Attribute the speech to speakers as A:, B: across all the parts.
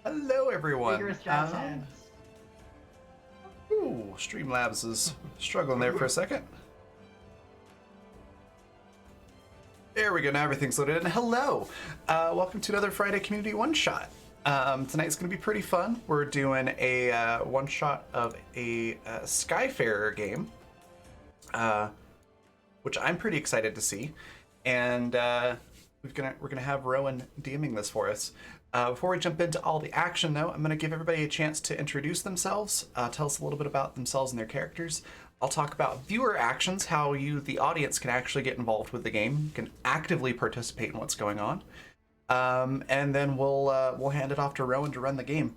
A: Hello, everyone.
B: Vigorous jazz hands.
A: Streamlabs is struggling there for a second. There we go. Now everything's loaded in. Hello. Welcome to another Friday Community One Shot. Tonight's going to be pretty fun. We're doing a one shot of a Skyfarer game, which I'm pretty excited to see. And we're gonna have Rowan DMing this for us. Before we jump into all the action, though, I'm going to give everybody a chance to introduce themselves, tell us a little bit about themselves and their characters. I'll talk about viewer actions, how you, the audience, can actually get involved with the game. You can actively participate in what's going on. And then we'll hand it off to Rowan to run the game.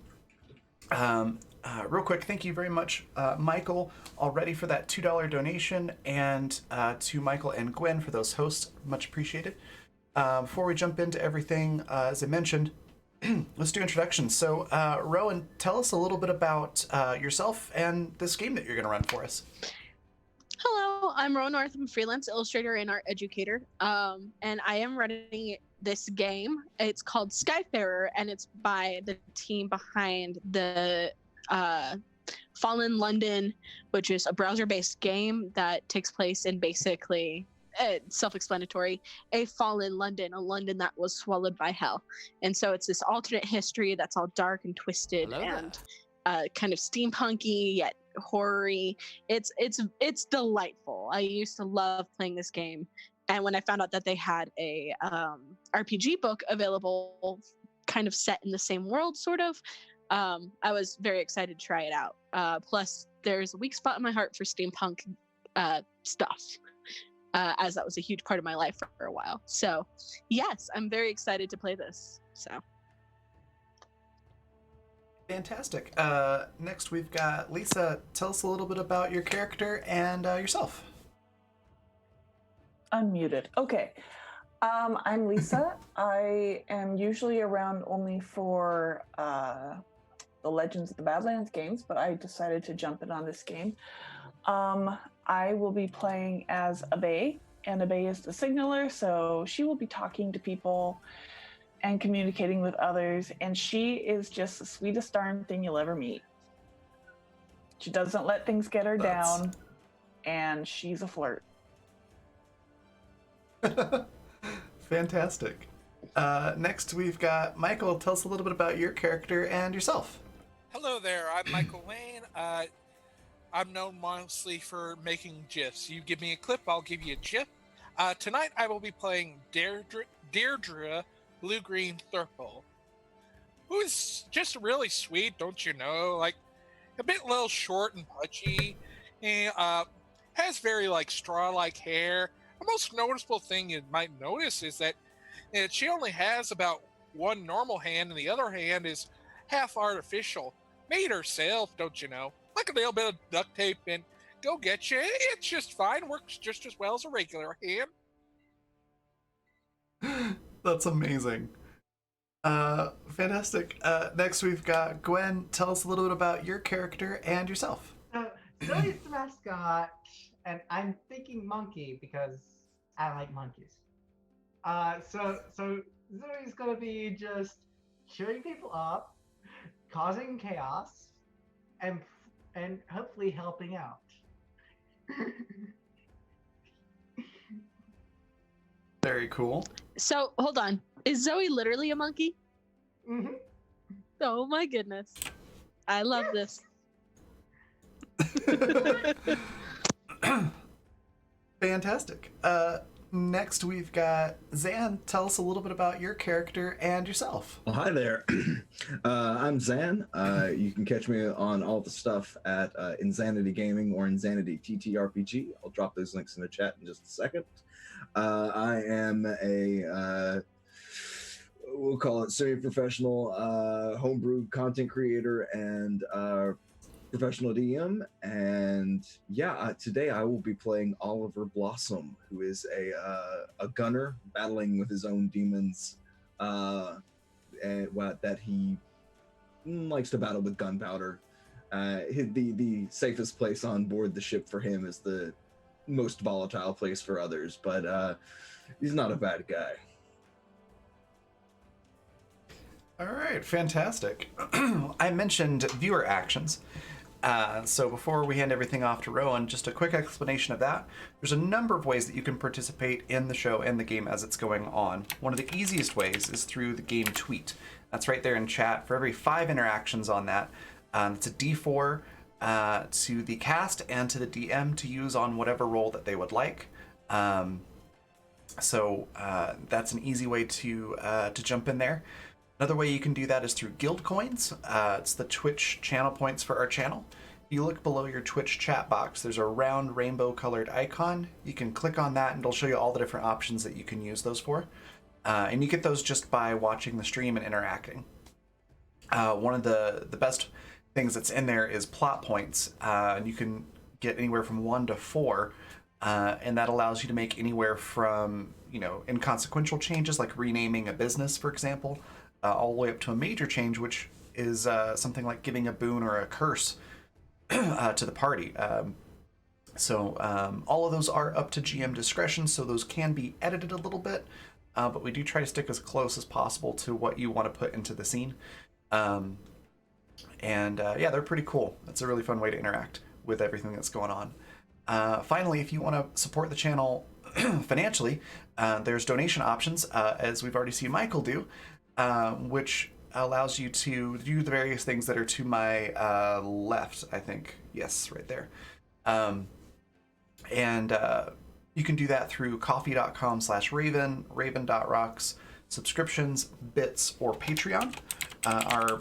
A: Real quick, thank you very much, Michael, already for that $2 donation, and to Michael and Gwen for those hosts. Much appreciated. Before we jump into everything, as I mentioned, let's do introductions. So, Rowan, tell us a little bit about yourself and this game that you're going to run for us.
C: Hello, I'm Rowan North. I'm a freelance illustrator and art educator, and I am running this game. It's called Skyfarer, and it's by the team behind the Fallen London, which is a browser-based game that takes place in basically self-explanatory, a fallen London, a London that was swallowed by hell. And so it's this alternate history that's all dark and twisted and kind of steampunky yet horror-y. It's delightful. I used to love playing this game, and when I found out that they had a RPG book available kind of set in the same world, sort of, I was very excited to try it out. Plus there's a weak spot in my heart for steampunk stuff, as that was a huge part of my life for a while. So yes, I'm very excited to play this. So
A: fantastic. Next we've got Lisa. Tell us a little bit about your character and yourself.
D: Unmuted. Okay. I'm Lisa. I am usually around only for the Legends of the Badlands games, but I decided to jump in on this game. I will be playing as Abe, and Abe is the signaler, so she will be talking to people and communicating with others. And she is just the sweetest darn thing you'll ever meet. She doesn't let things get her down, and she's a flirt.
A: Fantastic. Next, we've got Michael. Tell us a little bit about your character and yourself.
B: Hello there, I'm Michael Wayne. I'm known mostly for making GIFs. You give me a clip, I'll give you a GIF. Tonight I will be playing Deirdre Blue-Green Thurple, who is just really sweet, don't you know? Like, a bit little short and pudgy, and has very straw-like hair. The most noticeable thing you might notice is that she only has about one normal hand, and the other hand is half artificial. Made herself, don't you know? Like a little bit of duct tape, and go get you. It's just fine. Works just as well as a regular hand.
A: That's amazing. Fantastic. Next, we've got Gwen. Tell us a little bit about your character and yourself.
E: Zoe's the mascot, and I'm thinking monkey because I like monkeys. So Zoe's gonna be just cheering people up, causing chaos, and hopefully helping out.
A: Very cool.
C: So hold on. Is Zoe literally a monkey?
E: Mm-hmm.
C: Oh my goodness. I love this.
A: Fantastic. Next, we've got Zan. Tell us a little bit about your character and yourself.
F: Well, hi there. I'm Zan. You can catch me on all the stuff at Insanity Gaming or Insanity TTRPG. I'll drop those links in the chat in just a second. I am a, we'll call it semi-professional homebrew content creator and professional DM, and yeah, today I will be playing Oliver Blossom, who is a gunner battling with his own demons, and that he likes to battle with gunpowder. The safest place on board the ship for him is the most volatile place for others, but he's not a bad guy.
A: All right, fantastic. I mentioned viewer actions. So before we hand everything off to Rowan, just a quick explanation of that. There's a number of ways that you can participate in the show and the game as it's going on. One of the easiest ways is through the game tweet. That's right there in chat. For every 5 interactions on that, it's a D4 to the cast and to the DM to use on whatever role that they would like. So that's an easy way to jump in there. Another way you can do that is through guild coins. It's the Twitch channel points for our channel. If you look below your Twitch chat box, there's a round rainbow colored icon. You can click on that and it'll show you all the different options that you can use those for. And you get those just by watching the stream and interacting. One of the best things that's in there is plot points. And you can get anywhere from 1 to 4. And that allows you to make anywhere from, inconsequential changes like renaming a business, for example, all the way up to a major change, which is something like giving a boon or a curse to the party. So all of those are up to GM discretion, so those can be edited a little bit, but we do try to stick as close as possible to what you want to put into the scene. Yeah, they're pretty cool. It's a really fun way to interact with everything that's going on. Finally, if you want to support the channel financially, there's donation options, as we've already seen Michael do, which allows you to do the various things that are to my left, I think. Yes, right there. You can do that through coffee.com/Raven, Raven.rocks, subscriptions, bits, or Patreon. Our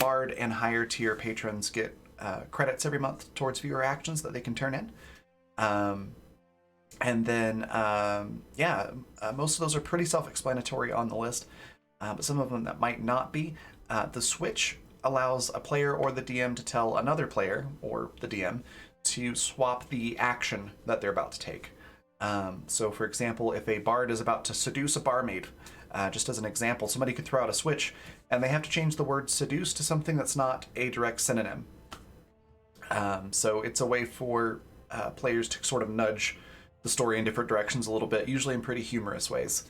A: Bard and higher tier patrons get credits every month towards viewer actions that they can turn in. Most of those are pretty self-explanatory on the list. But some of them that might not be. The switch allows a player or the DM to tell another player, or the DM, to swap the action that they're about to take. So for example, if a bard is about to seduce a barmaid, just as an example, somebody could throw out a switch and they have to change the word seduce to something that's not a direct synonym. So it's a way for players to sort of nudge the story in different directions a little bit, usually in pretty humorous ways.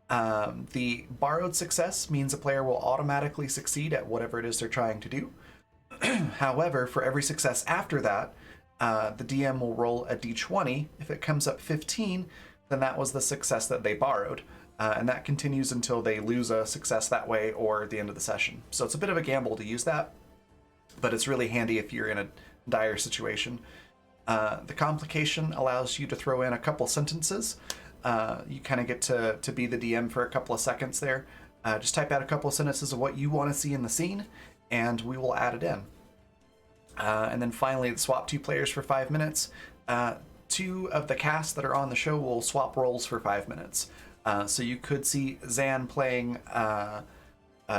A: The borrowed success means a player will automatically succeed at whatever it is they're trying to do. However, for every success after that, the DM will roll a d20. If it comes up 15, then that was the success that they borrowed. And that continues until they lose a success that way or at the end of the session. So it's a bit of a gamble to use that, but it's really handy if you're in a dire situation. The complication allows you to throw in a couple sentences. You kind of get to be the DM for a couple of seconds there. Just type out a couple of sentences of what you want to see in the scene, and we will add it in. And then finally, swap 2 players for 5 minutes. 2 of the cast that are on the show will swap roles for 5 minutes. So you could see Zan playing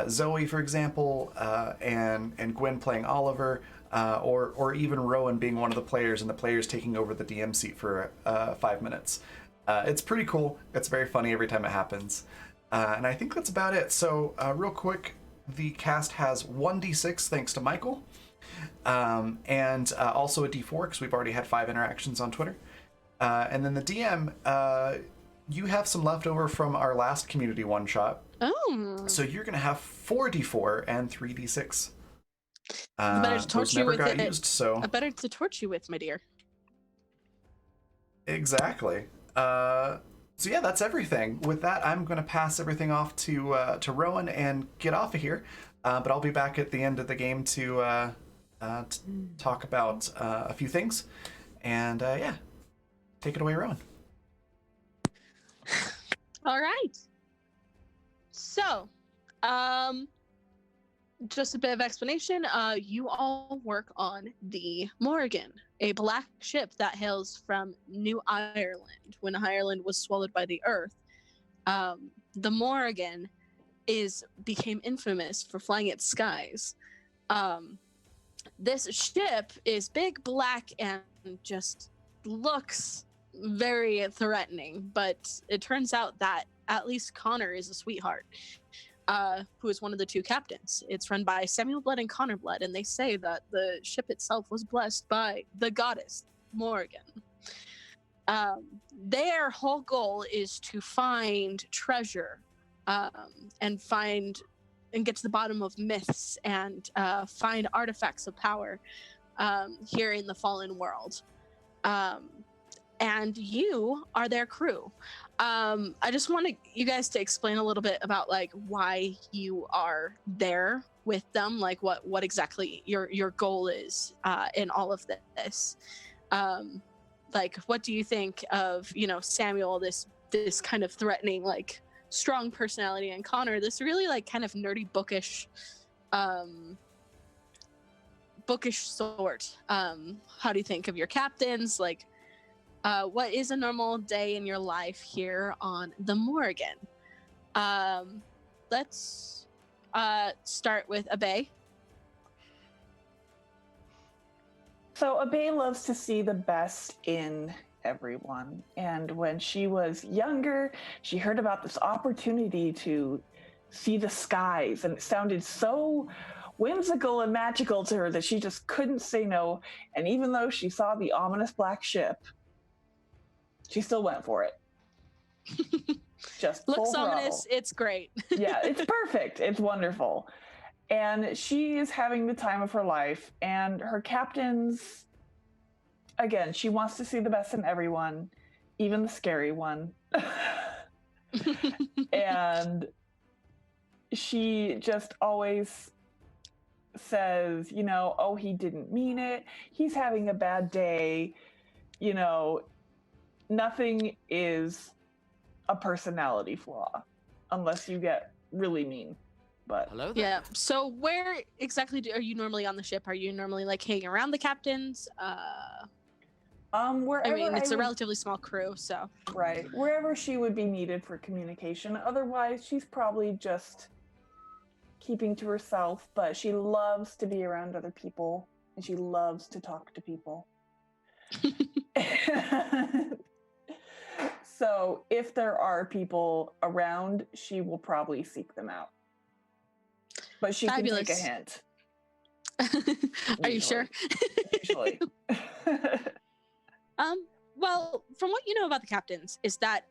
A: Zoe, for example, and Gwen playing Oliver, or even Rowan being one of the players and the players taking over the DM seat for 5 minutes. It's pretty cool. It's very funny every time it happens. And I think that's about it. So real quick, the cast has 1d6 thanks to Michael, and also a d4 because we've already had 5 interactions on Twitter. And then the DM, you have some leftover from our last community one-shot.
C: Oh.
A: So you're going to have 4d4 and 3d6.
C: Better to torch
A: those
C: you
A: never
C: with
A: got
C: it.
A: used, so...
C: Better to torch you with, my dear.
A: Exactly. So yeah, that's everything. With that, I'm going to pass everything off to Rowan and get off of here. But I'll be back at the end of the game to talk about a few things. And yeah, take it away, Rowan.
C: All right. So, just a bit of explanation. You all work on the Morrigan, a black ship that hails from New Ireland when Ireland was swallowed by the earth. The Morrigan became infamous for flying its skies. This ship is big, black, and just looks very threatening, but it turns out that at least Connor is a sweetheart, who is one of the 2 captains. It's run by Samuel Blood and Connor Blood, and they say that the ship itself was blessed by the goddess Morrigan. Their whole goal is to find treasure, and get to the bottom of myths and find artifacts of power here in the fallen world. And you are their crew. I just want you guys to explain a little bit about like why you are there with them, like what exactly your goal is in all of this. Like, what do you think of Samuel, this kind of threatening, like strong personality, and Connor, this really like kind of nerdy bookish sort. How do you think of your captains? Like, what is a normal day in your life here on the Morrigan? Let's start with Abe.
D: So Abe loves to see the best in everyone. And when she was younger, she heard about this opportunity to see the skies, and it sounded so whimsical and magical to her that she just couldn't say no. And even though she saw the ominous black ship, she still went for it. Just
C: looks
D: full
C: ominous.
D: throttle.
C: It's great.
D: Yeah, it's perfect. It's wonderful. And she is having the time of her life. And her captains, again, she wants to see the best in everyone, even the scary one. And she just always says, oh, he didn't mean it. He's having a bad day. Nothing is a personality flaw unless you get really mean. But
G: hello there.
C: Yeah. So where exactly are you normally on the ship? Are you normally like hanging around the captains?
D: wherever
C: I mean, it's a
D: would-
C: relatively small crew, so.
D: right, wherever she would be needed for communication. Otherwise, she's probably just keeping to herself, but she loves to be around other people and she loves to talk to people. So if there are people around, she will probably seek them out. But she
C: Fabulous.
D: can take a hint.
C: Are you sure?
D: Usually.
C: Well, from what you know about the captains, is that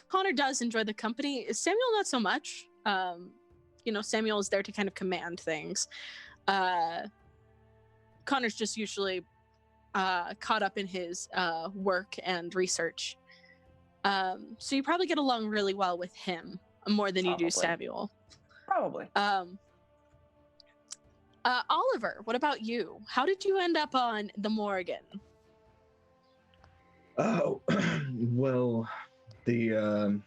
C: Connor does enjoy the company. Samuel, not so much. Samuel is there to kind of command things. Connor's just usually caught up in his work and research. So you probably get along really well with him more than you do
D: Probably.
C: Samuel.
D: Probably.
C: Oliver, what about you? How did you end up on the Morgan?
F: Oh, well, the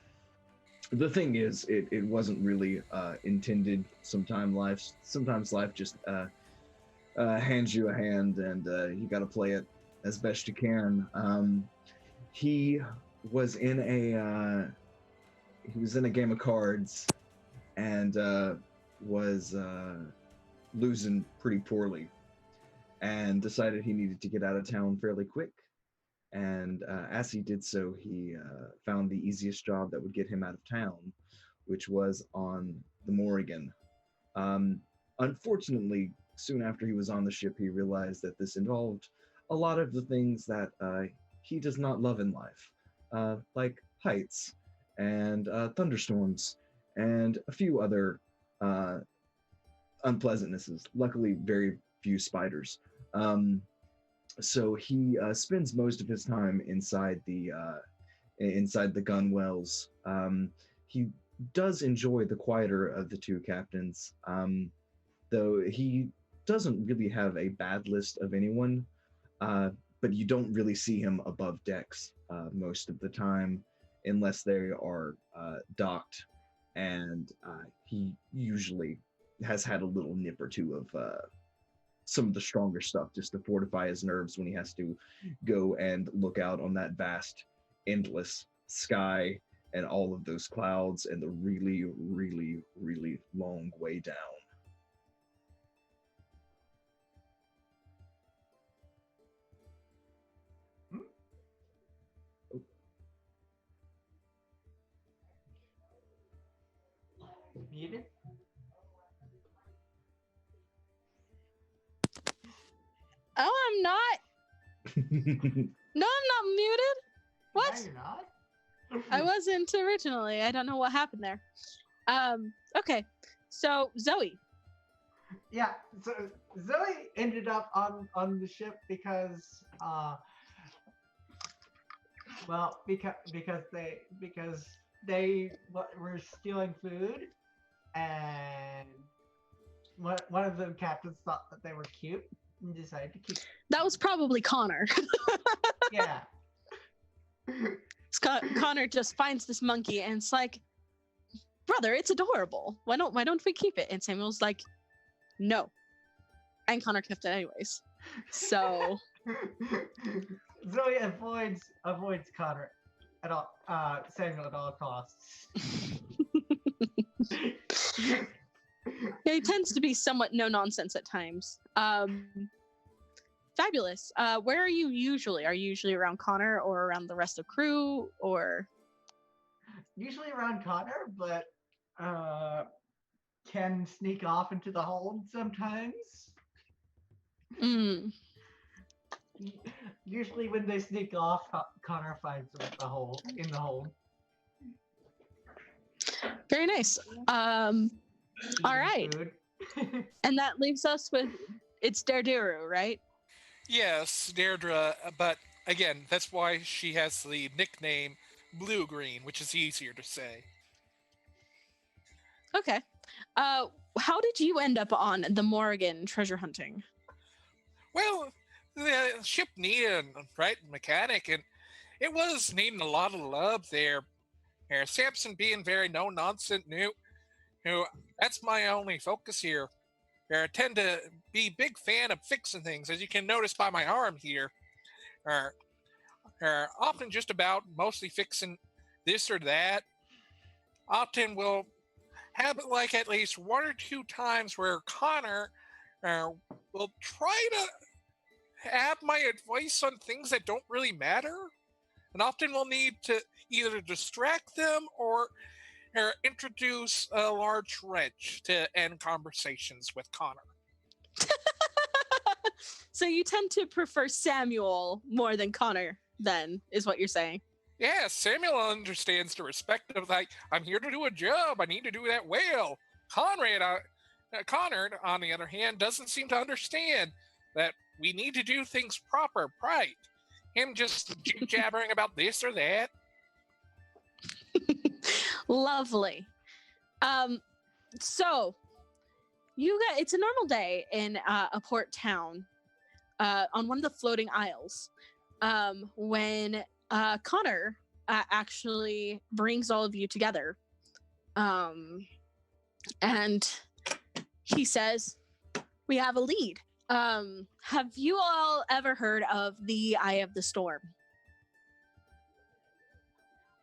F: thing is, it wasn't really intended. Sometimes life just hands you a hand, and you got to play it as best you can. He was in a game of cards, and was losing pretty poorly, and decided he needed to get out of town fairly quick. And as he did so, he found the easiest job that would get him out of town, which was on the Morrigan. Unfortunately, soon after he was on the ship, he realized that this involved a lot of the things that he does not love in life, like heights and thunderstorms and a few other unpleasantnesses. Luckily, very few spiders. So he spends most of his time inside the gunwells. He does enjoy the quieter of the two captains, though he doesn't really have a bad list of anyone. But you don't really see him above decks most of the time, unless they are docked, and he usually has had a little nip or two of some of the stronger stuff just to fortify his nerves when he has to go and look out on that vast, endless sky and all of those clouds and the really, really, really long way down.
E: Muted?
C: Oh, I'm not. No, I'm not muted. What?
E: No, you're not?
C: I wasn't originally. I don't know what happened there. Okay. So Zoe.
E: Yeah, so Zoe ended up on the ship because because they were stealing food, and one of the captains thought that they were cute and decided to keep.
C: That was probably Connor.
E: Yeah.
C: Connor just finds this monkey and it's like, brother, it's adorable. Why don't we keep it? And Samuel's like, no. And Connor kept it anyways. So
E: Zoe avoids Connor at all, Samuel at all costs.
C: yeah, he tends to be somewhat no nonsense at times. Fabulous. Where are you usually? Are you usually around Connor or around the rest of crew, or?
E: Usually around Connor, but can sneak off into the hold sometimes. Usually when they sneak off, Connor finds them in the hold.
C: Very nice. All right. And that leaves us with, it's Derdiru, right?
B: Yes, Deirdre, but again, that's why she has the nickname Blue Green, which is easier to say.
C: Okay. How did you end up on the Morrigan treasure hunting?
B: Well, the ship needed a right mechanic, and it was needing a lot of love there. Samson being very no-nonsense who that's my only focus here. I tend to be a big fan of fixing things, as you can notice by my arm here. Often just about mostly fixing this or that. Often will have it like at least one or two times where Connor will try to have my advice on things that don't really matter. And often we'll need to either distract them or introduce a large wrench to end conversations with Connor.
C: So you tend to prefer Samuel more than Connor, then, is what you're saying?
B: Yeah, Samuel understands the respect of like, I'm here to do a job. I need to do that well. Connor, on the other hand, doesn't seem to understand that we need to do things proper, right? Him just jabbering about this or that.
C: Lovely. So it's a normal day in a port town on one of the floating isles when Connor actually brings all of you together. And he says, we have a lead. Have you all ever heard of the Eye of the Storm?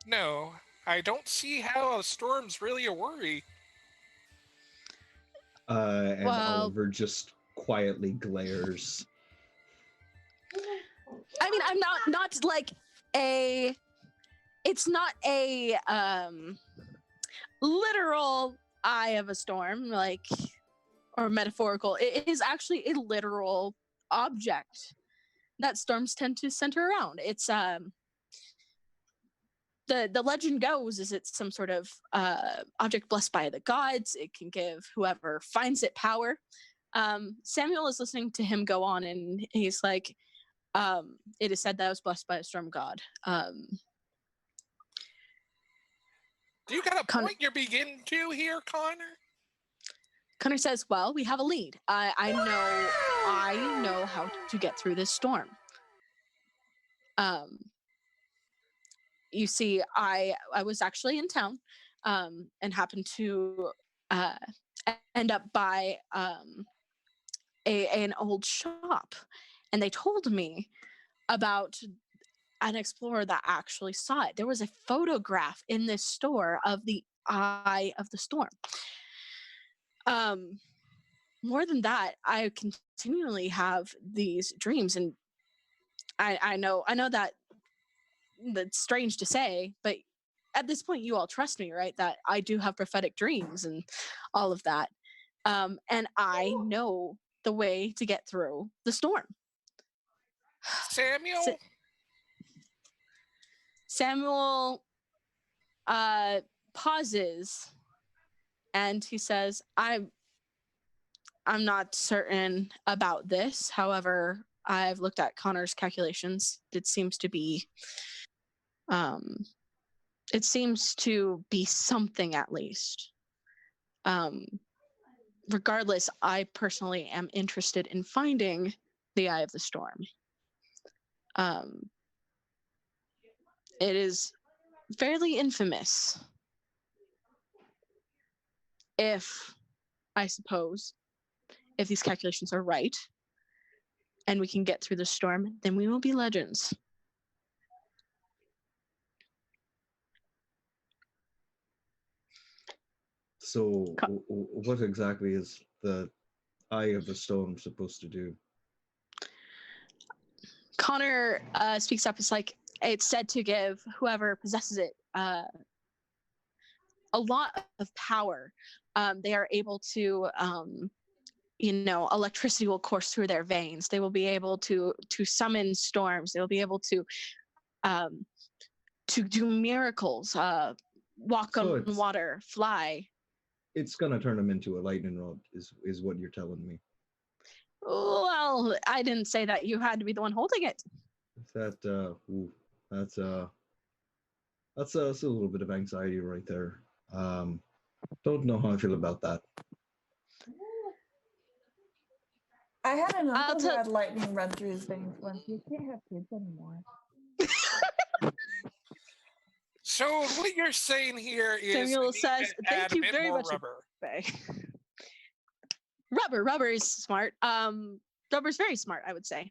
B: No, I don't see how a storm's really a worry.
F: And
C: Well-
F: Oliver just quietly glares.
C: I mean, I'm not like it's not a literal eye of a storm, like, or metaphorical. It is actually a literal object that storms tend to center around. It's the legend goes is it's some sort of object blessed by the gods. It can give whoever finds it power. Samuel is listening to him go on, and he's like, it is said that I was blessed by a storm god.
B: Do you got a point you're beginning to here, Connor?
C: Connor says, well, we have a lead. I know how to get through this storm. You see, I was actually in town and happened to end up by an old shop, and they told me about an explorer that actually saw it. There was a photograph in this store of the Eye of the Storm. More than that, I continually have these dreams, and I know that that's strange to say, but at this point you all trust me, right? That I do have prophetic dreams and all of that. And I know the way to get through the storm.
B: Samuel?
C: Samuel pauses and he says, I'm not certain about this. However, I've looked at Connor's calculations. It seems to be something, at least. Regardless, I personally am interested in finding the Eye of the Storm. It is fairly infamous. If these calculations are right and we can get through the storm, then we will be legends.
F: So, what exactly is the Eye of the Storm supposed to do?
C: Connor speaks up. It's like, it's said to give whoever possesses it a lot of power. They are able to, electricity will course through their veins. They will be able to summon storms. They will be able to do miracles, walk on water, fly.
F: It's gonna turn them into a lightning rod, is what you're telling me.
C: Well, I didn't say that you had to be the one holding it.
F: That's a little bit of anxiety right there. Don't know how I feel about that.
D: I had an uncle who had lightning run through his veins once. You can't have kids anymore.
B: So what you're saying here is
C: Samuel says, "Thank you very much."
B: Rubber.
C: Rubber is smart. Rubber's very smart, I would say.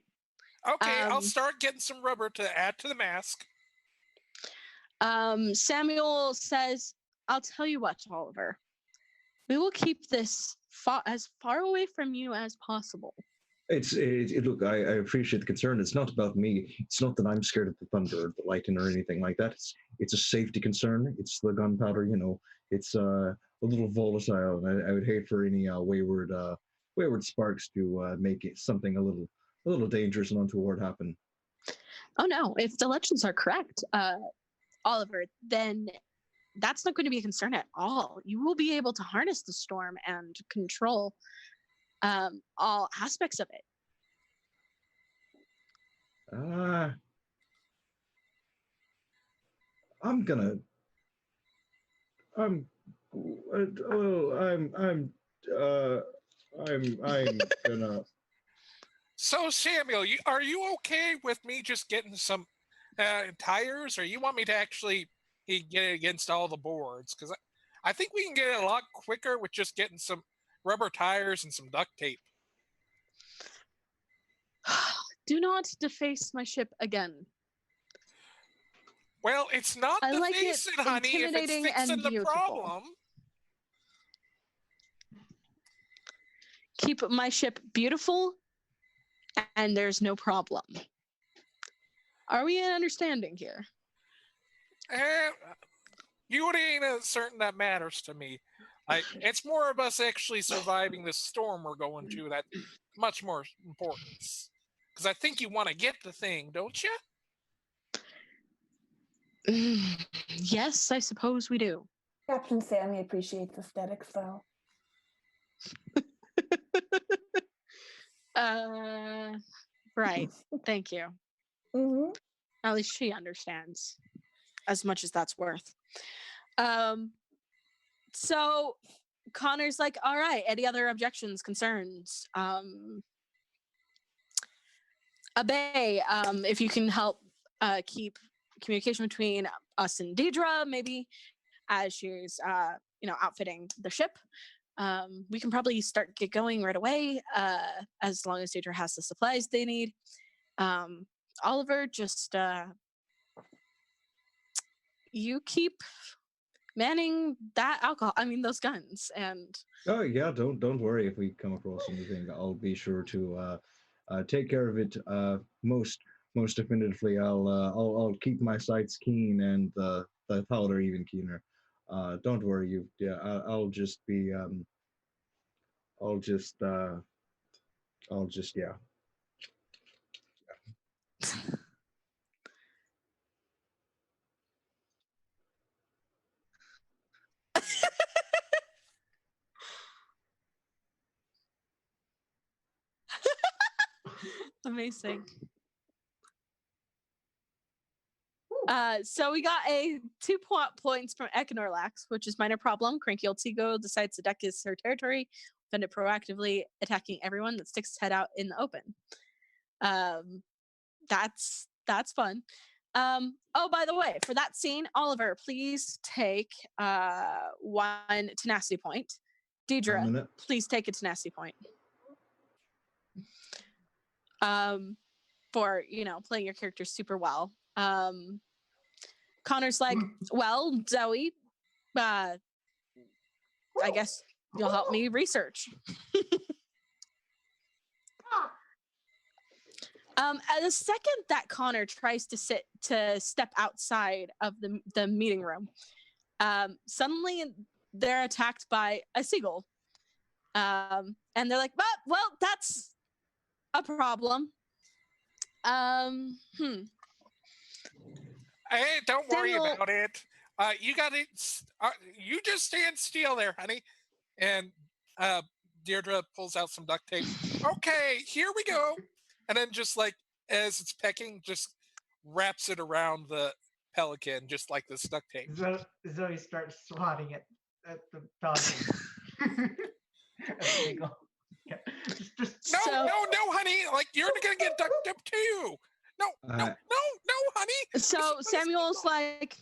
B: Okay, I'll start getting some rubber to add to the mask.
C: Samuel says, "I'll tell you what, Oliver. We will keep this as far away from you as possible."
F: Look, I appreciate the concern. It's not about me. It's not that I'm scared of the thunder or the lightning or anything like that. It's a safety concern. It's the gunpowder, it's a little volatile, and I would hate for any wayward sparks to make it something a little dangerous and untoward happen.
C: Oh no! If the legends are correct, Oliver, then that's not going to be a concern at all. You will be able to harness the storm and control all aspects of it.
F: I'm gonna. I'm. Well, I'm gonna.
B: So Samuel, are you okay with me just getting some tires, or you want me to actually get it against all the boards? Because I think we can get it a lot quicker with just getting some rubber tires and some duct tape.
C: Do not deface my ship again.
B: Well, it's not
C: I
B: the
C: like it
B: face, honey, if it's
C: intimidating
B: fixing
C: and
B: the
C: beautiful.
B: problem.
C: Keep my ship beautiful, and there's no problem. Are we in understanding here?
B: You ain't certain that matters to me. It's more of us actually surviving the storm we're going to that much more importance. Because I think you want to get the thing, don't you?
C: Yes, I suppose we do.
D: Captain Sammy appreciates aesthetics, though.
C: Right. Thank you.
D: Mm-hmm.
C: At least she understands, as much as that's worth. So Connor's like, all right, any other objections, concerns? Abe, if you can help keep communication between us and Deidre, maybe as she's outfitting the ship. We can probably get going right away, as long as Deidre has the supplies they need. Oliver, just you keep manning that alcohol. I mean, those guns, and
F: Oh yeah, don't worry if we come across anything. I'll be sure to take care of it. Most definitively, I'll keep my sights keen and the powder even keener. Don't worry, you. Yeah, I'll just be. I'll just. Yeah.
C: amazing. So we got a 2 points from Econorlax, which is minor problem. Cranky old seagull decides to deck his her territory, defend it proactively, attacking everyone that sticks its head out in the open. That's fun. Oh, by the way, for that scene, Oliver, please take 1 tenacity point. Deidre, please take a tenacity point. For playing your character super well. Connor's like, well, Zoe, I guess you'll help me research. At the second that Connor tries to step outside of the meeting room, suddenly they're attacked by a seagull. And they're like, well, that's a problem.
B: Hey, don't worry about it. You got it. You just stand still there, honey. And Deirdre pulls out some duct tape. Okay, here we go. And then just like as it's pecking, just wraps it around the pelican, just like this duct tape.
E: Zoe starts swatting at the pelican.
B: No, honey! Like you're gonna get duct tape too. No, honey.
C: So Samuel's like,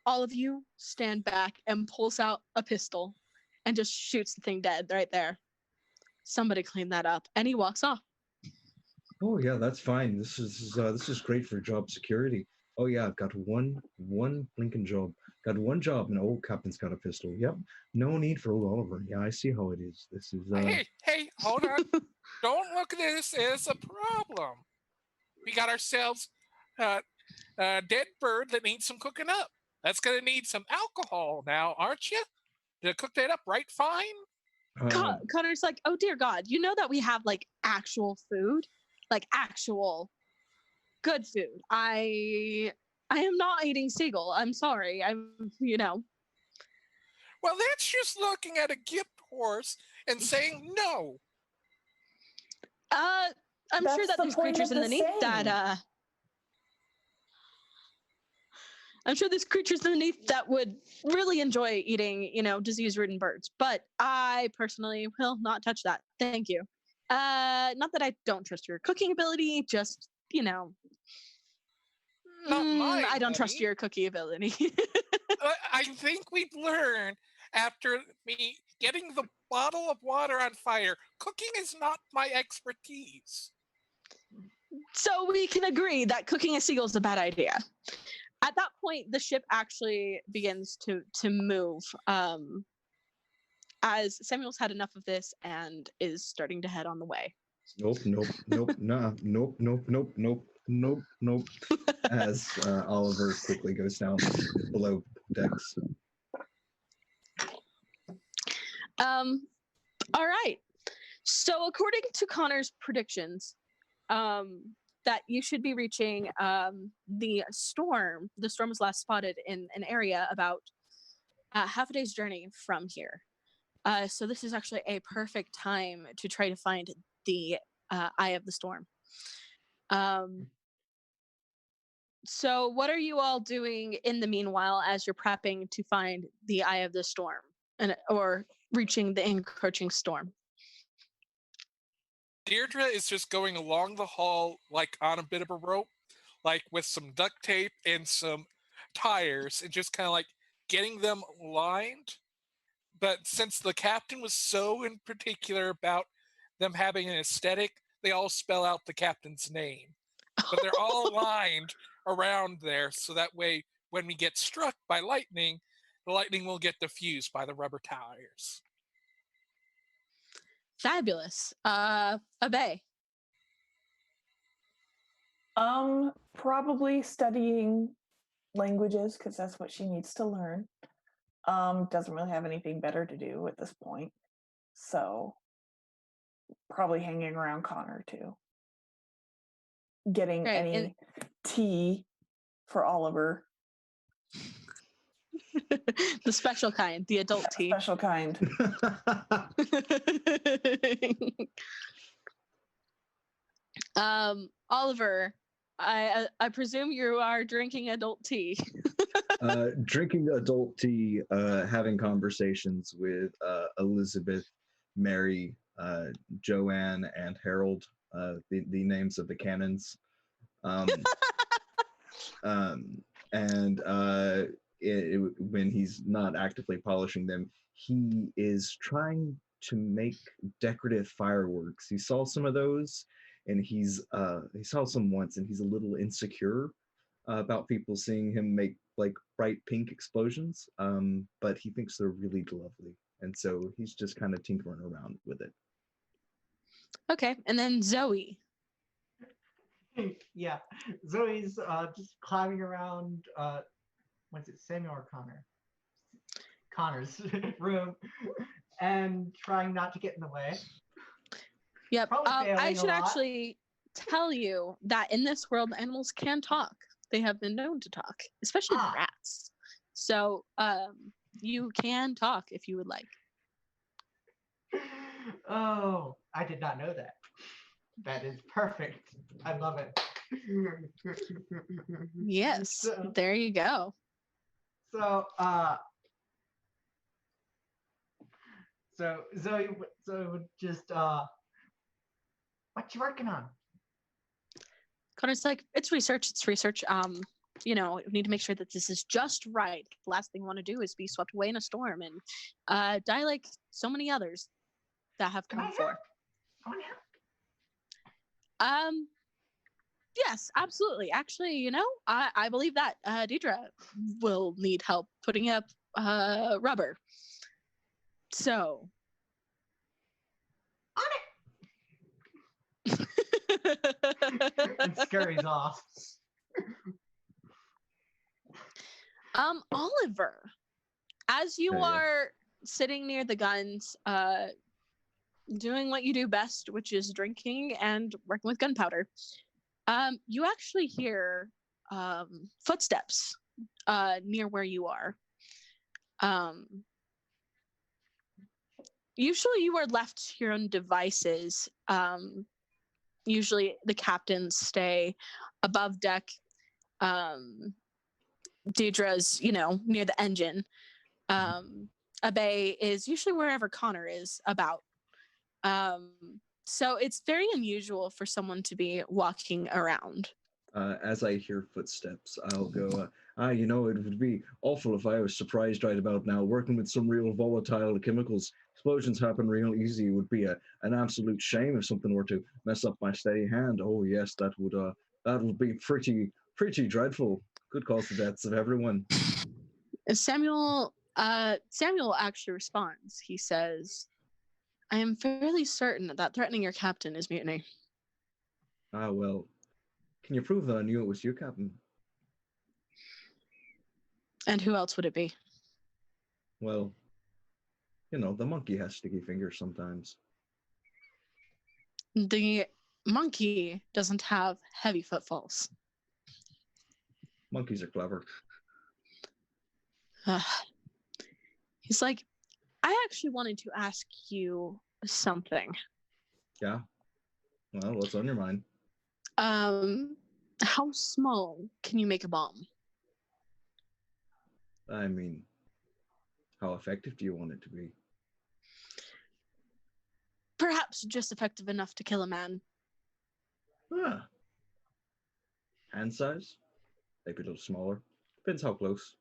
C: all of you stand back, and pulls out a pistol and just shoots the thing dead right there. Somebody clean that up. And he walks off.
F: Oh yeah, that's fine. This is great for job security. Oh yeah, I've got one blinking job. Got one job, and old captain's got a pistol. Yep. No need for old Oliver. Yeah, I see how it is. This is
B: Hey, hold on. Don't look at this as a problem. We got ourselves a dead bird that needs some cooking up. That's gonna need some alcohol now, aren't you? To cook that up right fine?
C: Connor's like, oh dear God, you know that we have like actual food? Like actual good food. I I am not eating seagull. I'm sorry.
B: Well, that's just looking at a gift horse and saying no.
C: I'm sure
D: That's
C: that
D: the
C: there's
D: point
C: creatures
D: of the
C: underneath
D: saying.
C: that I'm sure there's creatures underneath that would really enjoy eating, disease-ridden birds. But I personally will not touch that. Thank you. Not that I don't trust your cooking ability, just,
B: Not mine,
C: I don't trust
B: honey.
C: your cookie ability.
B: I think we've learned after me getting the bottle of water on fire, cooking is not my expertise.
C: So we can agree that cooking a seagull is a bad idea. At that point, the ship actually begins to move, as Samuel's had enough of this and is starting to head on the way.
F: Nope, nah, nope. As Oliver quickly goes down below decks.
C: All right. So according to Connor's predictions, that you should be reaching the storm. The storm was last spotted in an area about half a day's journey from here. So this is actually a perfect time to try to find the eye of the storm. So what are you all doing in the meanwhile as you're prepping to find the eye of the storm or reaching the encroaching storm?
B: Deirdre is just going along the hall like on a bit of a rope, like with some duct tape and some tires, and just kind of like getting them lined. But since the captain was so in particular about them having an aesthetic, they all spell out the captain's name. But they're all lined around there, so that way when we get struck by lightning, the lightning will get diffused by the rubber tires.
C: Fabulous. Abe.
D: Probably studying languages because that's what she needs to learn. Doesn't really have anything better to do at this point. So probably hanging around Connor too. Getting
C: Right,
D: any tea for Oliver.
C: The special kind, the adult tea.
D: Special kind.
C: Oliver, I presume you are drinking adult tea.
F: Drinking adult tea, having conversations with Elizabeth, Mary, Joanne, and Harold, the names of the cannons. And when he's not actively polishing them, he is trying to make decorative fireworks. He saw some of those, and he saw some once, and he's a little insecure about people seeing him make like bright pink explosions. But he thinks they're really lovely, and so he's just kind of tinkering around with it.
C: Okay, and then Zoe.
E: Yeah, Zoe's just climbing around. What's it, Samuel or Connor? Connor's room, and trying not to get in the way.
C: Yep.
E: Probably
C: I
E: failing a
C: should
E: lot.
C: actually tell you that in this world, animals can talk. They have been known to talk, especially rats. So you can talk if you would like.
E: Oh, I did not know that. That is perfect. I love it.
C: Yes, there you go.
E: So Zoe would just what you working on?
C: Connor's like, it's research. We need to make sure that this is just right. The last thing we want to do is be swept away in a storm and die like so many others that have come before.
E: I want to help.
C: Yes, absolutely. Actually, I believe that Deidre will need help putting up rubber. So
E: On it. And scurries off.
C: Oliver, as you are sitting near the guns, doing what you do best, which is drinking and working with gunpowder, you actually hear footsteps near where you are. Usually you are left to your own devices. Usually the captains stay above deck. Deidre's, near the engine. Abe is usually wherever Connor is about. So it's very unusual for someone to be walking around.
F: As I hear footsteps, I'll go, it would be awful if I was surprised right about now. Working with some real volatile chemicals, explosions happen real easy. It would be an absolute shame if something were to mess up my steady hand. Oh, yes, that would be pretty dreadful. Could cause the deaths of everyone.
C: Samuel actually responds. He says, I am fairly certain that threatening your captain is mutiny.
F: Well, can you prove that I knew it was you, Captain?
C: And who else would it be?
F: Well, the monkey has sticky fingers sometimes.
C: The monkey doesn't have heavy footfalls.
F: Monkeys are clever.
C: He's like, I actually wanted to ask you something.
F: Yeah? Well, what's on your mind?
C: How small can you make a bomb?
F: I mean, how effective do you want it to be?
C: Perhaps just effective enough to kill a man.
F: Hand size? Maybe a little smaller. Depends how close.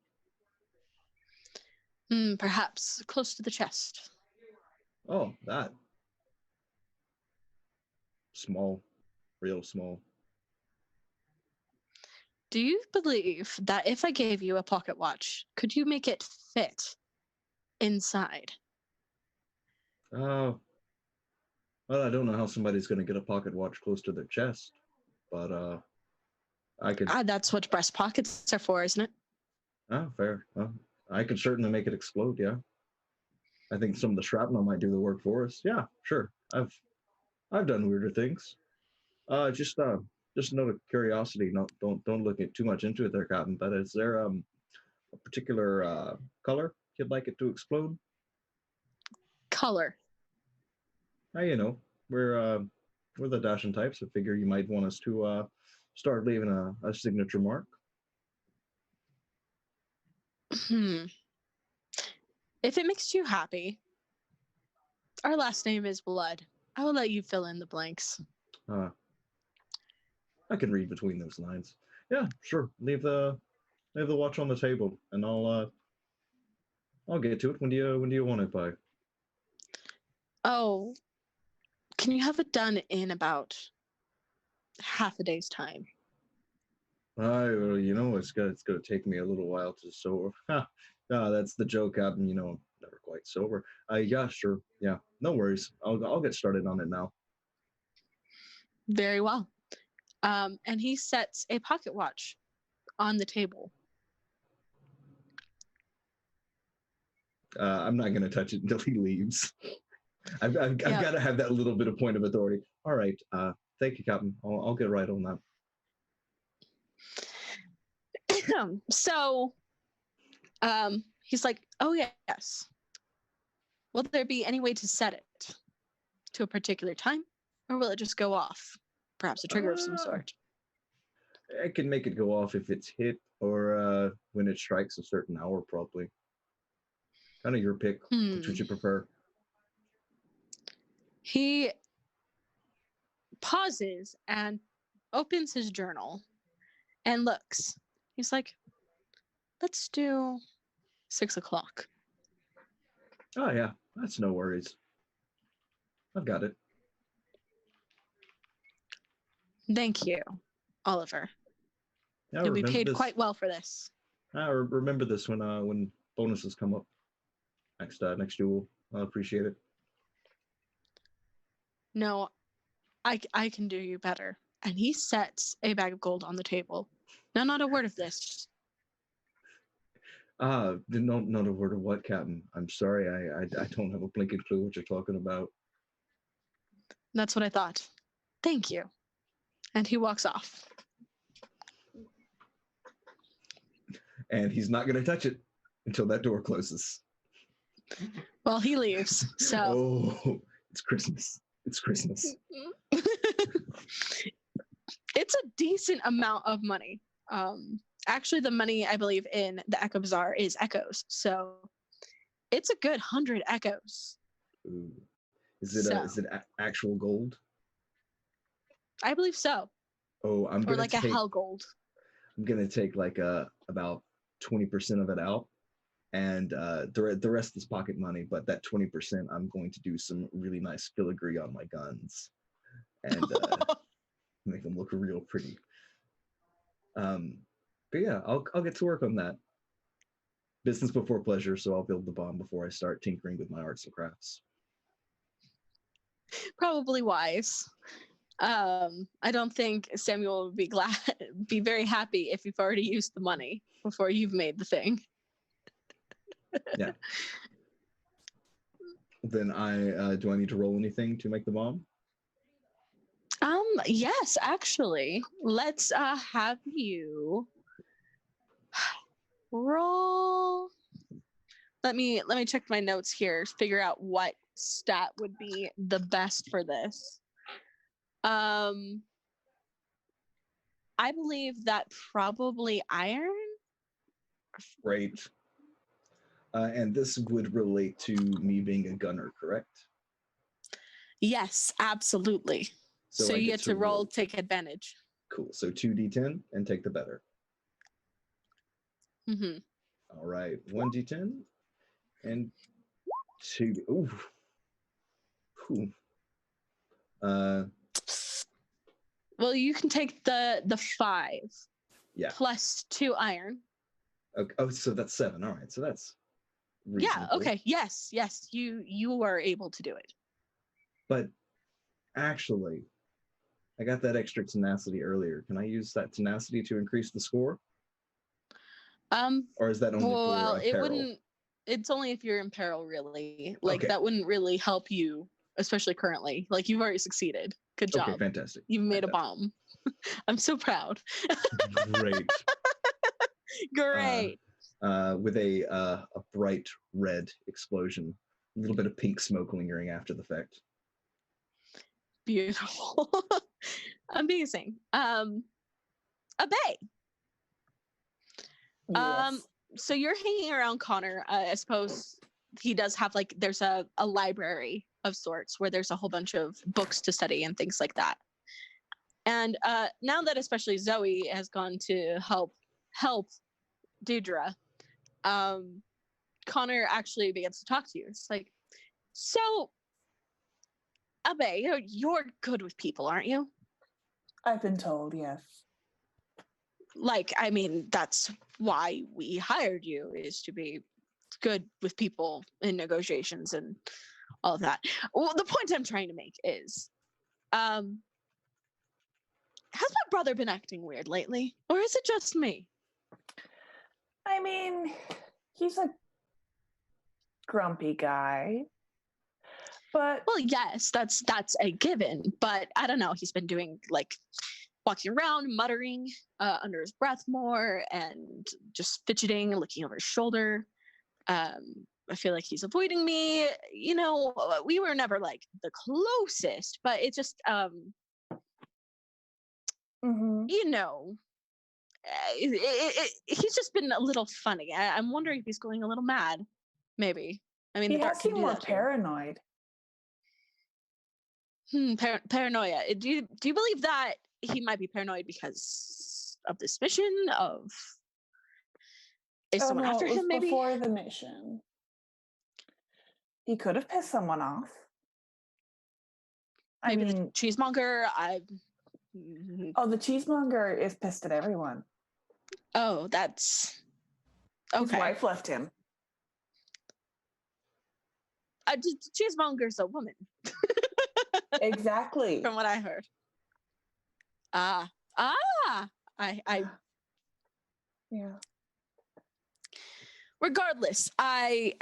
C: Perhaps close to the chest.
F: Oh, that. Small. Real small.
C: Do you believe that if I gave you a pocket watch, could you make it fit inside?
F: Well, I don't know how somebody's going to get a pocket watch close to their chest, but I could.
C: That's what breast pockets are for, isn't it?
F: Oh, fair. Well, I could certainly make it explode. Yeah, I think some of the shrapnel might do the work for us. Yeah, sure. I've done weirder things. Just a note of curiosity. No, don't look too much into it, there, Captain. But is there a particular color you'd like it to explode?
C: Color.
F: We're the dashing types. I figure you might want us to start leaving a signature mark.
C: If it makes you happy, our last name is Blood. I will let you fill in the blanks.
F: I can read between those lines. Yeah, sure. Leave the watch on the table, and I'll get to it. When do you want it by?
C: Oh, can you have it done in about half a day's time?
F: Well, it's gonna take me a little while to sober. That's the joke, Captain. I'm never quite sober. Yeah, sure. Yeah, no worries. I'll get started on it now.
C: Very well. And he sets a pocket watch on the table.
F: I'm not gonna touch it until he leaves. I've got to have that little bit of point of authority. All right. Thank you, Captain. I'll get right on that.
C: So, he's like, oh, yes. Will there be any way to set it to a particular time, or will it just go off? Perhaps a trigger of some sort.
F: I can make it go off if it's hit, or when it strikes a certain hour, probably. Kind of your pick. Which would you prefer?
C: He pauses and opens his journal and looks. He's like, let's do 6 o'clock.
F: Oh, yeah. That's no worries. I've got it.
C: Thank you, Oliver.
F: Yeah,
C: You'll be paid quite well for this.
F: Remember this when bonuses come up next duel. I'll appreciate it.
C: No, I can do you better. And he sets a bag of gold on the table. Now, not a word of this.
F: Not a word of what, Captain? I'm sorry, I don't have a blinking clue what you're talking about.
C: That's what I thought. Thank you. And he walks off.
F: and he's not going to touch it until that door closes.
C: Well, he leaves, so.
F: Oh, it's Christmas. It's Christmas.
C: It's a decent amount of money. Actually, the money I believe in the Echo Bazaar is echoes, so it's a good 100 echoes.
F: Ooh. Is it actual gold?
C: I believe so.
F: Oh, I'm
C: Or
F: gonna
C: like a
F: take.
C: hell gold.
F: I'm gonna take like about 20% of it out, and the rest is pocket money. But that 20%, I'm going to do some really nice filigree on my guns, and make them look real pretty. But yeah, I'll get to work on that. Business before pleasure, so I'll build the bomb before I start tinkering with my arts and crafts.
C: Probably wise. I don't think Samuel would be very happy if you've already used the money before you've made the thing.
F: Yeah. Then do I need to roll anything to make the bomb?
C: Yes, actually. Let's have you roll. Let me check my notes here, figure out what stat would be the best for this. I believe that probably iron.
F: Great. And this would relate to me being a gunner, correct?
C: Yes, absolutely. So
F: I
C: you get to roll, take advantage.
F: Cool. So 2d10 and take the better.
C: Mm-hmm.
F: All right. 1d10 and 2. Ooh. Ooh.
C: Well, you can take the 5.
F: Yeah.
C: Plus 2 iron.
F: Okay. Oh, so that's 7. All right. So that's reasonable.
C: Yeah. Okay. Yes. You are able to do it.
F: But actually, I got that extra tenacity earlier. Can I use that tenacity to increase the score? Or is that only for
C: it
F: peril?
C: wouldn't. It's only if you're in peril, really. Like
F: Okay.
C: that wouldn't really help you, especially currently. Like you've already succeeded. Good job.
F: Okay, fantastic.
C: You've made a bomb. I'm so proud.
F: Great.
C: Great.
F: With a bright red explosion, a little bit of pink smoke lingering after the fact.
C: Beautiful. Amazing. Abay.
D: Yes.
C: So you're hanging around Connor. I suppose he does have there's a library of sorts where there's a whole bunch of books to study and things like that. And now that especially Zoe has gone to help Deirdre, Connor actually begins to talk to you. It's like, so Abay, you're good with people, aren't you?
D: I've been told, yes.
C: I mean, that's why we hired you, is to be good with people in negotiations and all of that. Well, the point I'm trying to make is, has my brother been acting weird lately? Or is it just me?
D: I mean, he's a grumpy guy. But
C: well, yes, that's a given. But I don't know. He's been doing walking around, muttering under his breath more, and just fidgeting, looking over his shoulder. I feel like he's avoiding me. We were never the closest, but it just, he's just been a little funny. I'm wondering if he's going a little mad. Maybe. I mean,
D: he
C: the dark
D: has
C: can
D: seemed
C: do
D: more
C: that too.
D: paranoid.
C: Paranoia. Do you believe that he might be paranoid because of this mission? Is someone after him? Maybe
D: before the mission. He could have pissed someone off.
C: Maybe the cheesemonger.
D: The cheesemonger is pissed at everyone.
C: Oh, that's okay.
D: His wife left him.
C: Cheesemonger's a woman.
D: Exactly.
C: From what I heard. I
D: yeah.
C: Regardless, I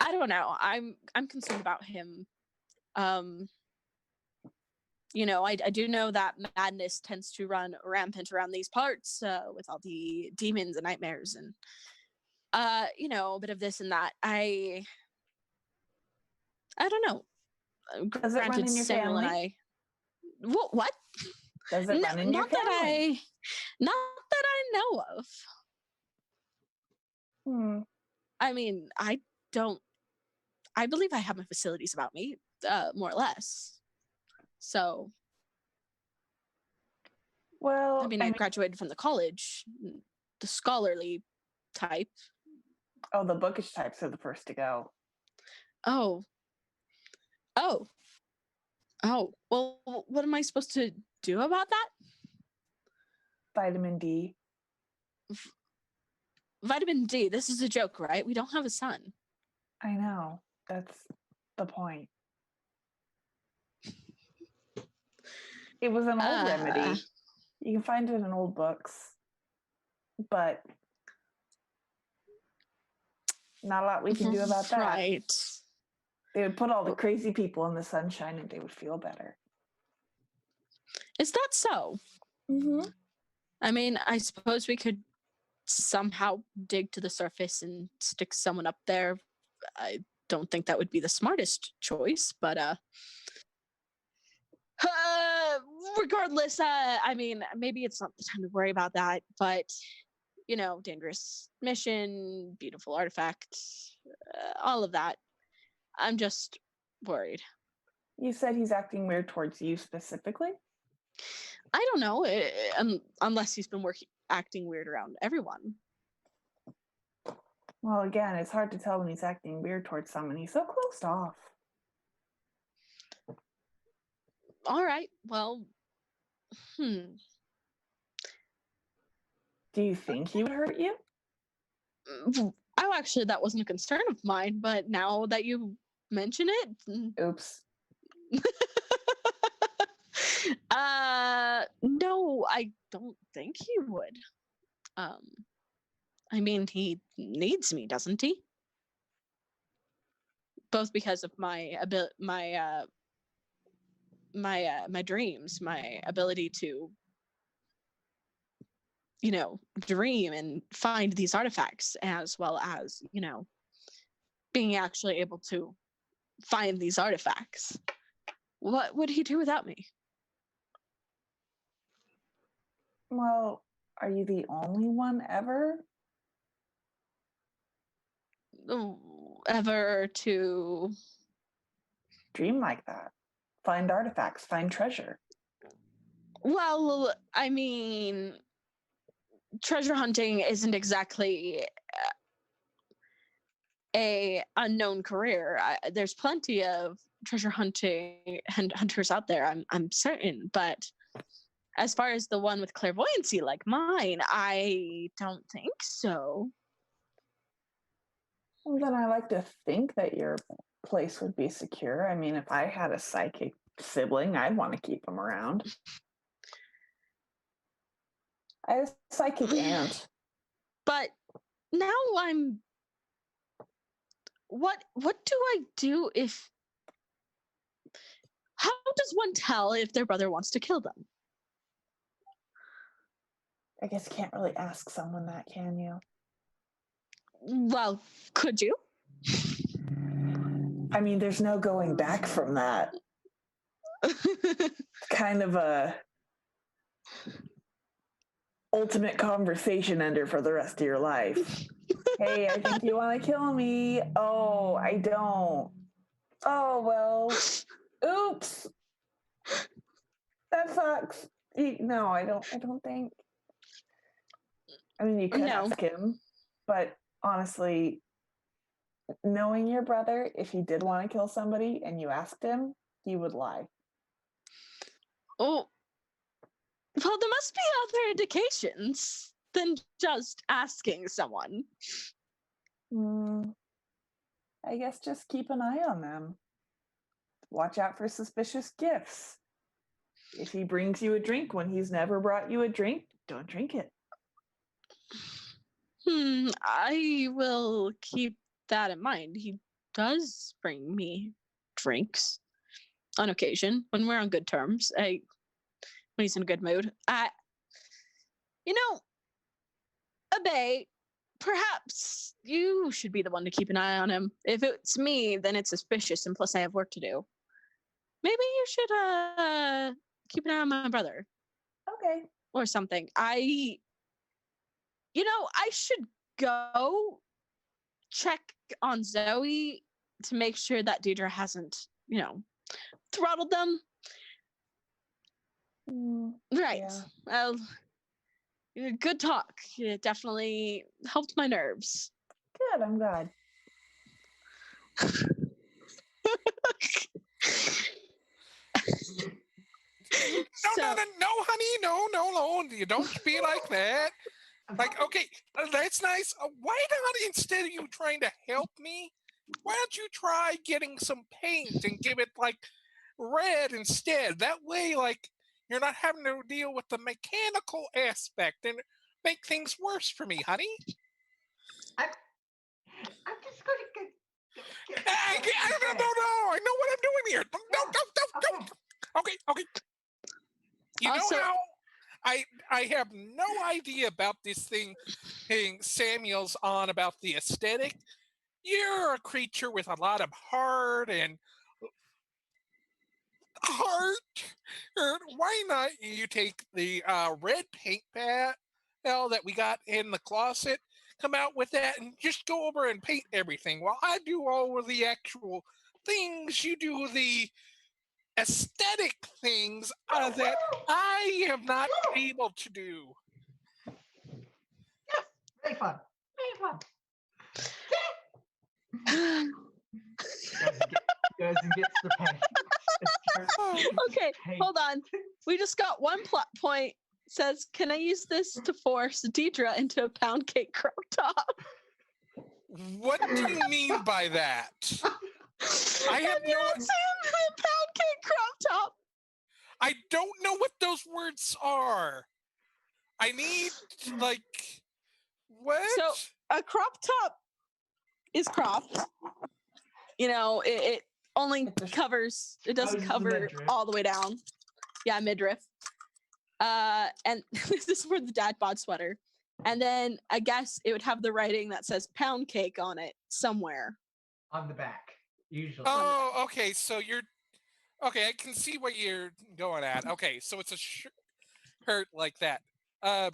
C: don't know. I'm concerned about him. I do know that madness tends to run rampant around these parts with all the demons and nightmares and a bit of this and that. I don't know.
D: Does it run
C: Granted,
D: in your
C: Samuel and
D: family?
C: What?
D: Does it
C: No,
D: run in your
C: not that
D: family?
C: I know of.
D: Hmm.
C: I mean, I don't. I believe I have my facilities about me, more or less. So,
D: Well,
C: I mean, I graduated from the college, the scholarly type.
D: oh, the bookish types are the first to go.
C: Oh, oh, oh. Well, what am I supposed to do about that?
D: Vitamin D.
C: Vitamin D. This is a joke, right? We don't have a sun.
D: I know. That's the point. It was an old remedy. You can find it in old books, but not a lot we can do about that.
C: Right.
D: They would put all the crazy people in the sunshine and they would feel better.
C: Is that so?
D: Mm-hmm.
C: I mean, I suppose we could somehow dig to the surface and stick someone up there. I don't think that would be the smartest choice, but uh regardless, I mean, maybe it's not the time to worry about that, but dangerous mission, beautiful artifact, all of that. I'm just worried.
D: You said he's acting weird towards you specifically?
C: I don't know, unless he's been acting weird around everyone.
D: Well, again, it's hard to tell when he's acting weird towards someone. He's so closed off.
C: All right, well,
D: Do you think he would hurt you?
C: Oh, actually, that wasn't a concern of mine, but now that you mention it,
D: Oops.
C: no, I don't think he would. I mean, he needs me, doesn't he? Both because of my my dreams, my ability to dream and find these artifacts, as well as being actually able to find these artifacts. What would he do without me?
D: Well, are you the only one ever?
C: Ever to
D: Dream like that. Find artifacts, find treasure.
C: Well, I mean, treasure hunting isn't exactly a unknown career. There's plenty of treasure hunting and hunters out there, I'm certain, but as far as the one with clairvoyancy like mine, I don't think so.
D: Well, then I like to think that your place would be secure. I mean, if I had a psychic sibling, I'd want to keep him around. I have a psychic aunt.
C: But now what do I do if how does one tell if their brother wants to kill them?
D: I guess you can't really ask someone that, can you?
C: Well, could you?
D: I mean, there's no going back from that. Kind of a ultimate conversation ender for the rest of your life. Hey, I think you want to kill me. Oh, I don't. Oh, well. Oops. That sucks. No, I don't think. I mean, you could ask him, but honestly, knowing your brother, if he did want to kill somebody and you asked him, he would lie.
C: Oh, well, there must be other indications than just asking someone.
D: I guess just keep an eye on them. Watch out for suspicious gifts. If he brings you a drink when he's never brought you a drink, don't drink it.
C: I will keep that in mind. He does bring me drinks. on occasion when we're on good terms. When he's in a good mood. You know, Abe, perhaps you should be the one to keep an eye on him. If it's me, then it's suspicious, and plus I have work to do. Maybe you should keep an eye on my brother
D: Okay.
C: or something. I should go check on Zoe to make sure that Deidre hasn't, throttled them. Right.
D: Yeah.
C: Well, good talk. It definitely helped my nerves.
D: Good. I'm glad.
B: No, honey, no. You don't be like that. Like, okay, that's nice. Why not, instead of you trying to help me, why don't you try getting some paint and give it, like, red instead? That way, like, you're not having to deal with the mechanical aspect and make things worse for me, honey.
E: I'm just going to get
B: No, I know what I'm doing here. No. Okay. You
C: Also-
B: know how I have no idea about this thing Samuel's on about the aesthetic. You're a creature with a lot of heart. Why not you take the red paint pad that we got in the closet, come out with that, and just go over and paint everything while I do all of the actual things. You do the aesthetic things that I have not been able to do.
E: Yes, very fun. Goes and gets the paint.
C: Okay, hold on. We just got one plot point. Says, can I use this to force Deidre into a pound cake crop top?
B: What do you mean by that? I have no.
C: A pound cake crop top.
B: I don't know what those words are. I need, like, what?
C: So a crop top is cropped. It only covers. It doesn't
E: Exposes the
C: cover
E: midriff.
C: all the way down. Yeah, midriff. And this is for the dad bod sweater. And then I guess it would have the writing that says pound cake on it somewhere.
E: On the back, usually.
B: Oh, okay. So you're okay. I can see what you're going at. Okay, so it's a shirt like that. I'm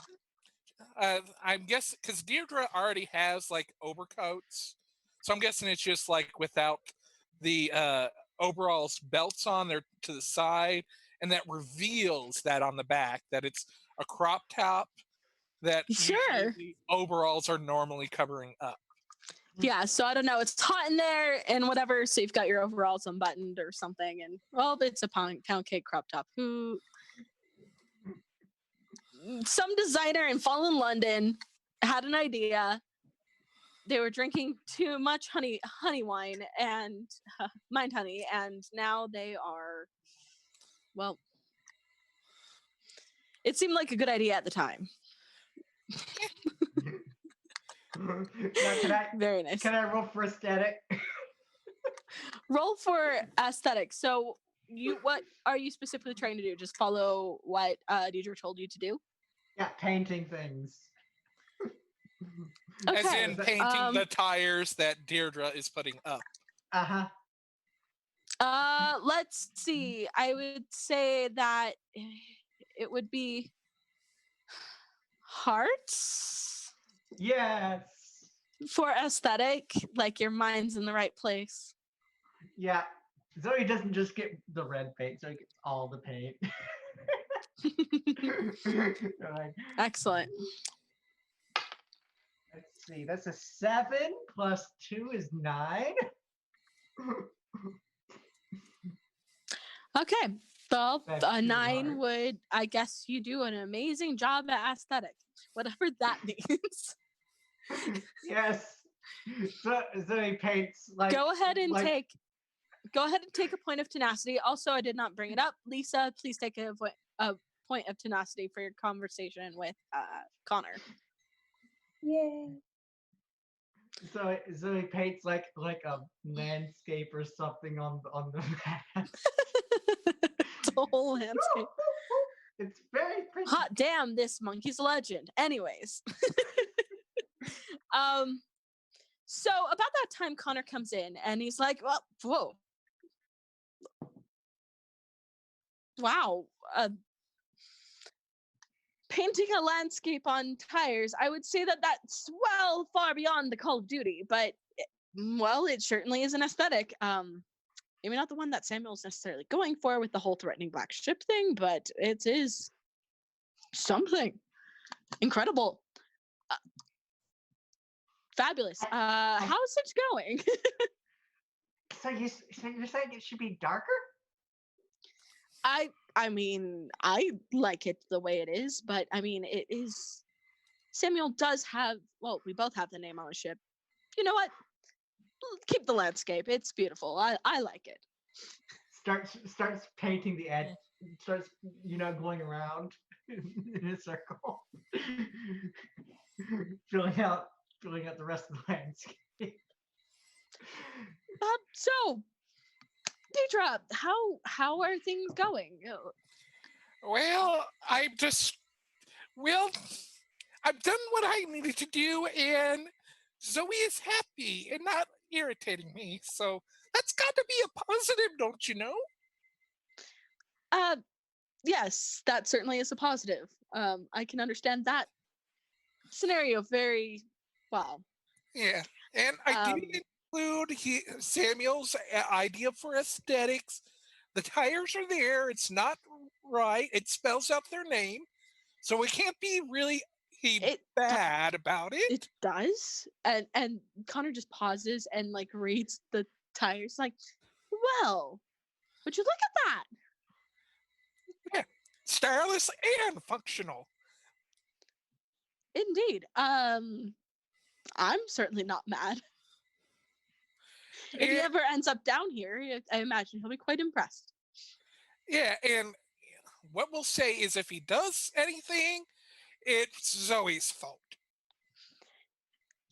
B: guessing because Deirdre already has like overcoats, so I'm guessing it's just like without the overalls belts on there to the side, and that reveals that on the back that it's a crop top that
C: Sure.
B: usually the overalls are normally covering up.
C: Yeah, so I don't know. It's hot in there and whatever. So you've got your overalls unbuttoned or something, and well, it's a pound cake crop top. Some designer in Fallen London had an idea. They were drinking too much honey wine and mind honey, and now they are. Well, it seemed like a good idea at the time.
E: Now,
C: Very nice.
E: Can I roll for aesthetic?
C: Roll for aesthetic. So what are you specifically trying to do? Just follow what Deidre told you to do?
E: Yeah, painting things.
C: Okay.
B: As in painting the tires that Deirdre is putting up.
E: Uh-huh.
C: Let's see. I would say that it would be hearts
E: Yes.
C: for aesthetic, like your mind's in the right place.
E: Yeah. Zoe doesn't just get the red paint, Zoe gets all the paint. Right.
C: Excellent.
E: Let's see. That's a 7 plus 2 is 9.
C: Okay. Well,
E: That's
C: a
E: too
C: 9
E: hard.
C: would, I guess you do an amazing job at aesthetic, whatever that means.
E: Yes. So Zoe paints like.
C: Go ahead and
E: like,
C: take a point of tenacity. Also, I did not bring it up. Lisa, please take a point of tenacity for your conversation with Connor.
D: Yay.
E: So Zoe paints like a landscape or something on the map.
C: the whole landscape.
E: It's very pretty.
C: Hot damn, this monkey's a legend. Anyways. So about that time Connor comes in and he's like, well, whoa. Wow. Painting a landscape on tires, I would say that that's well far beyond the Call of Duty, but well, it certainly is an aesthetic. Maybe not the one that Samuel's necessarily going for with the whole threatening black ship thing, but it is something incredible. Fabulous. How's it going?
E: So you're saying it should be darker?
C: I mean, I like it the way it is, but I mean, it is. Samuel does have. Well, we both have the name on the ship. You know what? Keep the landscape. It's beautiful. I like it.
E: Starts painting the edge. Starts going around in a circle, filling out the rest of the landscape.
C: So, Deidre, how are things going?
B: Well, I've done what I needed to do, and Zoe is happy and not irritating me. So that's got to be a positive, don't you know?
C: Yes, that certainly is a positive. I can understand that scenario very well.
B: Yeah, and I did include Samuel's idea for aesthetics. The tires are there. It's not right. It spells out their name, so we can't be really bad about it.
C: It does, and Connor just pauses and like reads the tires. Like, well, would you look at that?
B: Yeah, stylish and functional.
C: Indeed. I'm certainly not mad. If he ever ends up down here, I imagine he'll be quite impressed.
B: Yeah, and what we'll say is if he does anything, it's Zoe's fault.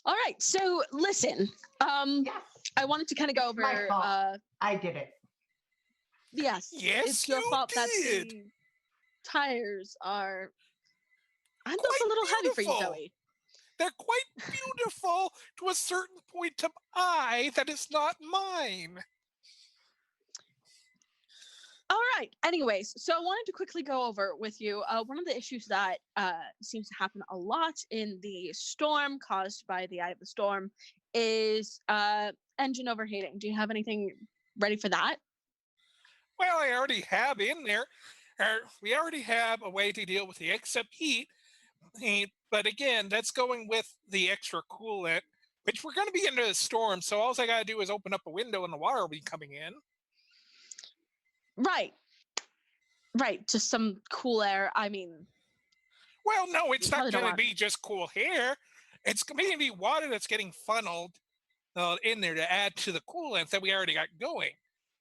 C: All right, so listen.
E: Yes,
C: I wanted to kind of go over.
E: my fault. I did it.
C: Yes.
B: Yes,
C: it's your fault that the tires are. I'm just a little heavy for you, Zoe.
B: They're quite beautiful to a certain point of eye that is not mine.
C: All right. Anyways, so I wanted to quickly go over with you one of the issues that seems to happen a lot in the storm caused by the eye of the storm is engine overheating. Do you have anything ready for that?
B: Well, I already have in there. We already have a way to deal with the excess heat. But again, that's going with the extra coolant, which we're going to be into a storm. So all I got to do is open up a window and the water will be coming in.
C: Right. Just some cool air. I mean.
B: Well, no, it's not going to be just cool air. It's going to be water that's getting funneled in there to add to the coolant that we already got going.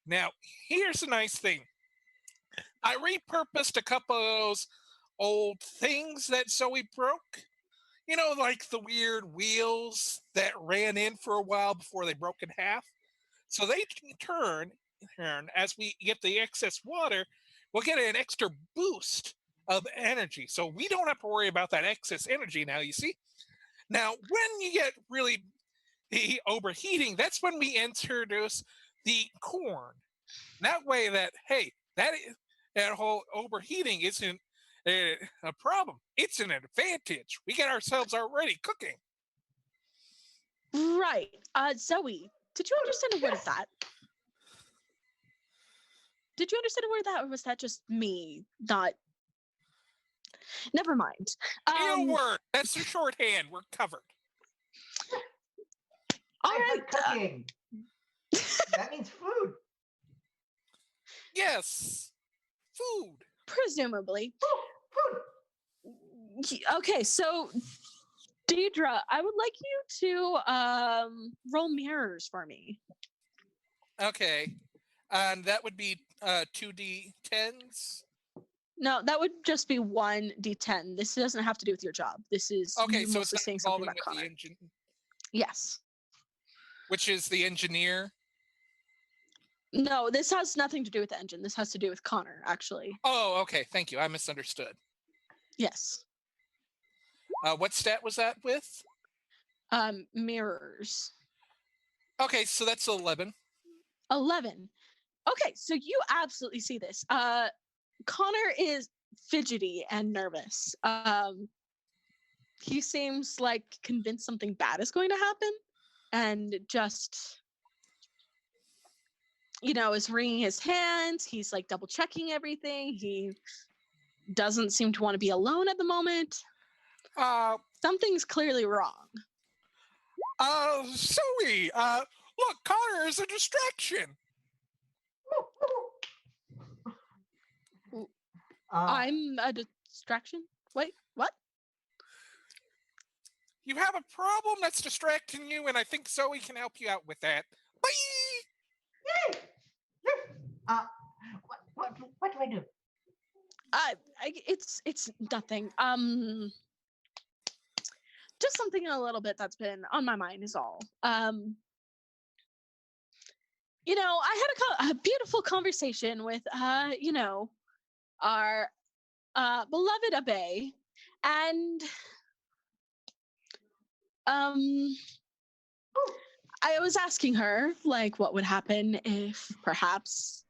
B: Now, here's the nice thing. I repurposed a couple of those old things that Zoe broke. You know, like the weird wheels that ran in for a while before they broke in half. So they turn as we get the excess water, we'll get an extra boost of energy. So we don't have to worry about that excess energy now, you see? Now, when you get really the overheating, that's when we introduce the corn. That way that whole overheating isn't a problem. It's an advantage. We get ourselves already cooking.
C: Right. Zoe, did you understand a word of that? Did you understand a word of that, or was that just me not? Never mind.
B: A word. That's the shorthand. We're covered.
C: All right.
E: Cooking. That means food.
B: Yes. Food.
C: Presumably.
E: Food.
C: Okay, so Deidre, I would like you to roll mirrors for me.
B: Okay. And that would be 2d10s?
C: No, that would just be 1d10. This doesn't have to do with your job. This is
B: okay, so it's
C: saying something about
B: with
C: Connor.
B: the engine.
C: Yes.
B: Which is the engineer?
C: No, this has nothing to do with the engine. This has to do with Connor, actually.
B: Oh, okay. Thank you. I misunderstood.
C: Yes.
B: What stat was that with?
C: Mirrors.
B: Okay, so that's 11.
C: 11. Okay, so you absolutely see this. Connor is fidgety and nervous. He seems like convinced something bad is going to happen, and just, is wringing his hands. He's like double checking everything. He doesn't seem to want to be alone at the moment. Something's clearly wrong.
B: Zoe, look, Connor is a distraction.
C: I'm a distraction? Wait, what?
B: You have a problem that's distracting you, and I think Zoe can help you out with that. Bye!
E: Yay! What do I do?
C: It's nothing. Just something a little bit that's been on my mind is all. I had a beautiful conversation with, our beloved Abe, and I was asking her, like, what would happen if perhaps,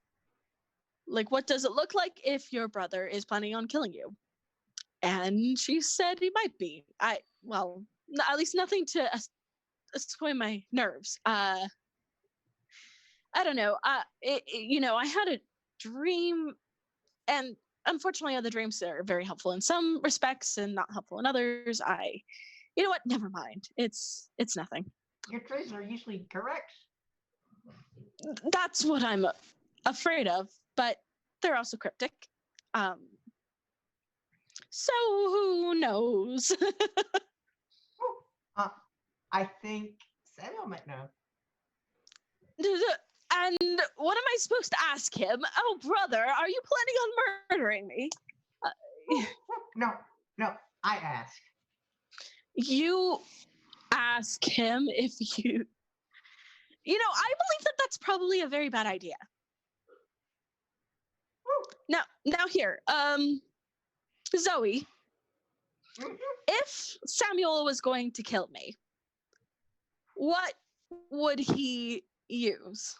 C: like, what does it look like if your brother is planning on killing you? And she said he might be. Well, at least nothing to assuage my nerves. I don't know. I had a dream, and unfortunately, other dreams are very helpful in some respects and not helpful in others. You know what? Never mind. It's nothing.
E: Your dreams are usually correct.
C: That's what I'm afraid of, but they're also cryptic. So who knows?
E: I think Samuel might know.
C: And what am I supposed to ask him? Oh, brother, are you planning on murdering me?
E: No, I ask.
C: You ask him if you... I believe that that's probably a very bad idea. Now here, Zoe, if Samuel was going to kill me, what would he use?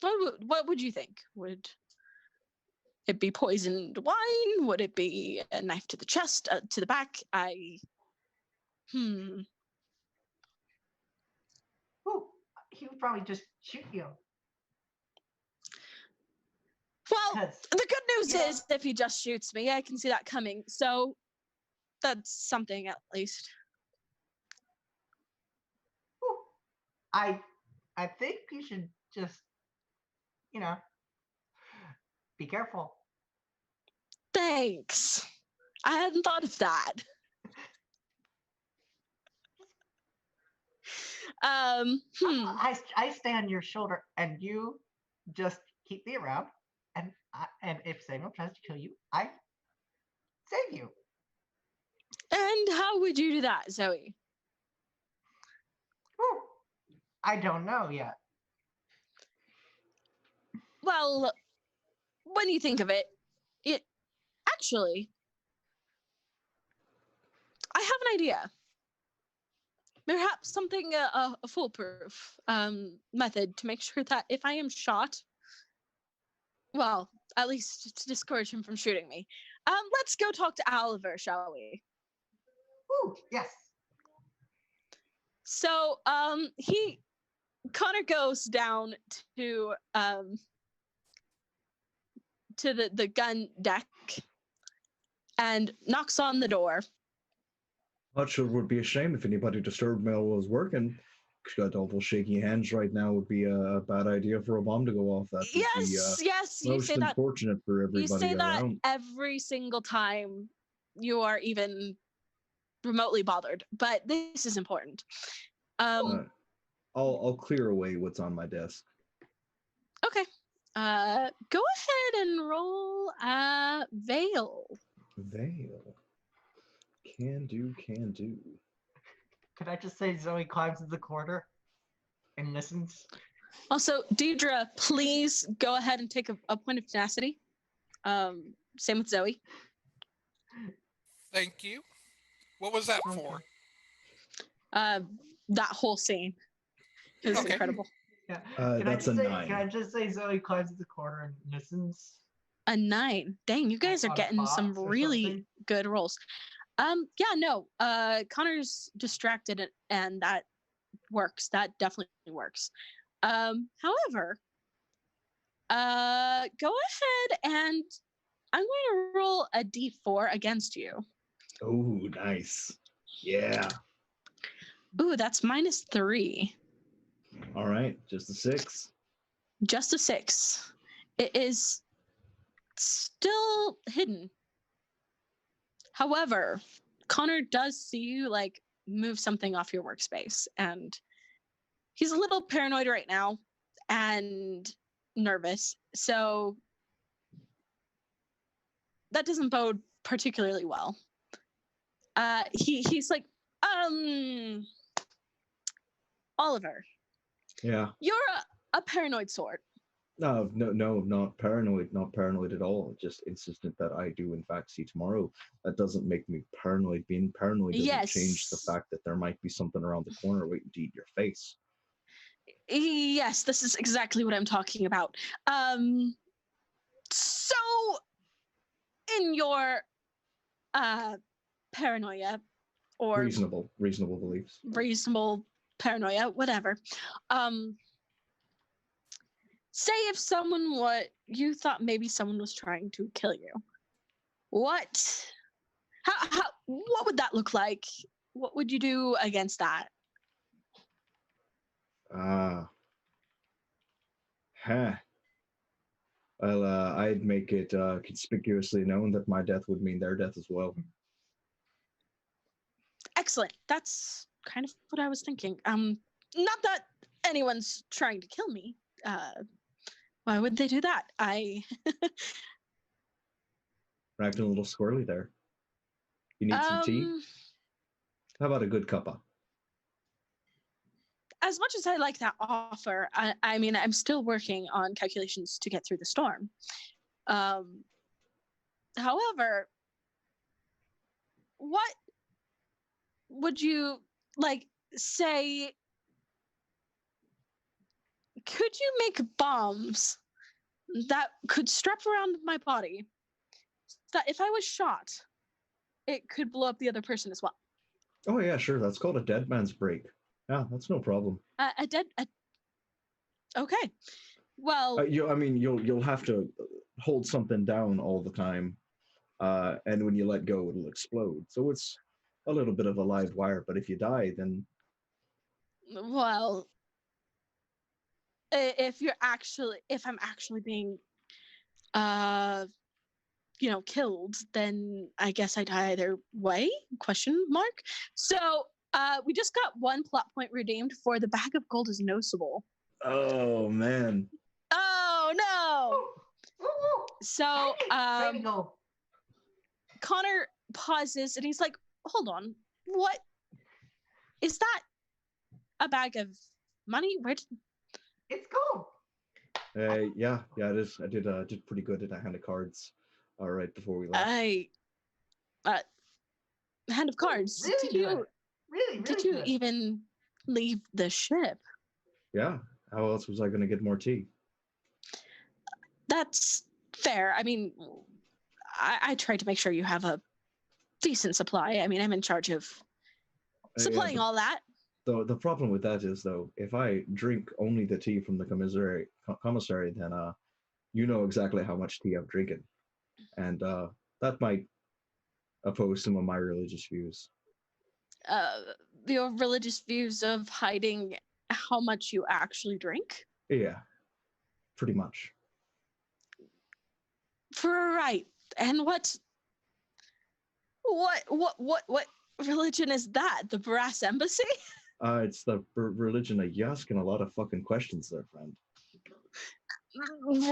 C: What would you think? Would it be poisoned wine? Would it be a knife to the chest, to the back?
E: Ooh, he would probably just shoot you.
C: Well, the good news is if he just shoots me, I can see that coming. So that's something at least.
E: Ooh, I think you should just, be careful.
C: Thanks. I hadn't thought of that.
E: I stay on your shoulder, and you just keep me around. And if Samuel tries to kill you, I save you.
C: And how would you do that, Zoe?
E: Ooh, I don't know yet.
C: Well, when you think of it, actually, I have an idea. Perhaps something, a foolproof method to make sure that if I am shot, well, at least to discourage him from shooting me. Let's go talk to Oliver, shall we?
E: Ooh, yes.
C: So, Connor goes down to the gun deck and knocks on the door.
F: Much it would be a shame if anybody disturbed me while I was working. Got double shaking hands right now would be a bad idea for a bomb to go off. That would
C: yes,
F: be
C: you
F: most
C: say that.
F: unfortunate for everybody
C: You say that
F: around.
C: every single time you are even remotely bothered, but this is important.
F: I'll clear away what's on my desk.
C: Okay. Go ahead and roll Veil.
F: Veil. Can do.
E: Could I just say Zoe climbs in the corner and listens?
C: Also, Deidre, please go ahead and take a point of tenacity. Same with Zoe.
B: Thank you. What was that
E: Okay.
B: for?
C: That whole scene is
B: Okay.
C: incredible.
E: Yeah.
F: That's a 9.
E: Can I just say Zoe climbs the corner and listens?
C: A 9. Dang, you guys are
E: On
C: getting some
E: Fox or
C: really
E: something?
C: good rolls. Yeah, no. Connor's distracted and that works. That definitely works. However, go ahead and I'm going to roll a d4 against you.
F: Oh, nice. Yeah.
C: Ooh, that's -3.
F: All right, just a 6.
C: Just a 6. It is still hidden. However, Connor does see you like move something off your workspace, and he's a little paranoid right now and nervous. So that doesn't bode particularly well. He's like, Oliver,
F: Yeah.
C: you're a paranoid sort.
F: No, not paranoid at all. Just insistent that I do in fact see tomorrow. That doesn't make me paranoid. Being paranoid doesn't change the
C: Yes.
F: fact that there might be something around the corner waiting to eat your face.
C: Yes, this is exactly what I'm talking about. So in your paranoia or
F: Reasonable beliefs.
C: reasonable paranoia, whatever. Say if you thought maybe someone was trying to kill you. What would that look like? What would you do against that?
F: Huh. Well, I'd make it conspicuously known that my death would mean their death as well.
C: Excellent. That's kind of what I was thinking. Not that anyone's trying to kill me. Why would they do that?
F: We're acting a little squirrely there. You need some tea? How about a good cuppa?
C: As much as I like that offer, I mean, I'm still working on calculations to get through the storm. However, what would you like say? Could you make bombs that could strap around my body so that if I was shot, it could blow up the other person as well?
F: Oh yeah, sure. That's called a dead man's break. Yeah, that's no problem.
C: Okay. Well,
F: you'll have to hold something down all the time, and when you let go, it'll explode. So it's a little bit of a live wire. But if you die, then
C: well, if I'm actually being, killed, then I guess I die either way? ? So, we just got 1 plot point redeemed for the bag of gold is noticeable.
F: oh man.
C: Oh no! So, Connor pauses and he's like, "Hold on, what is that? A bag of money?
E: It's gold."
F: Yeah, it is. I did pretty good at a hand of cards, right before we left.
C: Hand of cards.
E: Really
C: Did you
E: good.
C: even leave the ship?
F: Yeah. How else was I going to get more tea?
C: That's fair. I mean, I tried to make sure you have a decent supply. I mean, I'm in charge of supplying all that.
F: The problem with that is, though, if I drink only the tea from the commissary, then you know exactly how much tea I'm drinking, and that might oppose some of my religious views.
C: Your religious views of hiding how much you actually drink?
F: Yeah, pretty much.
C: Right. And what religion is that? The Brass Embassy?
F: It's the religion of you asking a lot of fucking questions there, friend.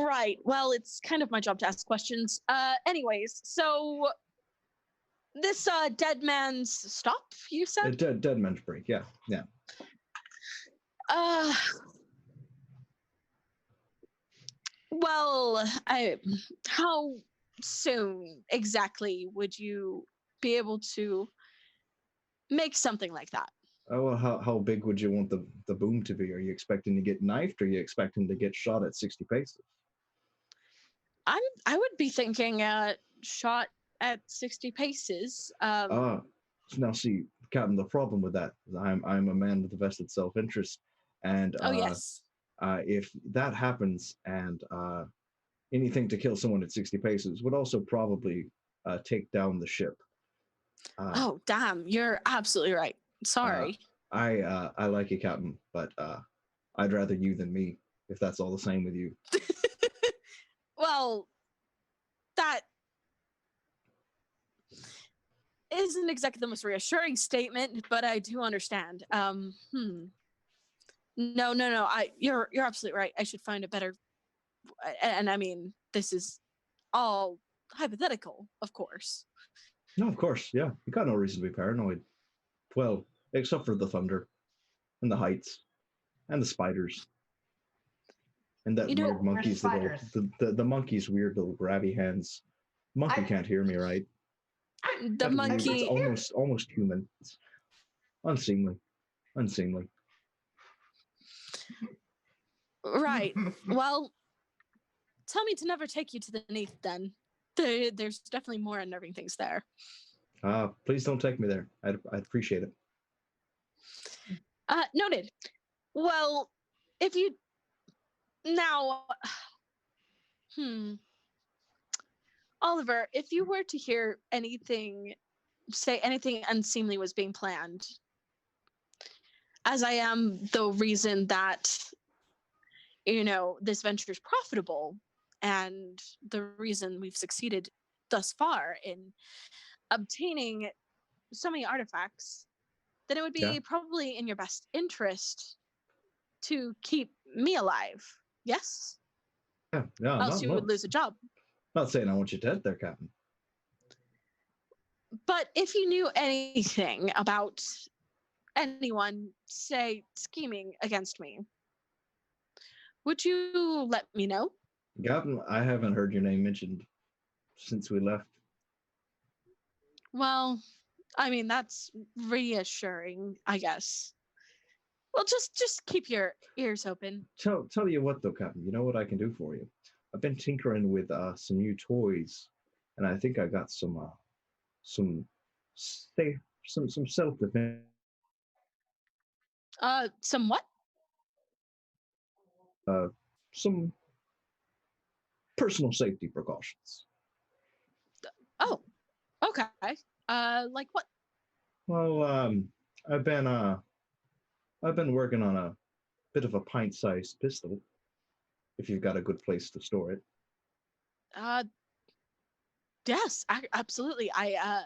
C: Right. Well, it's kind of my job to ask questions. Anyways, so this dead man's stop, you said?
F: Dead man's break, yeah.
C: Well, how soon exactly would you be able to make something like that?
F: Oh, well, how big would you want the boom to be? Are you expecting to get knifed, or are you expecting to get shot at 60 paces?
C: I would be thinking shot at 60 paces.
F: Ah, now see, Captain, the problem with that is I'm a man with a vested self-interest, and
C: Oh yes.
F: if that happens, and anything to kill someone at 60 paces would also probably take down the ship.
C: Oh damn, you're absolutely right.
F: Uh,
C: Sorry.
F: I like you, Captain, but I'd rather you than me, if that's all the same with you.
C: Well, that isn't exactly the most reassuring statement, but I do understand. No. You're absolutely right. I should find a better. And I mean, this is all hypothetical, of course.
F: No, of course, yeah. You got no reason to be paranoid. Well, except for the thunder, and the heights, and the spiders, and that
C: You know,
F: weird monkey's little
E: spiders.
F: the monkey's weird little grabby hands. Monkey
E: I-
F: can't hear me, right?
C: the
E: I
C: monkey.
E: hear-
F: Almost human. It's unseemly, unseemly.
C: Right. Well, tell me to never take you to the Neath then. There's definitely more unnerving things there.
F: Please don't take me there. I'd appreciate it.
C: Noted. Well, if you now, hmm, Oliver, if you were to hear anything, say anything unseemly was being planned, as I am the reason that this venture is profitable, and the reason we've succeeded thus far in obtaining so many artifacts, then it would
F: Yeah.
C: be probably in your best interest to keep me alive. Yes?
F: Yeah, no,
C: Else you would lose a job.
F: not saying I want you dead there, Captain.
C: But if you knew anything about anyone, say, scheming against me, would you let me know?
F: Captain, I haven't heard your name mentioned since we left.
C: Well, I mean, that's reassuring, I guess. Well, just keep your ears open.
F: Tell you what though, Captain, you know what I can do for you? I've been tinkering with some new toys, and I think I got some some self defense,
C: Somewhat?
F: some personal safety precautions.
C: Oh, okay. Like what?
F: Well, I've been uh I've been working on a bit of a pint-sized pistol. If you've got a good place to store it.
C: Uh, yes, absolutely. I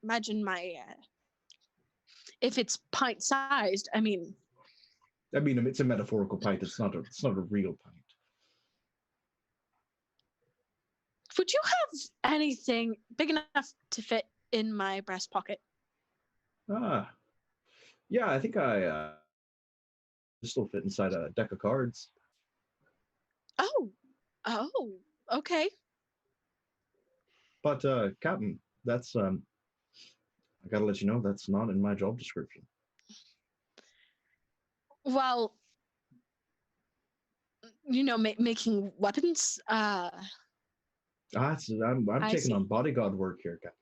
C: imagine my if it's pint sized. I mean,
F: It's a metaphorical pint. It's not a real pint.
C: would you have anything big enough to fit in my breast pocket?
F: Ah, yeah, I think I still fit inside a deck of cards.
C: Oh, oh, okay.
F: But Captain, that's I gotta let you know that's not in my job description.
C: Well, making weapons.
F: I'm
C: I
F: taking
C: see.
F: on bodyguard work here, Captain.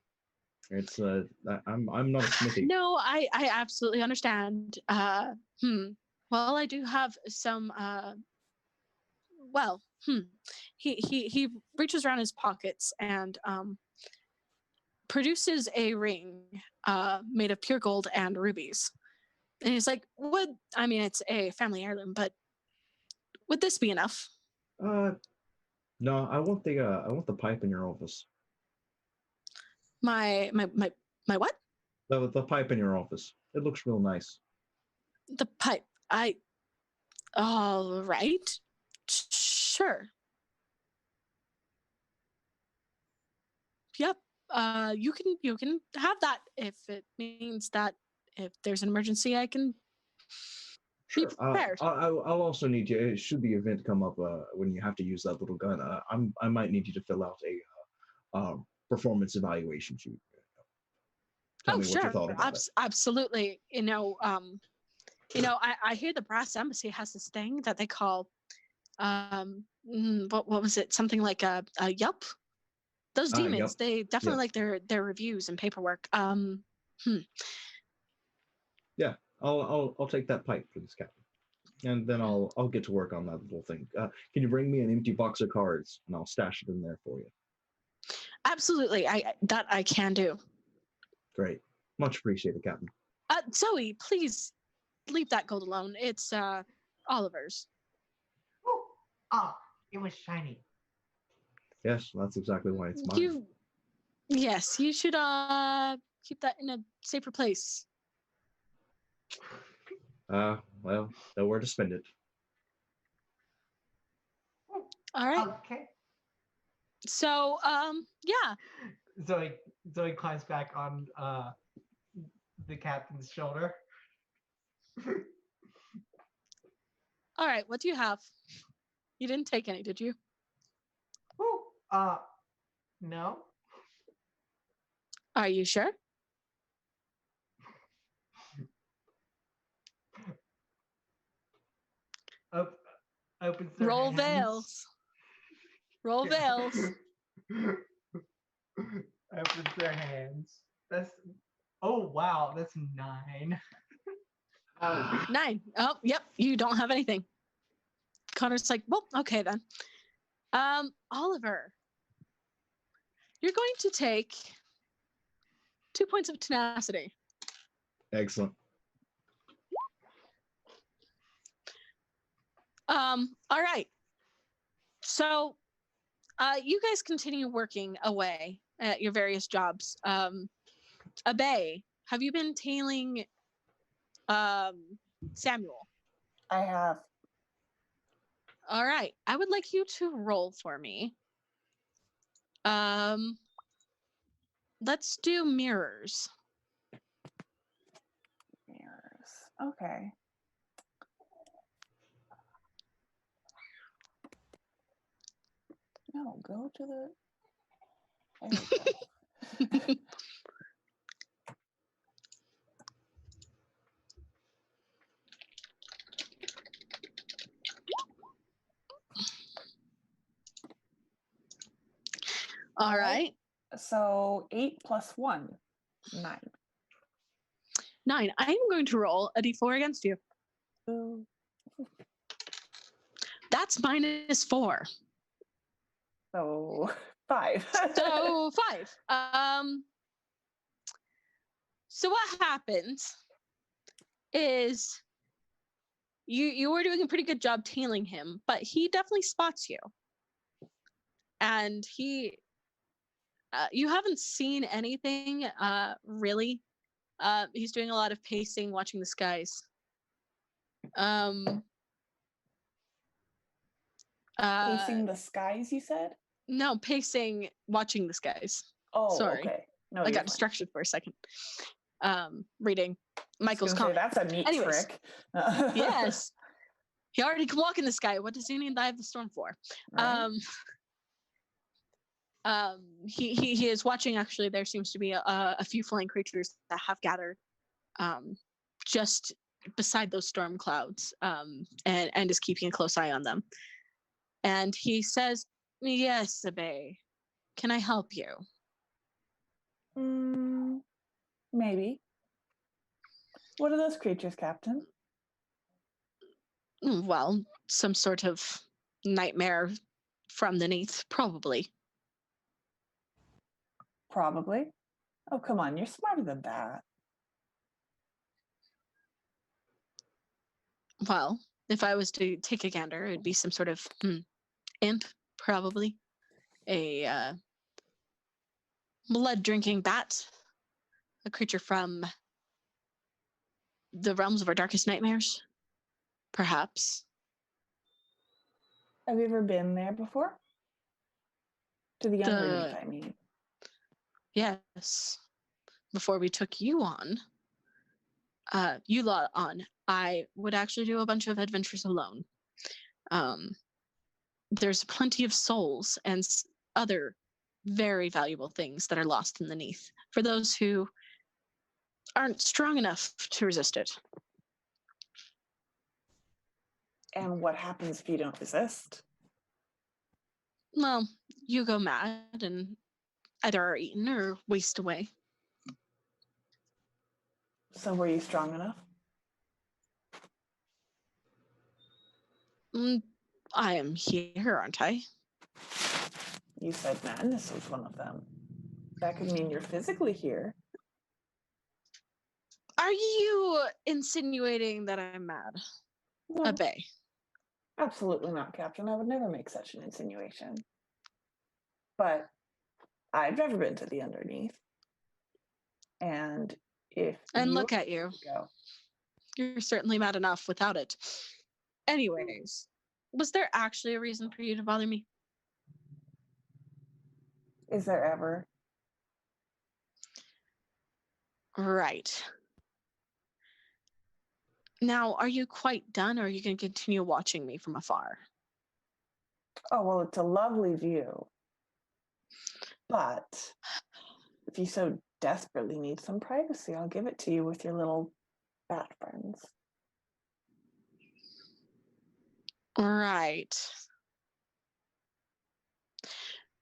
F: It's I'm not a smithy.
C: No, I absolutely understand. Well, I do have some. Well, he reaches around his pockets and produces a ring made of pure gold and rubies. And he's like, "Would I mean it's a family heirloom, but would this be enough?"
F: Uh, no, I want the pipe in your office.
C: My what?
F: The pipe in your office. It looks real nice.
C: The pipe. All right. Sure. Yep. You can have that if it means that if there's an emergency, I can Be
F: Sure.
C: prepared.
F: I'll also need you. Should the event come up when you have to use that little gun, I might need you to fill out a performance evaluation sheet. Tell me what you
C: Sure.
F: thought about it.
C: Absolutely. I hear the brass embassy has this thing that they call what was it? Something like a Yelp. Those demons,
F: Yep.
C: they definitely
F: Yep.
C: like their reviews and paperwork.
F: Yeah, I'll take that pipe, please, Captain, and then I'll get to work on that little thing. Can you bring me an empty box of cards, and I'll stash it in there for you?
C: Absolutely, I can do.
F: Great, much appreciated, Captain.
C: Zoe, please leave that gold alone. It's Oliver's.
E: Oh, ah, it was shiny.
F: Yes, that's exactly why it's mine.
C: Yes, you should keep that in a safer place.
F: Well, nowhere to spend it.
C: All right.
E: Okay.
C: So, yeah.
E: Zoe climbs back on the captain's shoulder.
C: All right. What do you have? You didn't take any, did you?
E: Oh, no.
C: Are you sure?
E: Opens their
C: Roll
E: hands.
C: veils. Roll veils.
E: Opens their hands. Oh wow, that's 9.
C: 9. Oh, yep. You don't have anything. Connor's like, well, okay then. Oliver, you're going to take 2 points of tenacity.
F: Excellent.
C: All right. So, you guys continue working away at your various jobs. Abe, have you been tailing Samuel?
D: I have.
C: All right. I would like you to roll for me. Let's do mirrors.
D: Mirrors. Okay. No, go to the. There we go.
C: All right.
D: So 8 plus 1, 9.
C: 9. I am going to roll a d4 against you.
D: Ooh.
C: That's -4.
D: So 5.
C: So 5. So what happens is you were doing a pretty good job tailing him, but he definitely spots you. And you haven't seen anything really. He's doing a lot of pacing, watching the skies.
D: Pacing the skies, you said?
C: No, pacing, watching the skies.
D: Oh,
C: Sorry.
D: okay. No,
C: I
D: you're
C: got
D: fine.
C: distracted for a second. Reading Michael's
D: Say,
C: comment.
D: that's a neat
C: Anyways.
D: trick.
C: Yes. He already can walk in the sky. What does he need the Eye of the Storm for?
D: Right?
C: He is watching. Actually, there seems to be a few flying creatures that have gathered just beside those storm clouds, and is keeping a close eye on them. And he says, "Yes, Abe. Can I help you?"
D: Maybe. What are those creatures, Captain?
C: Well, some sort of nightmare from the Neath, probably.
D: Probably. Oh, come on. You're smarter than that.
C: Well, if I was to take a gander, it'd be some sort of imp, probably. A blood-drinking bat. A creature from the realms of our darkest nightmares, perhaps.
D: Have you ever been there before? To the underneath, I mean.
C: Yes. Before we took you on, you lot on, I would actually do a bunch of adventures alone. There's plenty of souls and other very valuable things that are lost in the Neath for those who aren't strong enough to resist it.
D: And what happens if you don't resist?
C: Well, you go mad and either are eaten or waste away.
D: So were you strong enough?
C: I am here, aren't I?
D: You said madness was one of them. That could mean you're physically here.
C: Are you insinuating that I'm mad?
D: No,
C: Obey.
D: absolutely not, Captain. I would never make such an insinuation. But I've never been to the underneath. And if
C: And
D: you
C: look at you.
D: go,
C: You're certainly mad enough without it. Anyways, was there actually a reason for you to bother me?
D: is there ever?
C: Right. Now, are you quite done, or are you going to continue watching me from afar?
D: Oh, well, it's a lovely view. But if you so desperately need some privacy, I'll give it to you with your little bat friends.
C: Right.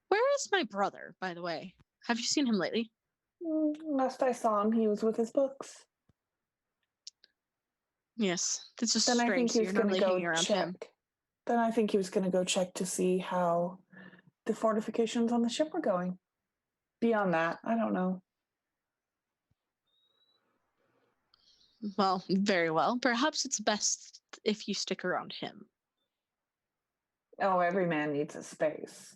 C: Where is my brother, by the way? Have you seen him lately?
D: Last I saw him, he was with his books.
C: Yes, this is
D: Then I think
C: strange.
D: he
C: So
D: was
C: you're
D: going
C: not
D: to
C: really
D: go
C: hanging around
D: check.
C: him.
D: Then I think he was going to go check to see how the fortifications on the ship were going. Beyond that, I don't know.
C: Well, very well. Perhaps it's best if you stick around him.
D: Oh, every man needs a space.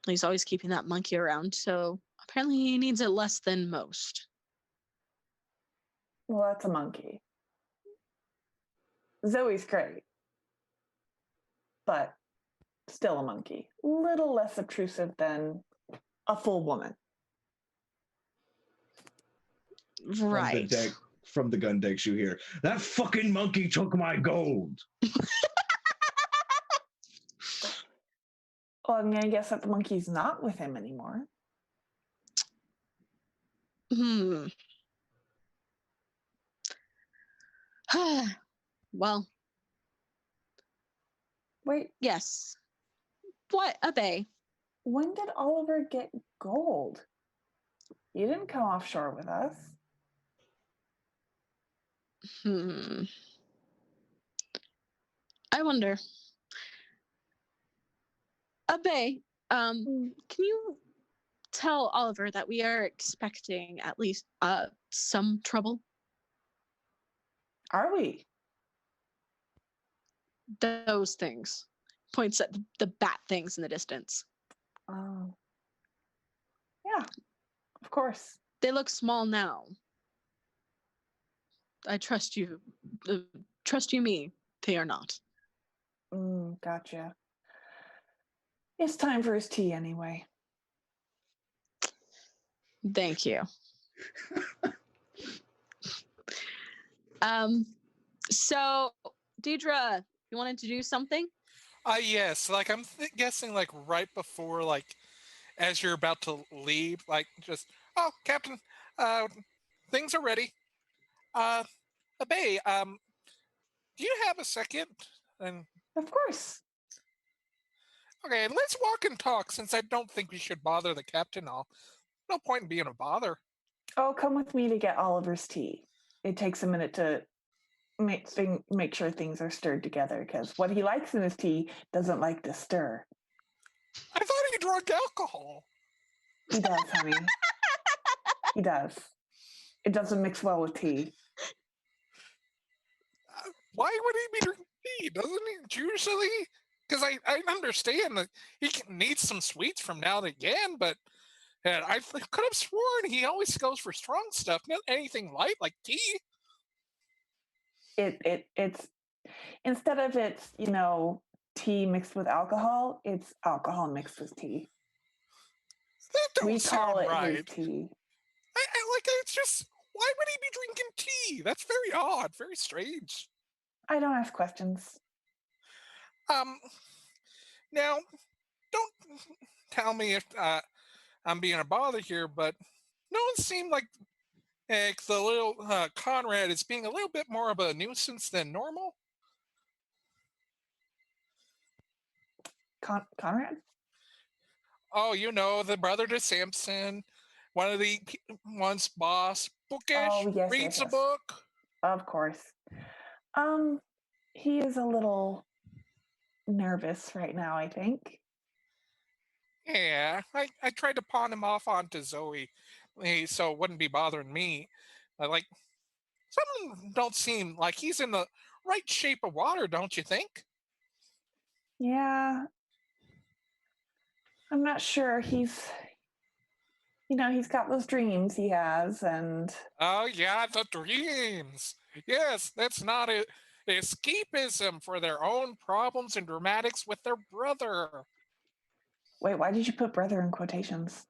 C: He's always keeping that monkey around, so apparently he needs it less than most.
D: Well, that's a monkey. Zoe's great, but still a monkey. Little less obtrusive than a full woman.
C: Right.
F: From the gun decks, you hear, "That fucking monkey took my gold."
D: Well, I mean, I guess that the monkey's not with him anymore.
C: Well,
D: Wait,
C: yes. What? Obey.
D: when did Oliver get gold? You didn't come offshore with us.
C: I wonder. Obey. Can you tell Oliver that we are expecting at least some trouble?
D: Are we?
C: Those things. Points at the bat things in the distance.
D: Oh. Yeah, of course.
C: They look small now. I trust you. Trust you me. They are not.
D: Gotcha. It's time for his tea anyway.
C: Thank you. So, Deidre, you wanted to do something?
B: Yes, like I'm guessing like right before, like as you're about to leave, like just, oh, Captain, things are ready. Obey, do you have a second? And
D: Of course.
B: okay, let's walk and talk since I don't think we should bother the captain. No point in being a bother.
D: Oh, come with me to get Oliver's tea. It takes a minute to make sure things are stirred together, because what he likes in his tea doesn't like to stir.
B: I thought he drank alcohol.
D: He does, honey. He does. It doesn't mix well with tea.
B: Why would he be drinking tea? Doesn't he usually? Because I understand that he needs some sweets from now and again, but I could have sworn he always goes for strong stuff, not anything light like tea.
D: It's instead of it's tea mixed with alcohol, it's alcohol mixed with tea.
B: That don't
D: We call
B: sound
D: it
B: right.
D: his tea.
B: it's just, why would he be drinking tea? That's very odd, very strange.
D: I don't ask questions.
B: Um, Now, don't tell me if I'm being a bother here, but no one seemed like the little Conrad is being a little bit more of a nuisance than normal.
D: Conrad?
B: Oh, you know, the brother to Samson, one of the one's boss, bookish,
D: Oh, yes,
B: reads
D: yes,
B: a
D: yes.
B: book.
D: Of course. He is a little nervous right now, I think.
B: Yeah, I tried to pawn him off onto Zoe, so it wouldn't be bothering me. Like, some of them don't seem like he's in the right shape of water, don't you think?
D: Yeah. I'm not sure. He's got those dreams he has, and
B: Oh yeah, the dreams. Yes, that's not it. Escapism for their own problems and dramatics with their brother.
D: wait, why did you put brother in quotations?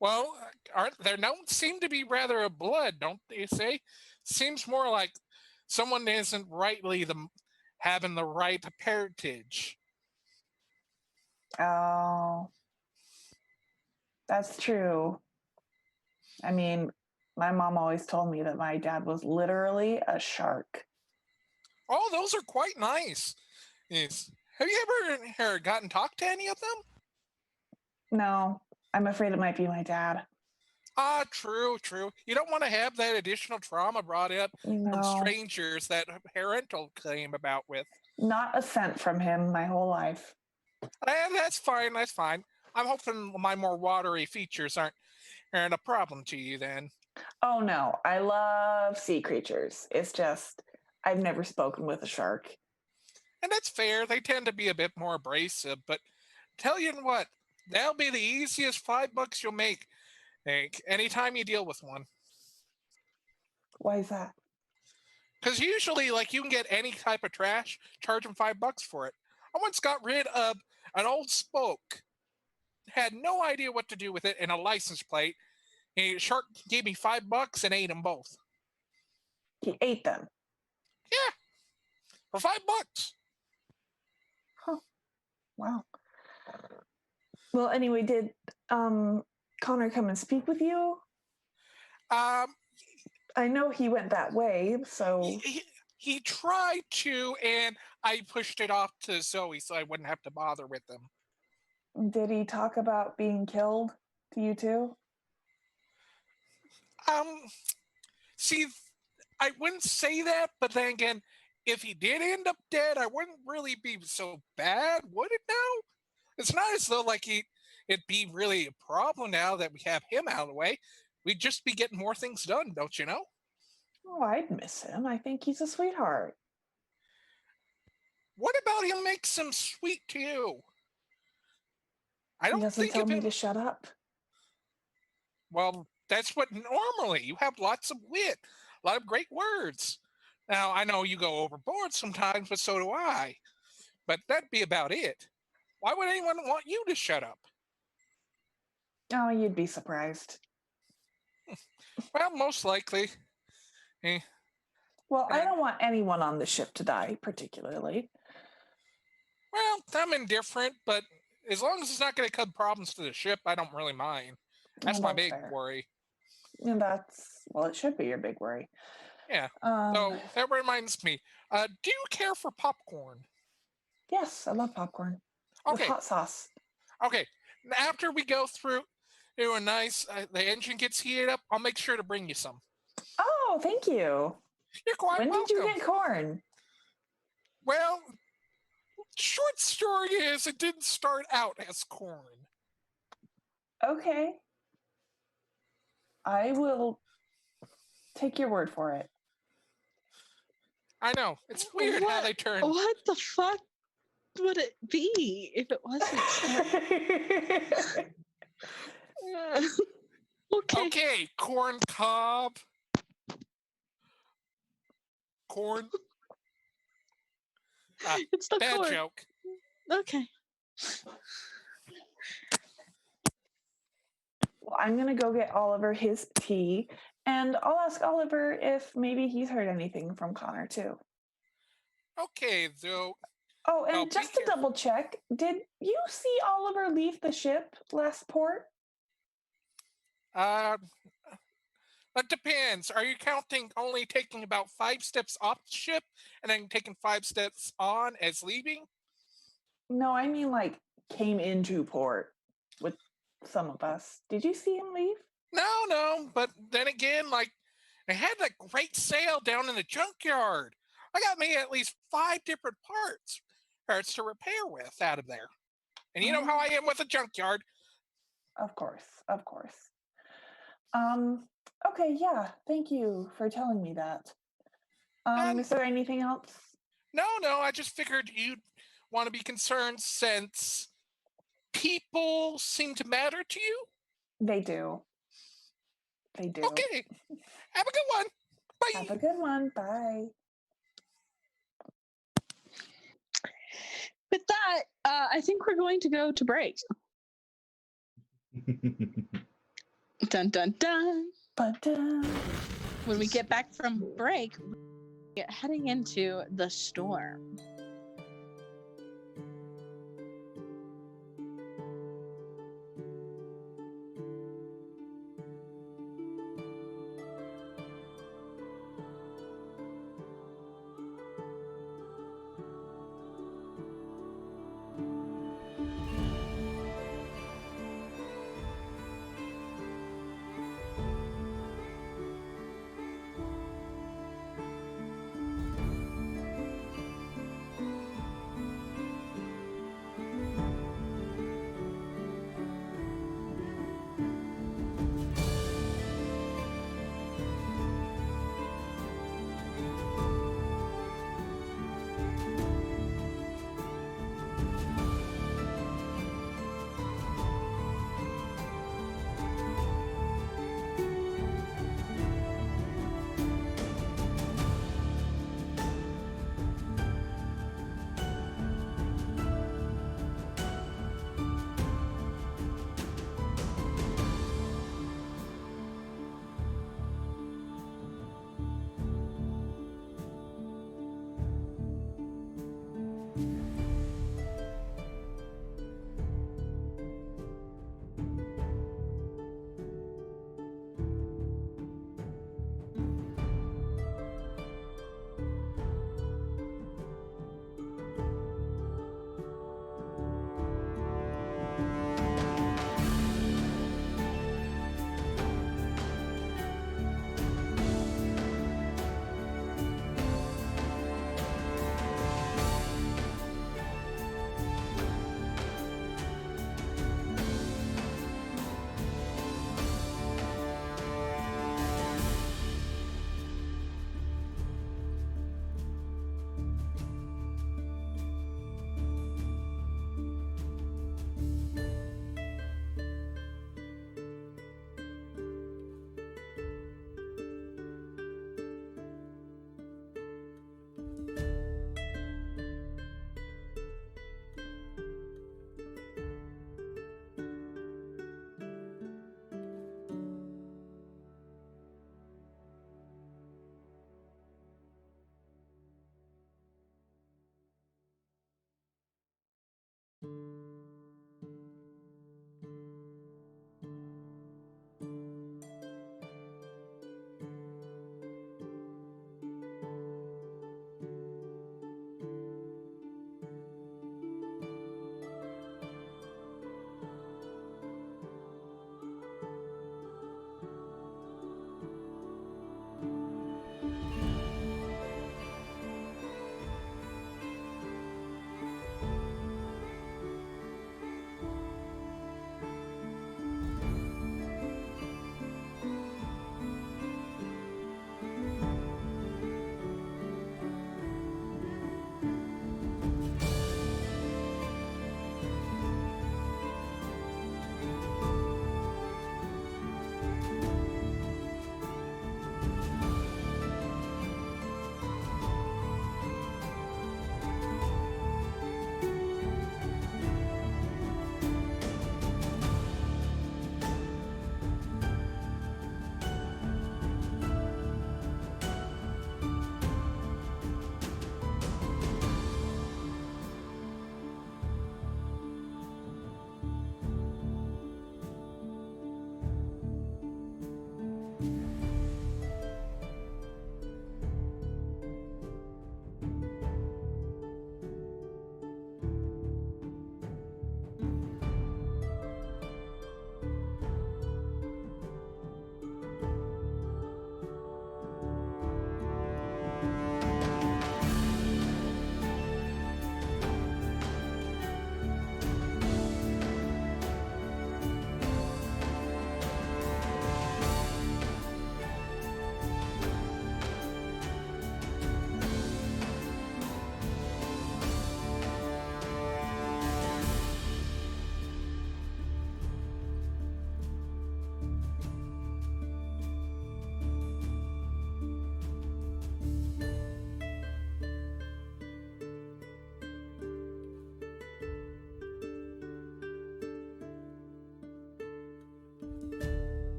B: Well, aren't there don't seem to be rather a blood, don't they say? Seems more like someone isn't rightly having the right parentage.
D: Oh, that's true. I mean, my mom always told me that my dad was literally a shark.
B: Oh, those are quite nice. Yes. Have you ever gotten talked to any of them?
D: No, I'm afraid it might be my dad.
B: Ah, true, true. You don't want to have that additional trauma brought up from
D: No,
B: strangers that parental came about with.
D: not a cent from him my whole life.
B: And that's fine, that's fine. I'm hoping my more watery features aren't a problem to you then.
D: Oh no, I love sea creatures. It's just I've never spoken with a shark.
B: And that's fair, they tend to be a bit more abrasive, but tell you what, that'll be the easiest $5 you'll make, Hank, anytime you deal with one.
D: Why is that?
B: Because usually, like, you can get any type of trash, charge them $5 for it. I once got rid of an old spoke, had no idea what to do with it, and a license plate. And shark gave me $5 and ate them both.
D: He ate them.
B: Yeah, for $5.
D: Huh. Wow. Well, anyway, did Connor come and speak with you?
B: Um,
D: I know he went that way, so
B: he tried to, and I pushed it off to Zoe so I wouldn't have to bother with them.
D: did he talk about being killed to you too?
B: Um, See, I wouldn't say that, but then again, if he did end up dead, I wouldn't really be so bad, would it now? It's not as though like it'd be really a problem now that we have him out of the way. We'd just be getting more things done, don't you know?
D: Oh, I'd miss him. I think he's a sweetheart.
B: What about him makes him sweet to you? I
D: He
B: don't
D: doesn't
B: think
D: tell
B: of
D: me
B: him.
D: to shut up.
B: Well, that's what normally you have lots of wit, a lot of great words. Now I know you go overboard sometimes, but so do I. But that'd be about it. Why would anyone want you to shut up?
D: Oh, you'd be surprised.
B: Well, most likely. Eh,
D: Well, I don't want anyone on the ship to die, particularly.
B: Well, I'm indifferent, but as long as it's not going to cause problems to the ship, I don't really mind. That's
D: Well,
B: my
D: that's
B: big
D: fair.
B: worry.
D: And it should be your big worry.
B: Yeah.
D: Um,
B: So that reminds me. Do you care for popcorn?
D: yes, I love popcorn with
B: Okay.
D: hot sauce.
B: Okay. After we go through a nice, the engine gets heated up, I'll make sure to bring you some.
D: Oh, thank you.
B: You're quite
D: When
B: welcome.
D: did you get corn?
B: Well, short story is it didn't start out as corn.
D: Okay. I will take your word for it.
B: I know. It's weird how they turn.
C: What the fuck would it be if it wasn't? Okay.
B: Okay, corn cob. Corn.
C: It's the
B: Bad
C: corn.
B: joke.
C: Okay.
D: I'm gonna go get Oliver his tea, and I'll ask Oliver if maybe he's heard anything from Connor too.
B: Okay, though.
D: Oh,
B: Well,
D: and
B: be
D: just to
B: careful.
D: double check, did you see Oliver leave the ship last port?
B: Uh, that depends. Are you counting only taking about 5 steps off the ship and then taking 5 steps on as leaving?
D: No, I mean like came into port with some of us. Did you see him leave?
B: No. But then again, like, I had that great sale down in the junkyard. I got me at least 5 different parts to repair with out of there. And you know how I am with a junkyard.
D: Of course, of course. Okay, yeah, thank you for telling me that. Is there anything else?
B: No, I just figured you'd want to be concerned since people seem to matter to you.
D: They do. They do.
B: Okay, have a good one. Bye.
D: Have a good one. Bye.
C: With that, I think we're going to go to break. Dun dun dun.
D: Ba-da.
C: When we get back from break, we're heading into the storm.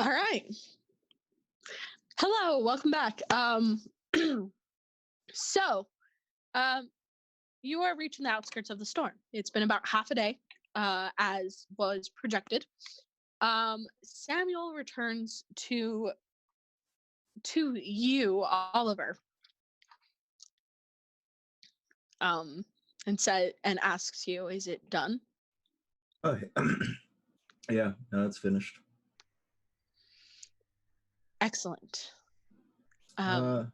C: All right. Hello, welcome back. So, you are reaching the outskirts of the storm. It's been about half a day, as was projected. Samuel returns to you, Oliver, and asks you, "Is it done?"
F: Oh, yeah, no, it's finished.
C: Excellent.
F: Uh,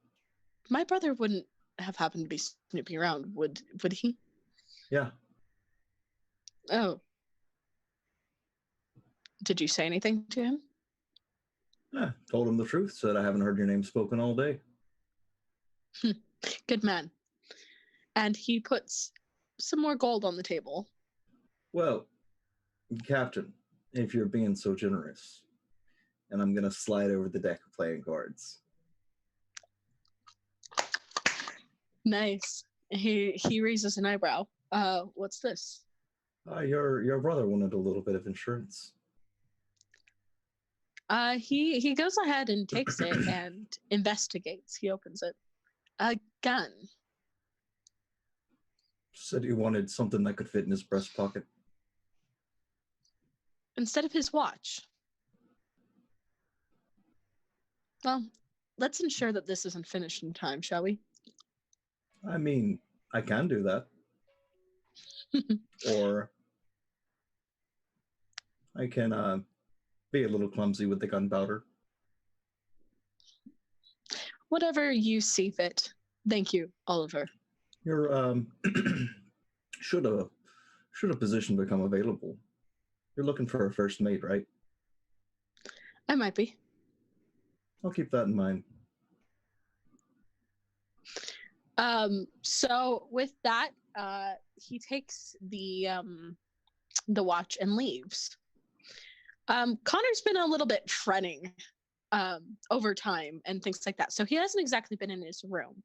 C: My brother wouldn't have happened to be snooping around, would he?
F: yeah.
C: Oh. Did you say anything to him?
F: Yeah, told him the truth. Said I haven't heard your name spoken all day.
C: Good man. And he puts some more gold on the table.
F: Well, Captain, if you're being so generous, and I'm gonna slide over the deck of playing cards.
C: Nice. He raises an eyebrow. What's this?
F: Your brother wanted a little bit of insurance.
C: He goes ahead and takes it and investigates. He opens it. A gun.
F: Said he wanted something that could fit in his breast pocket.
C: Instead of his watch. Well, let's ensure that this isn't finished in time, shall we?
F: I mean, I can do that. Or I can be a little clumsy with the gunpowder.
C: Whatever you see fit. Thank you, Oliver.
F: You're should a position become available. You're looking for a first mate, right?
C: I might be.
F: I'll keep that in mind.
C: So with that, he takes the watch and leaves. Connor's been a little bit fretting over time and things like that. So he hasn't exactly been in his room.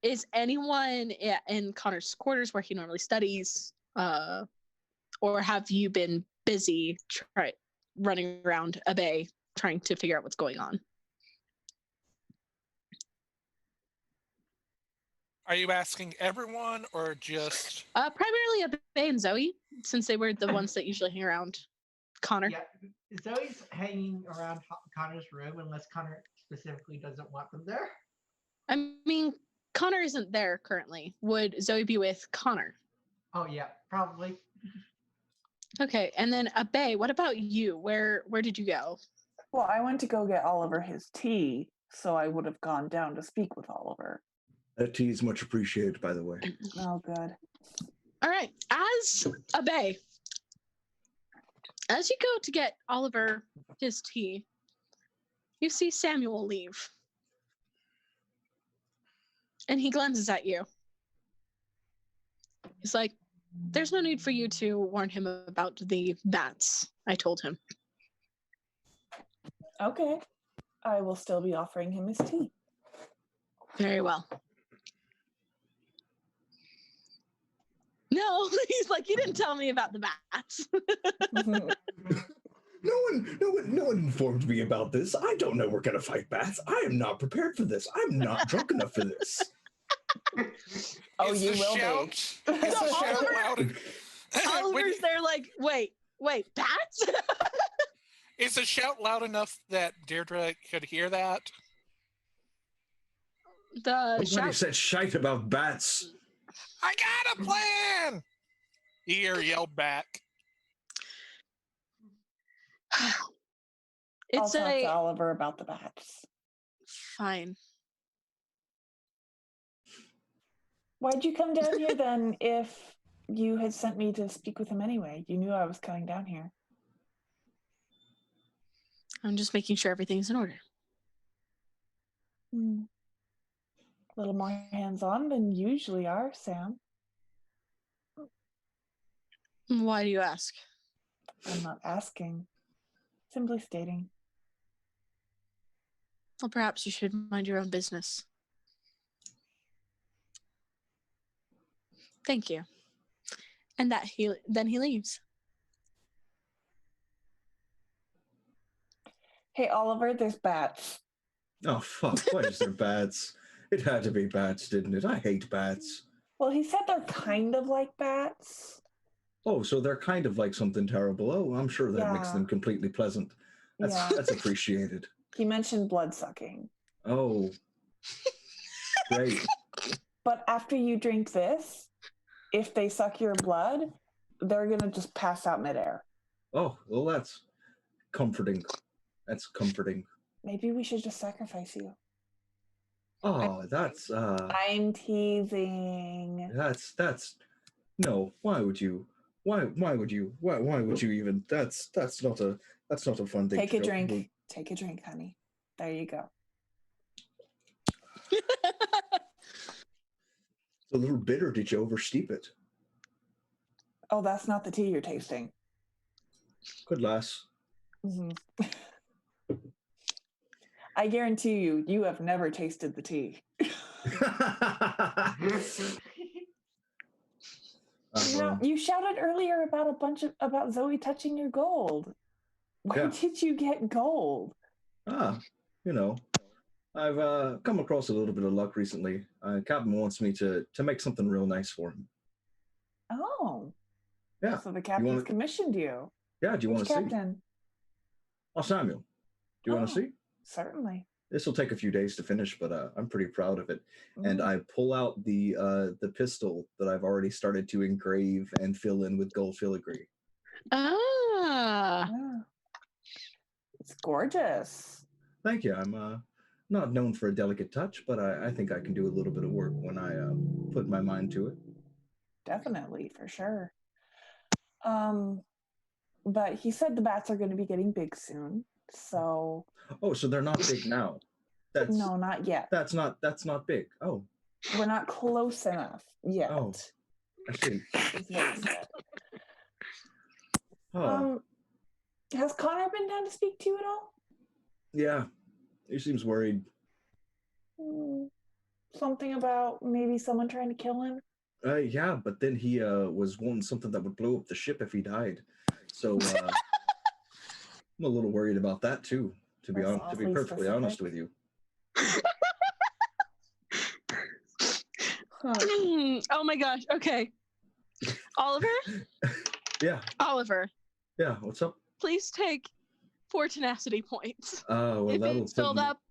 C: Is anyone in Connor's quarters where he normally studies, or have you been busy running around a bay trying to figure out what's going on?
B: Are you asking everyone or just?
C: Primarily Abe and Zoe, since they were the ones that usually hang around Connor.
E: Yeah, Zoe's hanging around Connor's room unless Connor specifically doesn't want them there.
C: I mean, Connor isn't there currently. Would Zoe be with Connor?
E: Oh yeah, probably.
C: Okay, and then Abe, what about you? Where did you go?
D: Well, I went to go get Oliver his tea, so I would have gone down to speak with Oliver.
F: That tea is much appreciated, by the way.
D: Oh, good.
C: All right, as Abe, as you go to get Oliver his tea, you see Samuel leave. And he glances at you. He's like, "There's no need for you to warn him about the bats. I told him."
D: Okay. I will still be offering him his tea.
C: Very well. No, he's like, "You didn't tell me about the bats."
F: No one informed me about this. I don't know we're gonna fight bats. I am not prepared for this. I'm not drunk enough for this.
D: Oh,
B: Is
D: you
B: the
D: will
B: shout,
D: be.
B: Is the shout
C: Oliver-
B: loud?
C: Oliver's there like, wait, bats?
B: Is the shout loud enough that Deirdre could hear that?
C: The
F: Nobody
C: shout.
F: said shite about bats.
B: I got a plan! Ear yelled back.
D: I'll
C: It's
D: talk to
C: a
D: Oliver about the bats.
C: fine.
D: Why'd you come down here then if you had sent me to speak with him anyway? You knew I was coming down here.
C: I'm just making sure everything's in order.
D: A little more hands-on than you usually are, Sam.
C: Why do you ask?
D: I'm not asking. Simply stating.
C: Well, perhaps you should mind your own business. Thank you. And then he leaves.
D: Hey, Oliver, there's bats.
F: Oh fuck! Why is there bats? It had to be bats, didn't it? I hate bats.
D: Well, he said they're kind of like bats.
F: Oh, so they're kind of like something terrible. Oh, I'm sure that makes
D: Yeah.
F: them completely pleasant.
D: Yeah.
F: That's appreciated.
D: He mentioned blood sucking.
F: Oh, great.
D: But after you drink this, if they suck your blood, they're going to just pass out midair.
F: Oh, well, that's comforting. That's comforting.
D: Maybe we should just sacrifice you.
F: Oh, that's
D: I'm teasing.
F: that's no. Why would you? Why would you? Why would you even? That's not a fun thing.
D: Take
F: to
D: a
F: joke
D: drink.
F: about.
D: Take a drink, honey. There you go.
F: It's a little bitter. Did you oversteep it?
D: Oh, that's not the tea you're tasting.
F: Good lass.
D: Mhm. I guarantee you, you have never tasted the tea. You shouted earlier about Zoe touching your gold. Where
F: Yeah.
D: did you get gold?
F: You know, I've come across a little bit of luck recently. Captain wants me to make something real nice for him.
D: Oh.
F: Yeah.
D: So the captain's commissioned you.
F: Yeah. Do you want
D: Which
F: to see?
D: captain?
F: Oh, Samuel. Do you want to see?
D: Certainly.
F: This will take a few days to finish, but I'm pretty proud of it. And I pull out the pistol that I've already started to engrave and fill in with gold filigree.
C: Ah.
D: Yeah. It's gorgeous.
F: Thank you. I'm not known for a delicate touch, but I think I can do a little bit of work when I put my mind to it.
D: Definitely, for sure. But he said the bats are going to be getting big soon. So.
F: Oh, so they're not big now.
D: No, not yet.
F: That's not big. Oh.
D: We're not close enough yet.
F: Oh, I see.
D: Is what he said.
F: Oh.
D: Has Connor been down to speak to you at all?
F: Yeah, he seems worried.
D: Something about maybe someone trying to kill him?
F: Yeah, but then he was wanting something that would blow up the ship if he died. So I'm a little worried about that too. To be perfectly honest with you.
C: Oh my gosh. Okay. Oliver?
F: Yeah.
C: Oliver.
F: Yeah, what's up?
C: Please take 4 tenacity points.
F: Oh, well,
C: if
F: that'll
C: it's filled up.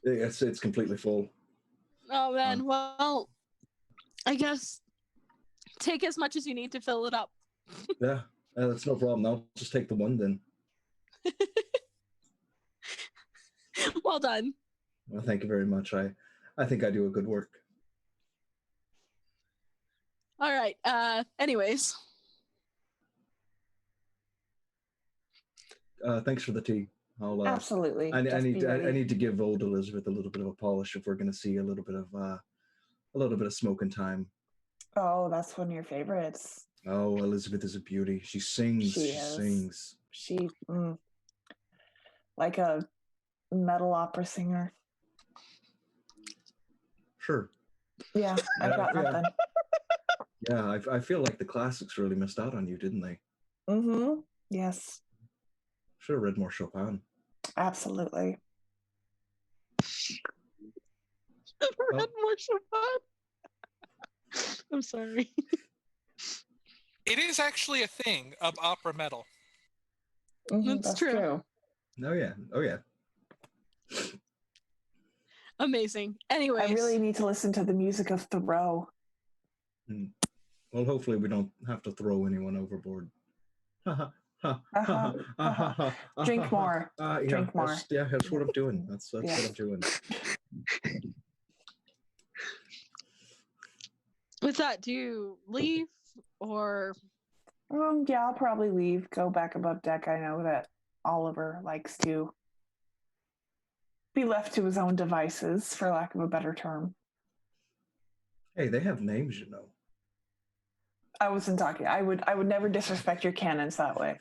F: It's completely full.
C: Oh man, well, I guess take as much as you need to fill it up.
F: Yeah, that's no problem. I'll just take the one then.
C: Well done.
F: Well, thank you very much. I think I do a good work.
C: All right. Anyways.
F: Thanks for the tea. I'll
D: absolutely.
F: I need to give old Elizabeth a little bit of a polish if we're going to see a little bit of smoking time.
D: Oh, that's one of your favorites.
F: Oh, Elizabeth is a beauty. She sings. She sings.
D: She like a metal opera singer.
F: Sure.
D: Yeah, I got nothing.
F: Yeah, I feel like the classics really missed out on you, didn't they?
D: Mm-hmm. Yes.
F: Should have read more Chopin.
D: Absolutely.
C: Read more Chopin. I'm sorry.
B: It is actually a thing of opera metal.
C: That's true.
F: Oh yeah.
C: Amazing. Anyways.
D: I really need to listen to the music of Thoreau.
F: Well, hopefully we don't have to throw anyone overboard.
D: Drink more. Drink more.
F: That's what I'm doing. That's what I'm doing.
C: With that, do you leave or?
D: Yeah, I'll probably leave. Go back above deck. I know that Oliver likes to be left to his own devices, for lack of a better term.
F: Hey, they have names, you know.
D: I wasn't talking. I would never disrespect your canons that way.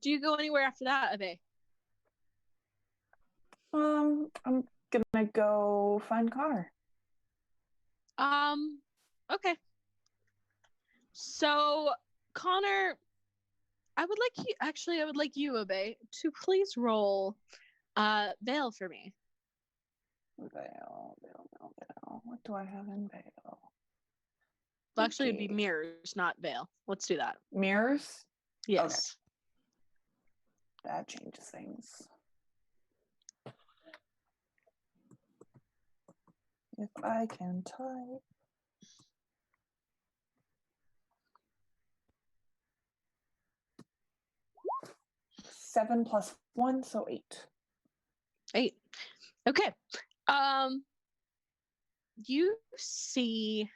C: Do you go anywhere after that, Abe?
D: I'm gonna go find Connor.
C: Okay. So Connor, I would like you. Actually, I would like you, Abe, to please roll Veil for me.
D: Veil. What do I have in Veil?
C: Well, actually, it'd be
D: Okay.
C: mirrors, not Veil. Let's do that.
D: Mirrors?
C: Yes.
D: That changes things. If I can type. Seven plus one, so 8.
C: 8. Okay. You see,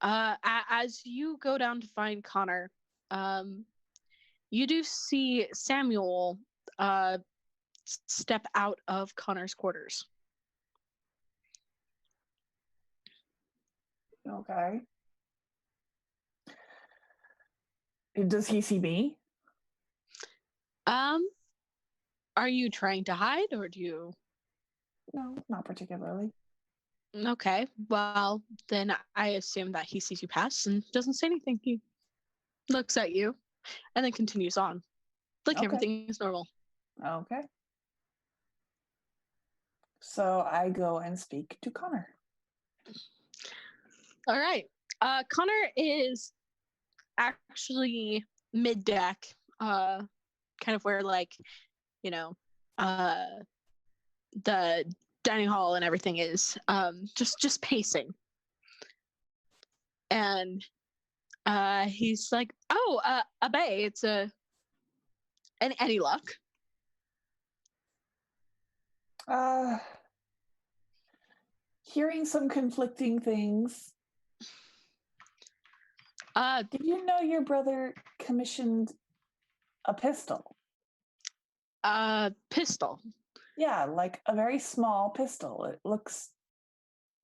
C: as you go down to find Connor, you do see Samuel step out of Connor's quarters.
D: Okay. Does he see me?
C: Are you trying to hide, or do you?
D: No, not particularly.
C: Okay, well, then I assume that he sees you pass and doesn't say anything. He looks at you and then continues on. Like
D: Okay.
C: everything is normal.
D: Okay. So I go and speak to Connor.
C: All right. Connor is actually mid-deck, kind of where, like, you know, the dining hall and everything is, just pacing. And he's like, "Oh, Abe, it's any luck?"
D: Hearing some conflicting things. Did you know your brother commissioned a pistol?
C: Pistol.
D: Yeah, like a very small pistol.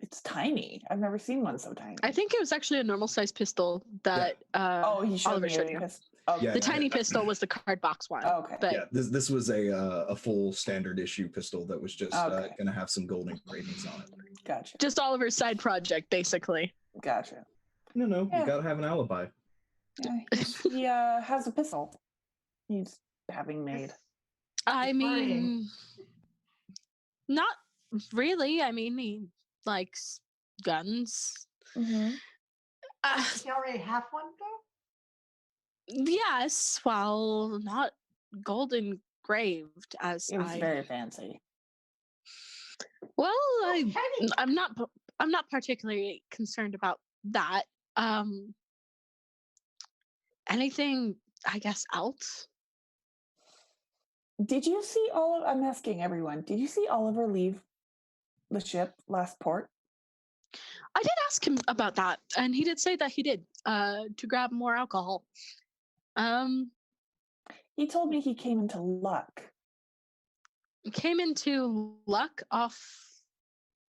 D: It's tiny. I've never seen one so tiny.
C: I think it was actually a normal size pistol that
D: he showed
C: Oliver
D: me
C: showed
D: a
C: you.
D: pistol. Okay.
F: Yeah,
C: The tiny pistol was the card box one.
D: Okay.
C: But
F: Yeah, this was a full standard issue pistol that was just
D: Okay.
F: going to have some gold engravings on it.
D: Gotcha.
C: just Oliver's side project, basically.
D: Gotcha.
F: No,
D: Yeah.
F: you got to have an alibi.
D: Yeah, he has a pistol. He's having made.
C: I
E: It's worrying.
C: mean, not really. I mean, he likes guns.
D: Mm-hmm.
E: Does he already have one though?
C: Yes, well, not gold engraved as
D: It was
C: I.
D: very fancy.
C: Well,
E: Shiny.
C: I'm not particularly concerned about that. Anything, I guess, else?
D: Did you see Oliver? I'm asking everyone. Did you see Oliver leave the ship last port?
C: I did ask him about that, and he did say that he did to grab more alcohol.
D: He told me he came into luck.
C: Came into luck off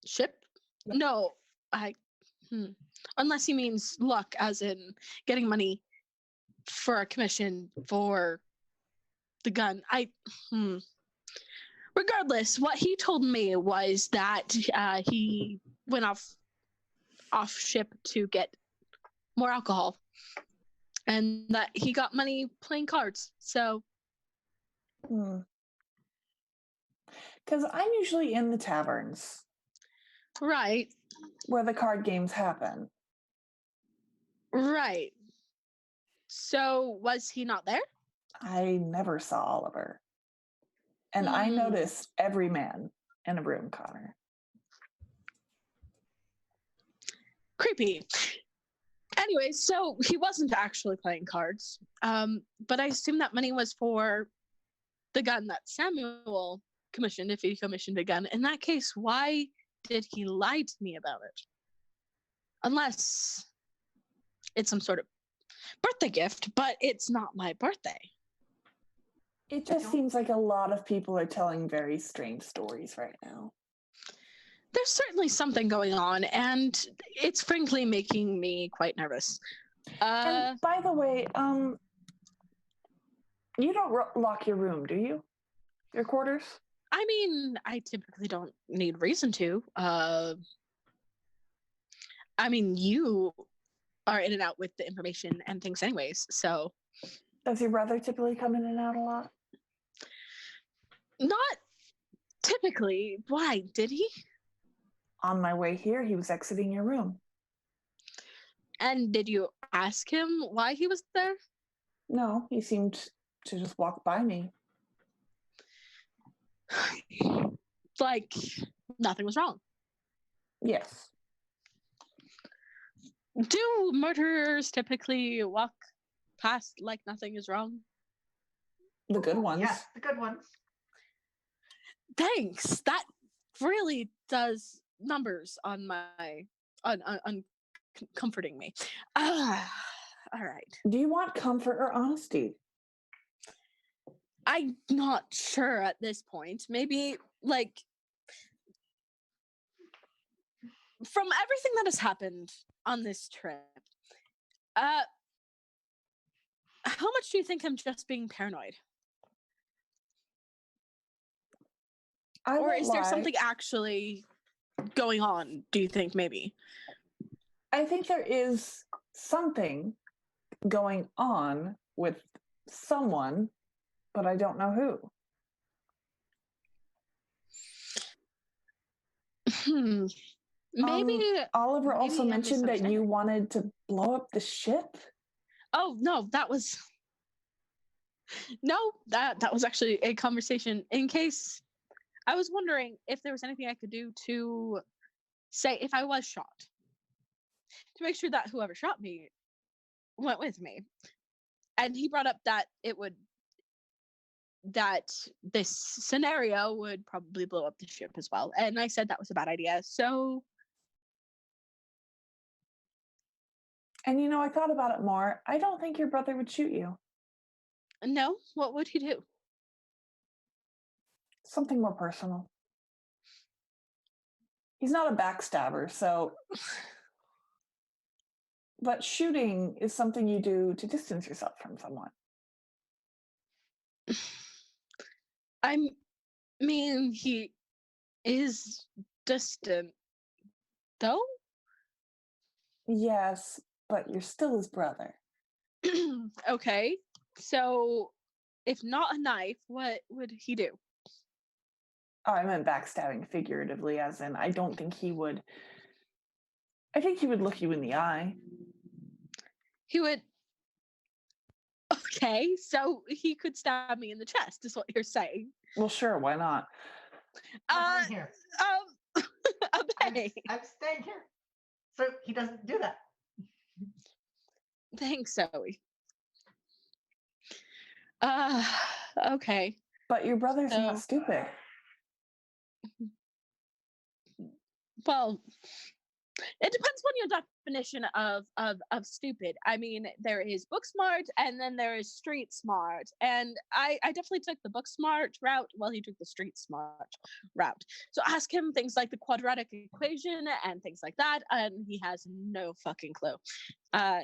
C: ship.
D: Yep.
C: No, unless he means luck as in getting money for a commission for the gun. Regardless, what he told me was that he went off ship to get more alcohol, and that he got money playing cards. So,
D: Because I'm usually in the taverns
C: right,
D: where the card games happen.
C: right. So, was he not there?
D: I never saw Oliver. And I noticed every man in a room, Connor.
C: Creepy. Anyway, so he wasn't actually playing cards. But I assume that money was for the gun that Samuel commissioned, if he commissioned a gun. In that case, why did he lie to me about it? Unless it's some sort of birthday gift, but it's not my birthday.
D: It just seems like a lot of people are telling very strange stories right now.
C: There's certainly something going on, and it's frankly making me quite nervous.
D: And by the way, you don't lock your room, do you? Your quarters?
C: I mean, I typically don't need reason to. I mean, you are in and out with the information and things anyways. So
D: Does your brother typically come in and out a lot?
C: not typically. Why did he?
D: On my way here, he was exiting your room.
C: And did you ask him why he was there?
D: No, he seemed to just walk by me.
C: Like nothing was wrong.
D: Yes.
C: Do murderers typically walk past like nothing is wrong?
D: The good ones.
E: Yes, the good ones.
C: Thanks. That really does numbers on my on comforting me. All right.
D: Do you want comfort or honesty?
C: I'm not sure at this point. Maybe like from everything that has happened on this trip, how much do you think I'm just being paranoid?
D: I
C: Or
D: won't
C: is there
D: lie.
C: something actually going on, do you think maybe?
D: I think there is something going on with someone, but I don't know who.
C: Maybe
D: Oliver also
C: maybe I'm
D: mentioned that you
C: misunderstanding.
D: wanted to blow up the ship.
C: Oh no, that was no, that was actually a conversation in case I was wondering if there was anything I could do to say if I was shot. To make sure that whoever shot me went with me. And he brought up that that this scenario would probably blow up the ship as well. And I said that was a bad idea. So
D: And you know, I thought about it more. I don't think your brother would shoot you.
C: no, what would he do?
D: Something more personal. He's not a backstabber, so. But shooting is something you do to distance yourself from someone.
C: I mean, he is distant, though.
D: Yes, but you're still his brother.
C: Okay, so if not a knife, what would he do?
D: Oh, I meant backstabbing figuratively, as in, I don't think he would. I think he would look you in the eye.
C: He would. Okay, so he could stab me in the chest, is what you're saying.
D: Well, sure, why not?
E: I'm here.
C: Okay.
E: I'm staying here. So he doesn't do that.
C: Thanks, Zoe. Okay.
D: But your brother's
C: So-
D: not stupid.
C: Well, it depends on your definition of stupid. I mean, there is book smart and then there is street smart. And I definitely took the book smart route while he took the street smart route. So ask him things like the quadratic equation and things like that, and he has no fucking clue.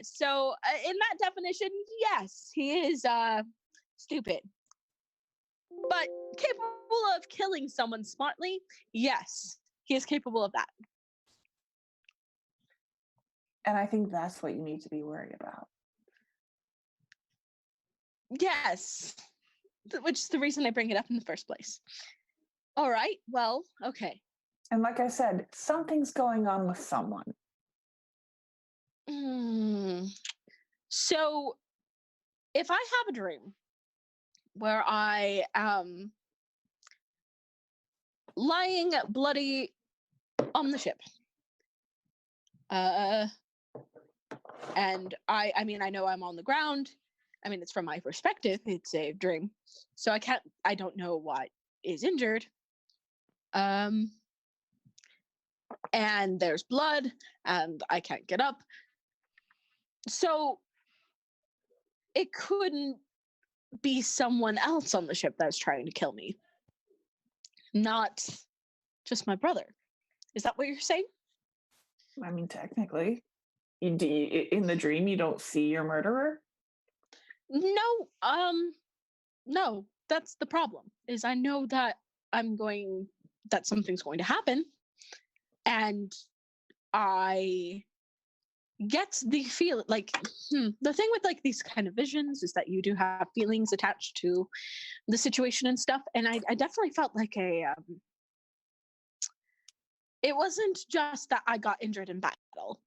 C: So in that definition, yes, he is stupid. But capable of killing someone smartly, yes, he is capable of that.
D: And I think that's what you need to be worried about.
C: Yes, which is the reason I bring it up in the first place. All right, well, okay.
D: And like I said, something's going on with someone.
C: So, if I have a dream where I am lying bloody on the ship, and I mean, I know I'm on the ground. I mean, it's from my perspective, it's a dream. So I don't know what is injured. And there's blood, and I can't get up. So it couldn't be someone else on the ship that's trying to kill me. Not just my brother. Is that what you're saying?
D: I mean, technically. In the dream, you don't see your murderer?
C: No, no, that's the problem. Is I know that that something's going to happen, and I get the feel like the thing with like these kind of visions is that you do have feelings attached to the situation and stuff, and I definitely felt like it wasn't just that I got injured in battle.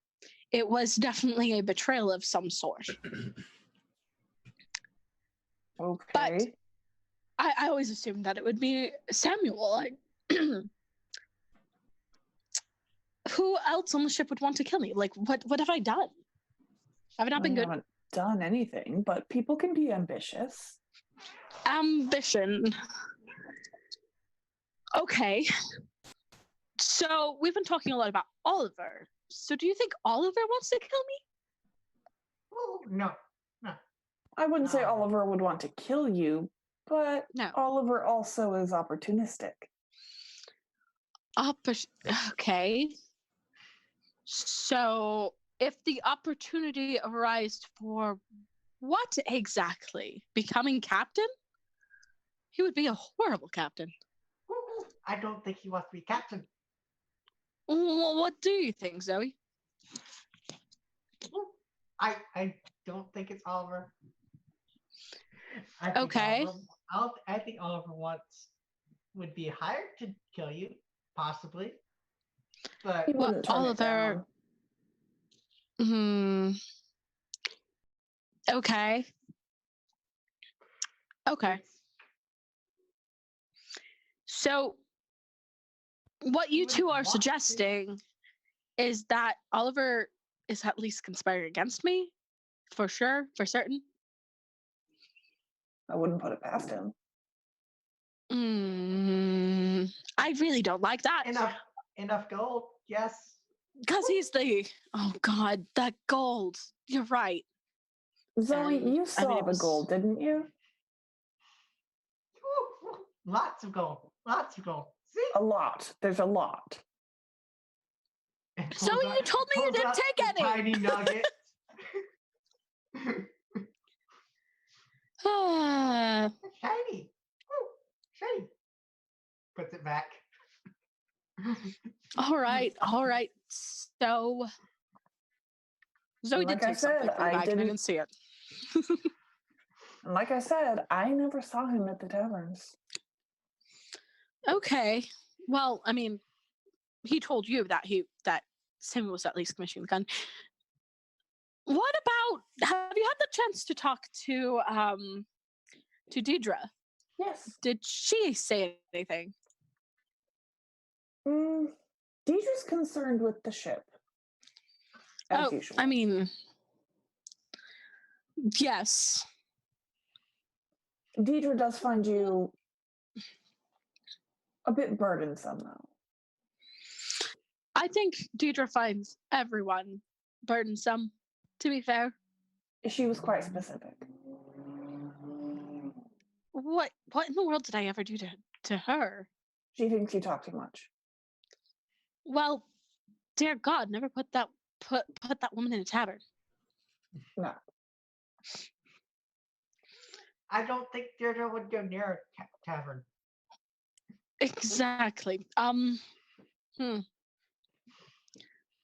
C: It was definitely a betrayal of some sort.
D: Okay.
C: But I always assumed that it would be Samuel. Who else on the ship would want to kill me? Like, what have I done? Have I not
D: I
C: been good?
D: haven't done anything, but people can be ambitious.
C: Ambition. Okay. So we've been talking a lot about Oliver. So do you think Oliver wants to kill me?
E: Oh, no.
D: I wouldn't say
E: No.
D: Oliver would want to kill you, but
C: No.
D: Oliver also is opportunistic.
C: Okay. So if the opportunity arises for what exactly? Becoming captain? He would be a horrible captain.
E: Ooh, I don't think he wants to be captain.
C: Well, what do you think, Zoe?
E: Ooh, I don't think it's Oliver. I think
C: Okay.
E: I think Oliver would be hired to kill you, possibly. But
D: He wouldn't turn it
C: Oliver.
D: down.
C: Okay. Okay. So what you two are suggesting is that Oliver is at least conspiring against me? For sure? For certain?
D: I wouldn't put it past him.
C: I really don't like that.
E: Enough gold, yes.
C: Because he's the... Oh, God, that gold. You're right.
D: Zoe,
C: And,
D: you saw the gold, didn't you?
E: Ooh, lots of gold. Lots of gold. See?
D: A lot. There's a lot.
C: So you told me you didn't take any.
E: Tiny nuggets. Shiny. Ooh, shiny. Puts it back.
C: All right. So Zoe
D: Like
C: did
D: I
C: take something
D: said,
C: from the bag and I didn't see it.
D: Like I said, I never saw him at the taverns.
C: Okay. Well, I mean, he told you that Samuel was at least commissioning the gun. What about, have you had the chance to talk to Deidre?
D: Yes.
C: Did she say anything?
D: Deidre's concerned with the ship. As usual.
C: I mean, yes.
D: Deidre does find you a bit burdensome, though.
C: I think Deidre finds everyone burdensome, to be fair.
D: She was quite specific.
C: What in the world did I ever do to her?
D: She thinks you talk too much.
C: Well, dear God, never put that woman in a tavern.
D: No.
E: I don't think Deirdre would go near a tavern.
C: Exactly. All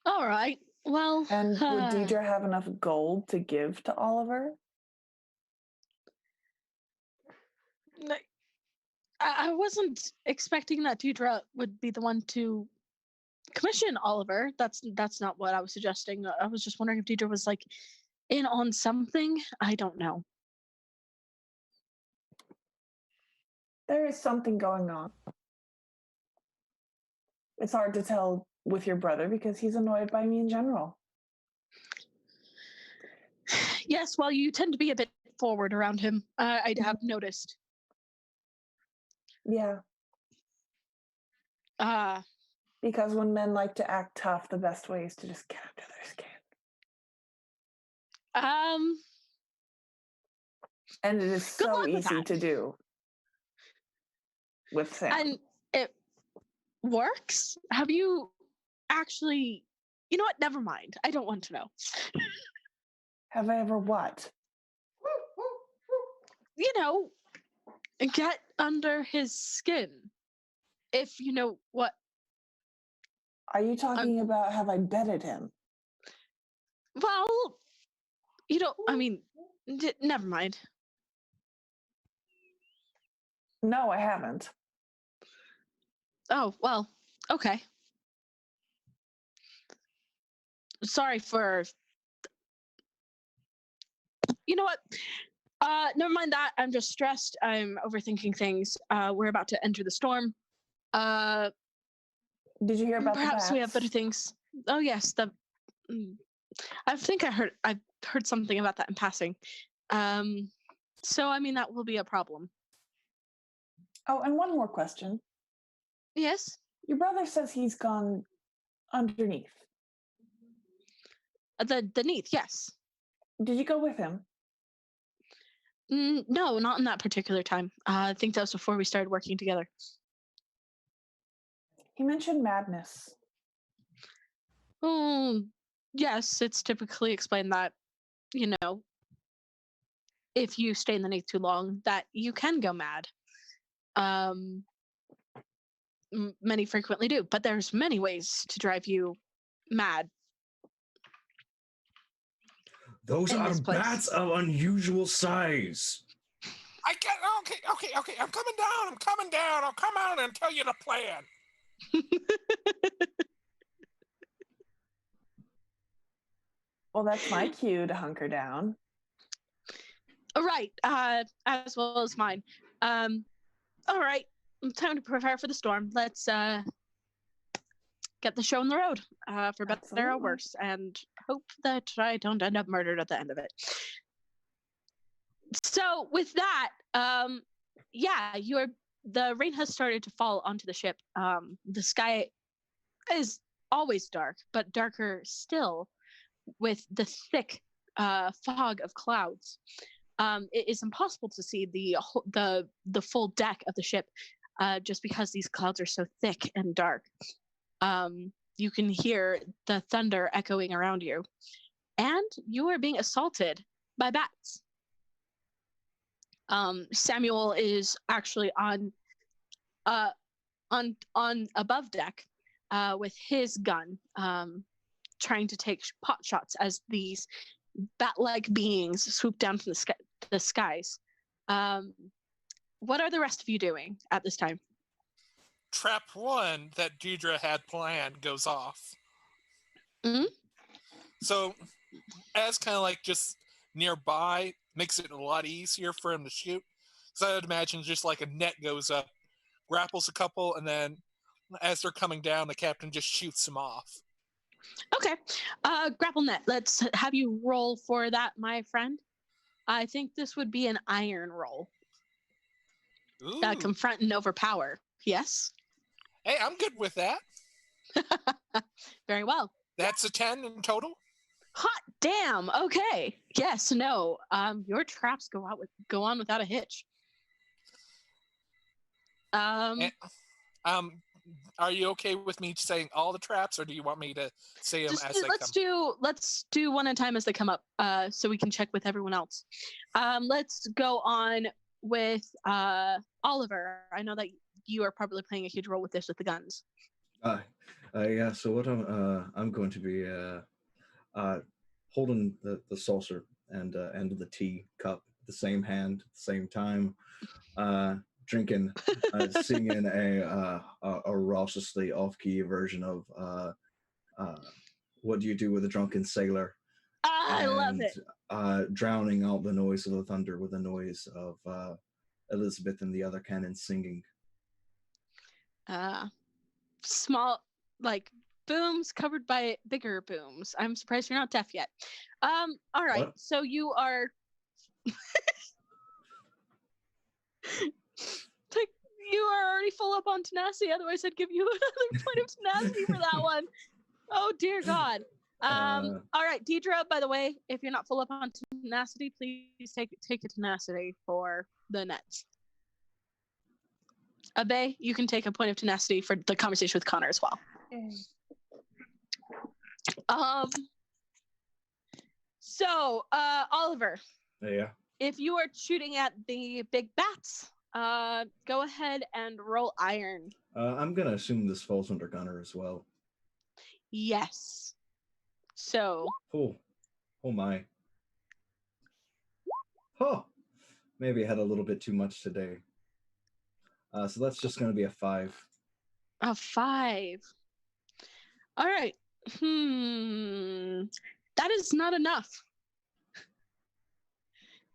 C: right. Well.
D: And would Deidre have enough gold to give to Oliver?
C: I wasn't expecting that Deidre would be the one to commission Oliver. That's not what I was suggesting. I was just wondering if Deidre was like in on something. I don't know.
D: There is something going on. It's hard to tell with your brother because he's annoyed by me in general.
C: Yes, well, you tend to be a bit forward around him. I have noticed.
D: Yeah. Because when men like to act tough, the best way is to just get under their skin. And it is so easy to do with Sam.
C: And it works? Have you actually... You know what? Never mind. I don't want to know.
D: Have I ever what?
C: You know, get under his skin. If you know what.
D: Are you talking about have I betted him?
C: Well, you don't. I mean, never mind.
D: No, I haven't.
C: Oh well. Okay. Sorry for. You know what? Never mind that. I'm just stressed. I'm overthinking things. We're about to enter the storm. Uh,
D: Did you hear about the
C: perhaps
D: bats?
C: we have better things. Oh yes, the. mm, I think I've heard something about that in passing. Um, so I mean that will be a problem.
D: Oh, and one more question.
C: Yes.
D: Your brother says he's gone underneath.
C: The Neath, yes.
D: Did you go with him?
C: No, not in that particular time. I think that was before we started working together.
D: He mentioned madness.
C: Oh, yes, it's typically explained that, you know, if you stay in the Neath too long, that you can go mad. Um, many frequently do, but there's many ways to drive you mad
F: Those
C: in
F: are
C: this place.
F: bats of unusual size.
B: I get okay. I'm coming down. I'll come out and tell you the plan.
D: Well, that's my cue to hunker down.
C: Right, as well as mine. All right, time to prepare for the storm. Let's get the show on the road, for better or
D: Absolutely.
C: worse, and hope that I don't end up murdered at the end of it. So with that, yeah, the rain has started to fall onto the ship. The sky is always dark, but darker still with the thick fog of clouds. It is impossible to see the full deck of the ship, just because these clouds are so thick and dark. You can hear the thunder echoing around you, and you are being assaulted by bats. Samuel is actually on above deck, with his gun, trying to take pot shots as these bat-like beings swoop down from the skies. What are the rest of you doing at this time?
B: Trap 1 that Deidre had planned goes off.
C: Mhm.
B: So, as kind of like just nearby, makes it a lot easier for him to shoot. So I would imagine just like a net goes up, grapples a couple, and then as they're coming down, the captain just shoots them off.
C: Okay. Grapple net. Let's have you roll for that, my friend. I think this would be an iron roll.
B: Ooh.
C: Confront and overpower. Yes.
B: Hey, I'm good with that.
C: Very well.
B: That's a 10 in total.
C: Hot damn. Okay. Yes. No. Your traps go on without a hitch.
B: Are you okay with me saying all the traps, or do you want me to say them as they come?
C: Let's do one at a time as they come up, so we can check with everyone else. Let's go on with Oliver. I know that you are probably playing a huge role with this with the guns.
F: Yeah. So what I'm going to be holding the saucer and end of the tea cup, the same hand, at the same time, drinking, singing a raucously off-key version of "What Do You Do with a Drunken Sailor?"
C: I love it.
F: Drowning out the noise of the thunder with the noise of Elizabeth and the other cannons singing.
C: Small, like, booms covered by bigger booms. I'm surprised you're not deaf yet. All right.
F: What?
C: So you are. You are already full up on tenacity. Otherwise, I'd give you another point of tenacity for that one. Oh dear God. All right, Deidre. By the way, if you're not full up on tenacity, please take a tenacity for the nets. Abe, you can take a point of tenacity for the conversation with Connor as well. So, Oliver.
F: Yeah.
C: If you are shooting at the big bats, go ahead and roll iron.
F: I'm gonna assume this falls under gunner as well.
C: Yes. So.
F: Cool. Oh my. Oh, maybe I had a little bit too much today. So that's just going to be a 5.
C: A 5. All right. That is not enough.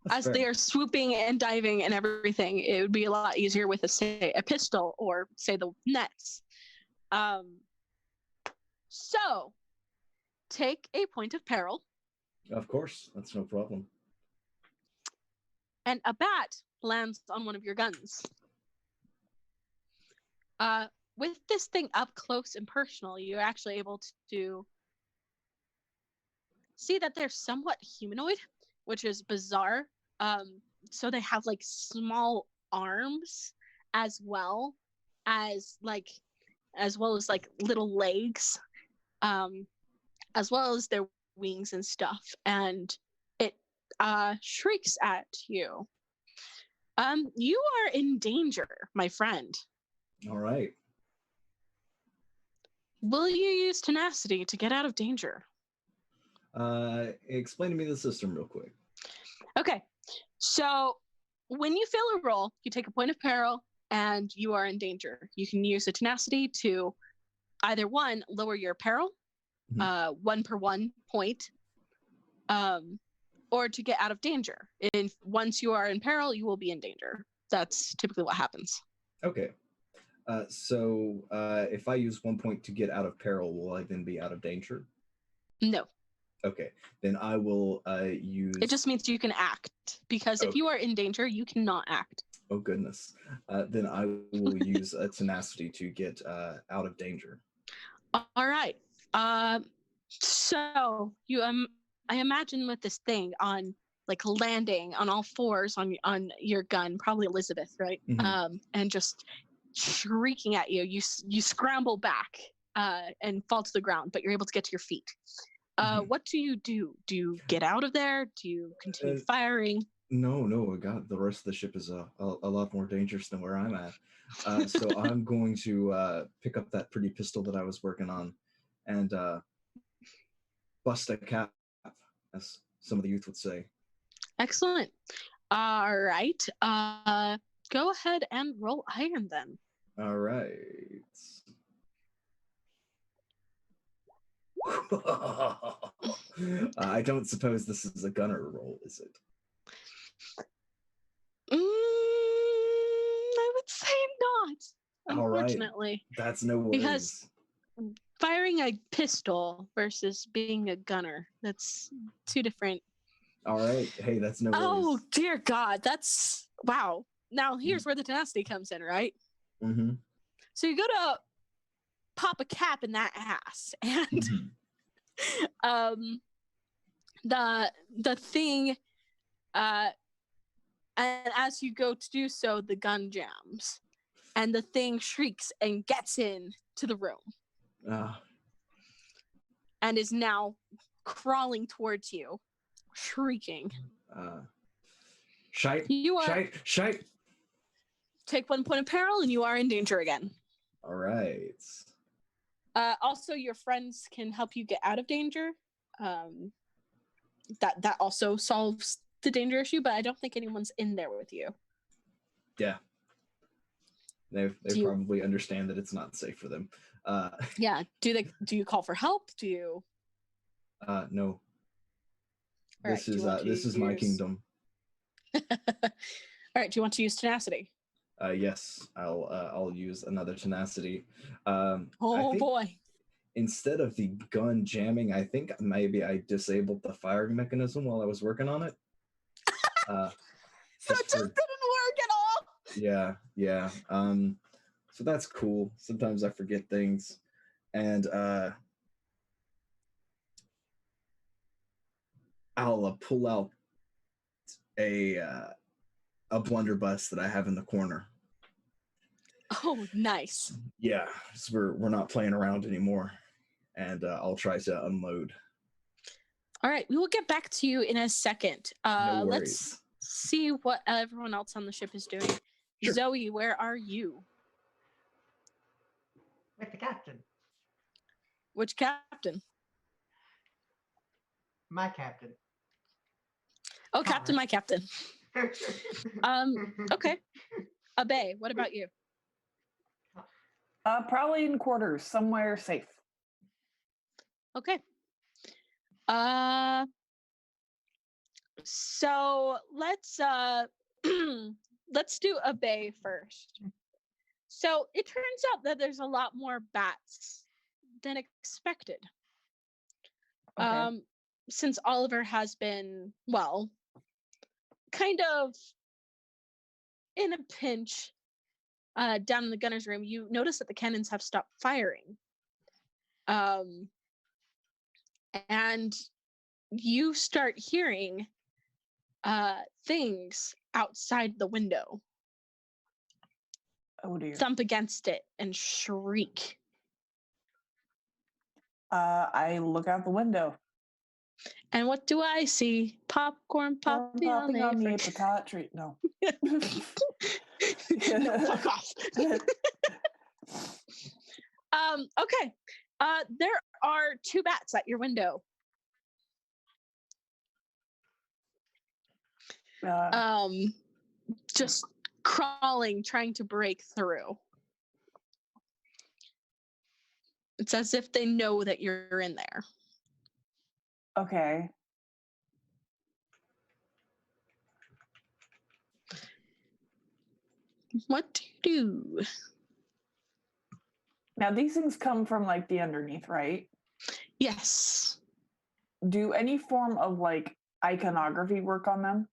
F: That's
C: As
F: fair.
C: they are swooping and diving and everything, it would be a lot easier with, a pistol or, say, the nets. So, take a point of peril,
F: Of course, that's no problem.
C: and a bat lands on one of your guns. With this thing up close and personal, you're actually able to see that they're somewhat humanoid, which is bizarre. So they have like small arms as well as like little legs, as well as their wings and stuff, and it shrieks at you. You are in danger, my friend.
F: All right.
C: Will you use tenacity to get out of danger?
F: Explain to me the system real quick.
C: Okay, so when you fail a roll, you take a point of peril and you are in danger. You can use a tenacity to either one, lower your peril, 1 per 1 point, or to get out of danger. And once you are in peril, you will be in danger. That's typically what happens.
F: Okay. So if I use 1 point to get out of peril, will I then be out of danger?
C: No.
F: Okay. Then I will use.
C: It just means you can act, because if you are in danger, you cannot act.
F: Oh, goodness. Then I will use a tenacity to get out of danger.
C: All right. So you I imagine with this thing on like landing on all fours on your gun, probably Elizabeth, right? And just shrieking at you. You scramble back and fall to the ground, but you're able to get to your feet. What do you do? Do you get out of there? Do you continue firing?
F: No, God, the rest of the ship is a lot more dangerous than where I'm at. So I'm going to pick up that pretty pistol that I was working on and bust a cap, as some of the youth would say.
C: Excellent. All right. Go ahead and roll iron then.
F: All right. I don't suppose this is a gunner roll, is it?
C: I would say not, unfortunately.
F: All right. That's no worries.
C: Because firing a pistol versus being a gunner, that's two different.
F: All right. Hey, that's no worries.
C: Oh, dear God. That's, wow. Now, here's where the tenacity comes in, right?
F: Mm-hmm.
C: So you go to pop a cap in that ass, and the thing, and as you go to do so, the gun jams, and the thing shrieks and gets in to the room, and is now crawling towards you, shrieking.
F: Shite.
C: Take 1 point of peril, and you are in danger again.
F: All right.
C: Also, your friends can help you get out of danger. That also solves the danger issue, but I don't think anyone's in there with you.
F: Yeah. They probably understand that it's not safe for them.
C: Yeah. Do you call for help? Do you?
F: No.
C: This
F: is my kingdom.
C: All right. Do you want to use tenacity?
F: Yes, I'll use another tenacity.
C: Boy.
F: Instead of the gun jamming, I think maybe I disabled the firing mechanism while I was working on it.
C: So it just didn't work at all.
F: Yeah. So that's cool. Sometimes I forget things, and I'll pull out a blunderbuss that I have in the corner.
C: Oh, nice.
F: Yeah, so we're not playing around anymore, and I'll try to unload.
C: All right, we will get back to you in a second.
F: No worries.
C: Let's see what everyone else on the ship is doing. Sure. Zoe, where are you?
E: With the captain.
C: Which captain?
E: My captain.
C: Oh, Captain, my captain. Okay. Abe, what about you?
D: Probably in quarters, somewhere safe.
C: Okay. So let's let's do Abe first. So it turns out that there's a lot more bats than expected.
D: Okay.
C: Since Oliver has been, well, kind of in a pinch down in the gunner's room, you notice that the cannons have stopped firing. And you start hearing things outside the window
D: Oh dear.
C: thump against it and shriek.
D: I look out the window.
C: And what do I see? Popcorn popping on
D: Popping on the
C: the
D: apricot tree. No.
C: No, fuck off. Okay. There are 2 bats at your window. Just crawling, trying to break through. It's as if they know that you're in there.
D: Okay.
C: What do you do?
D: Now these things come from like the underneath, right?
C: Yes.
D: Do any form of like iconography work on them?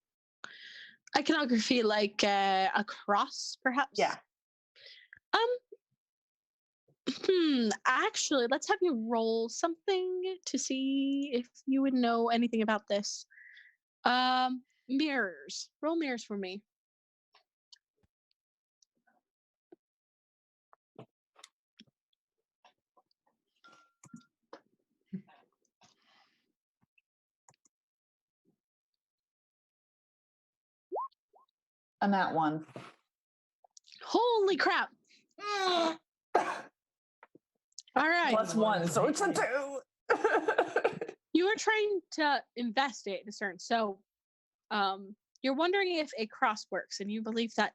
C: Iconography, like a cross, perhaps?
D: Yeah.
C: Actually, let's have you roll something to see if you would know anything about this. Mirrors. Roll mirrors for me.
D: And that one.
C: Holy crap. All right.
D: +1, so it's a 2.
C: You are trying to investigate and discern. So you're wondering if a cross works, and you believe that,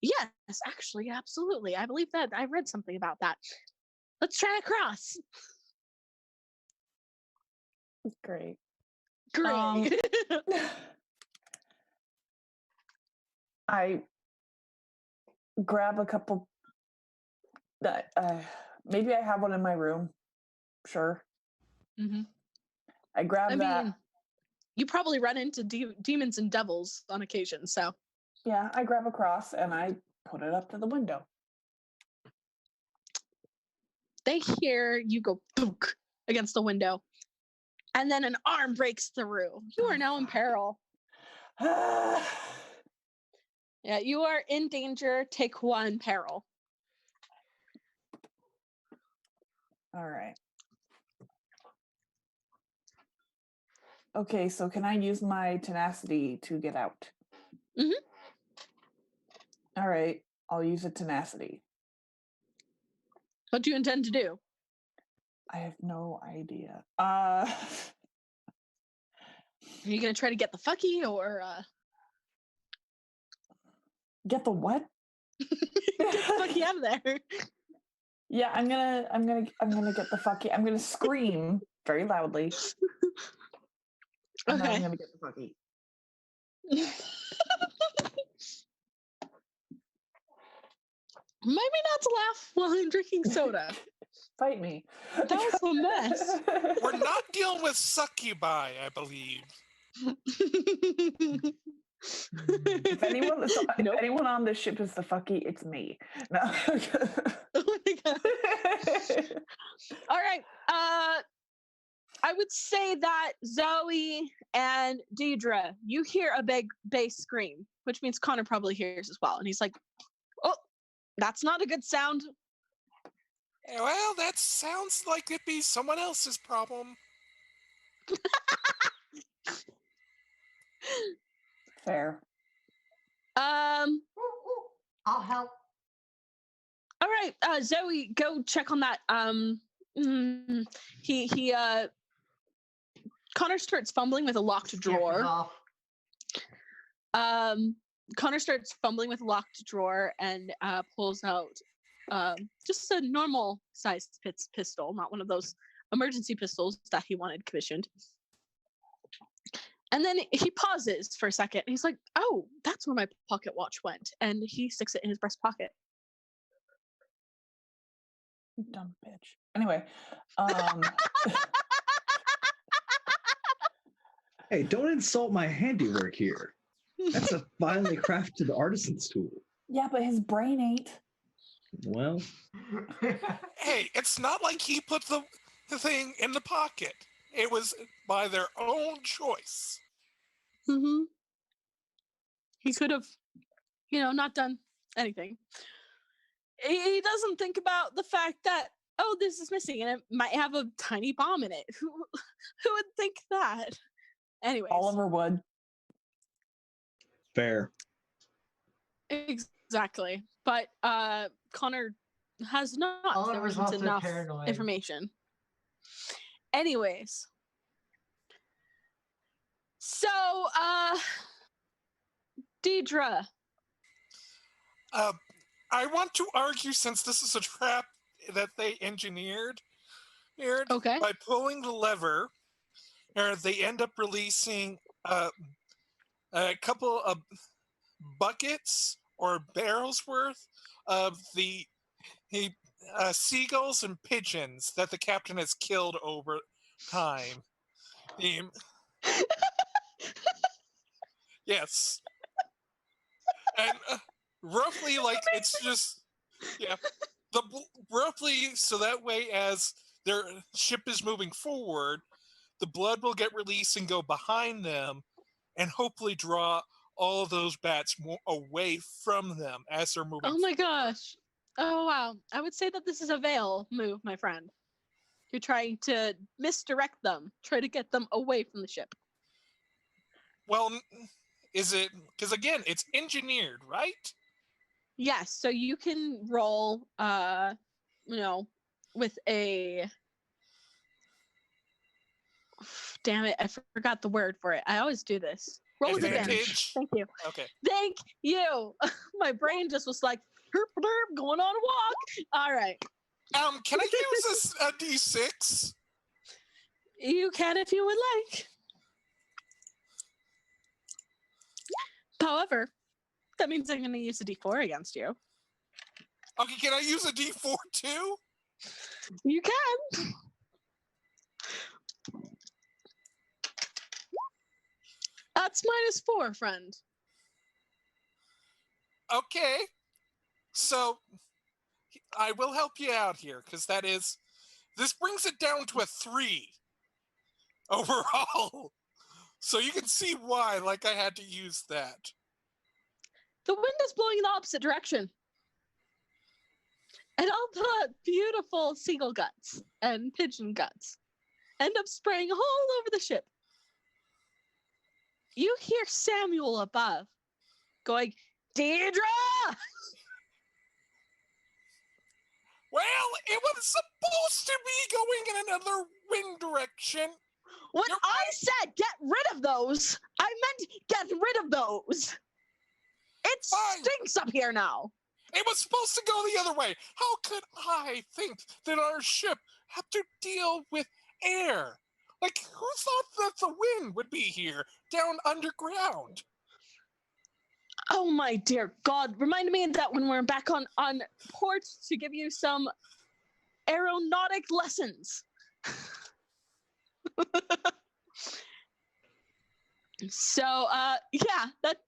C: yes, actually, absolutely. I believe that. I read something about that. Let's try a cross.
D: Great.
C: Great.
D: I grab a couple. Maybe I have one in my room. Sure.
C: Mm-hmm.
D: I grab that.
C: mean, you probably run into demons and devils on occasion, so.
D: Yeah, I grab a cross and I put it up to the window.
C: They hear you go book against the window, and then an arm breaks through. You are now in peril. Yeah, you are in danger. Take 1 peril.
D: All right. Okay, so can I use my tenacity to get out?
C: Mhm.
D: All right, I'll use a tenacity.
C: What do you intend to do?
D: I have no idea.
C: Are you gonna try to get the fucky or
D: Get the what?
C: get the fucky out of there?
D: Yeah, I'm gonna get the fucky. I'm gonna scream very loudly. And then I'm
C: Okay.
D: gonna get the fucky.
C: Maybe not to laugh while I'm drinking soda.
D: Fight me.
C: That was a mess.
B: We're not dealing with succubi, I believe.
D: If anyone,
C: Nope.
D: anyone on this ship is the fucky, it's me. No.
C: Oh my god. All right. I would say that Zoe and Deidre, you hear a big bass scream, which means Connor probably hears as well. And he's like, "Oh, that's not a good sound."
B: Well, that sounds like it'd be someone else's problem.
D: Fair.
E: Ooh, I'll help.
C: All right, Zoe, go check on that. He Connor starts fumbling with a locked drawer.
E: Off.
C: Connor starts fumbling with a locked drawer and pulls out just a normal sized pistol, not one of those emergency pistols that he wanted commissioned. And then he pauses for a second. And he's like, "Oh, that's where my pocket watch went," and he sticks it in his breast pocket.
D: You dumb bitch. Anyway,
F: Hey, don't insult my handiwork here. That's a finely crafted artisan's tool.
D: yeah, but his brain ain't.
F: Well,
B: Hey, it's not like he put the thing in the pocket. It was by their own choice.
C: Mm-hmm. He could have, not done anything. He doesn't think about the fact that, oh, this is missing and it might have a tiny bomb in it. Who would think that? Anyways.
D: Oliver would.
F: fair.
C: Exactly. But Connor has not. There
E: Oliver's
C: wasn't
E: also
C: enough
E: paranoid.
C: information. Anyways. So, Deidre.
B: I want to argue, since this is a trap that they engineered,
C: Okay.
B: by pulling the lever, they end up releasing a couple of buckets or barrels worth of the seagulls and pigeons that the captain has killed over time. Yes. And roughly, like, it's just, yeah, roughly, so that way as their ship is moving forward, the blood will get released and go behind them and hopefully draw all those bats away from them as they're moving.
C: Oh my gosh. Oh, wow. I would say that this is a veil move, my friend. You're trying to misdirect them, try to get them away from the ship.
B: Well, is it, because again, it's engineered, right?
C: Yes, so you can roll, with a... Damn it, I forgot the word for it. I always do this. Roll with advantage. Thank you.
B: Okay.
C: Thank you. My brain just was like, herp, herp, going on a walk. All right.
B: Can I use a D6?
C: You can if you would like. However, that means I'm going to use a D4 against you.
B: Okay, can I use a D4 too?
C: You can. That's -4, friend.
B: Okay. So, I will help you out here, because this brings it down to a 3 overall. So you can see why, like, I had to use that.
C: The wind is blowing in the opposite direction. And all the beautiful seagull guts and pigeon guts end up spraying all over the ship. You hear Samuel above going, "Deidre!"
B: Well, it was supposed to be going in another wind direction.
C: When
B: You're
C: I said get rid of those, I meant get rid of those. It
B: Fine.
C: stinks up here now.
B: It was supposed to go the other way. How could I think that our ship had to deal with air? Like, who thought that the wind would be here, down underground?
C: Oh my dear God. Remind me of that when we're back on port to give you some aeronautic lessons. So, yeah, that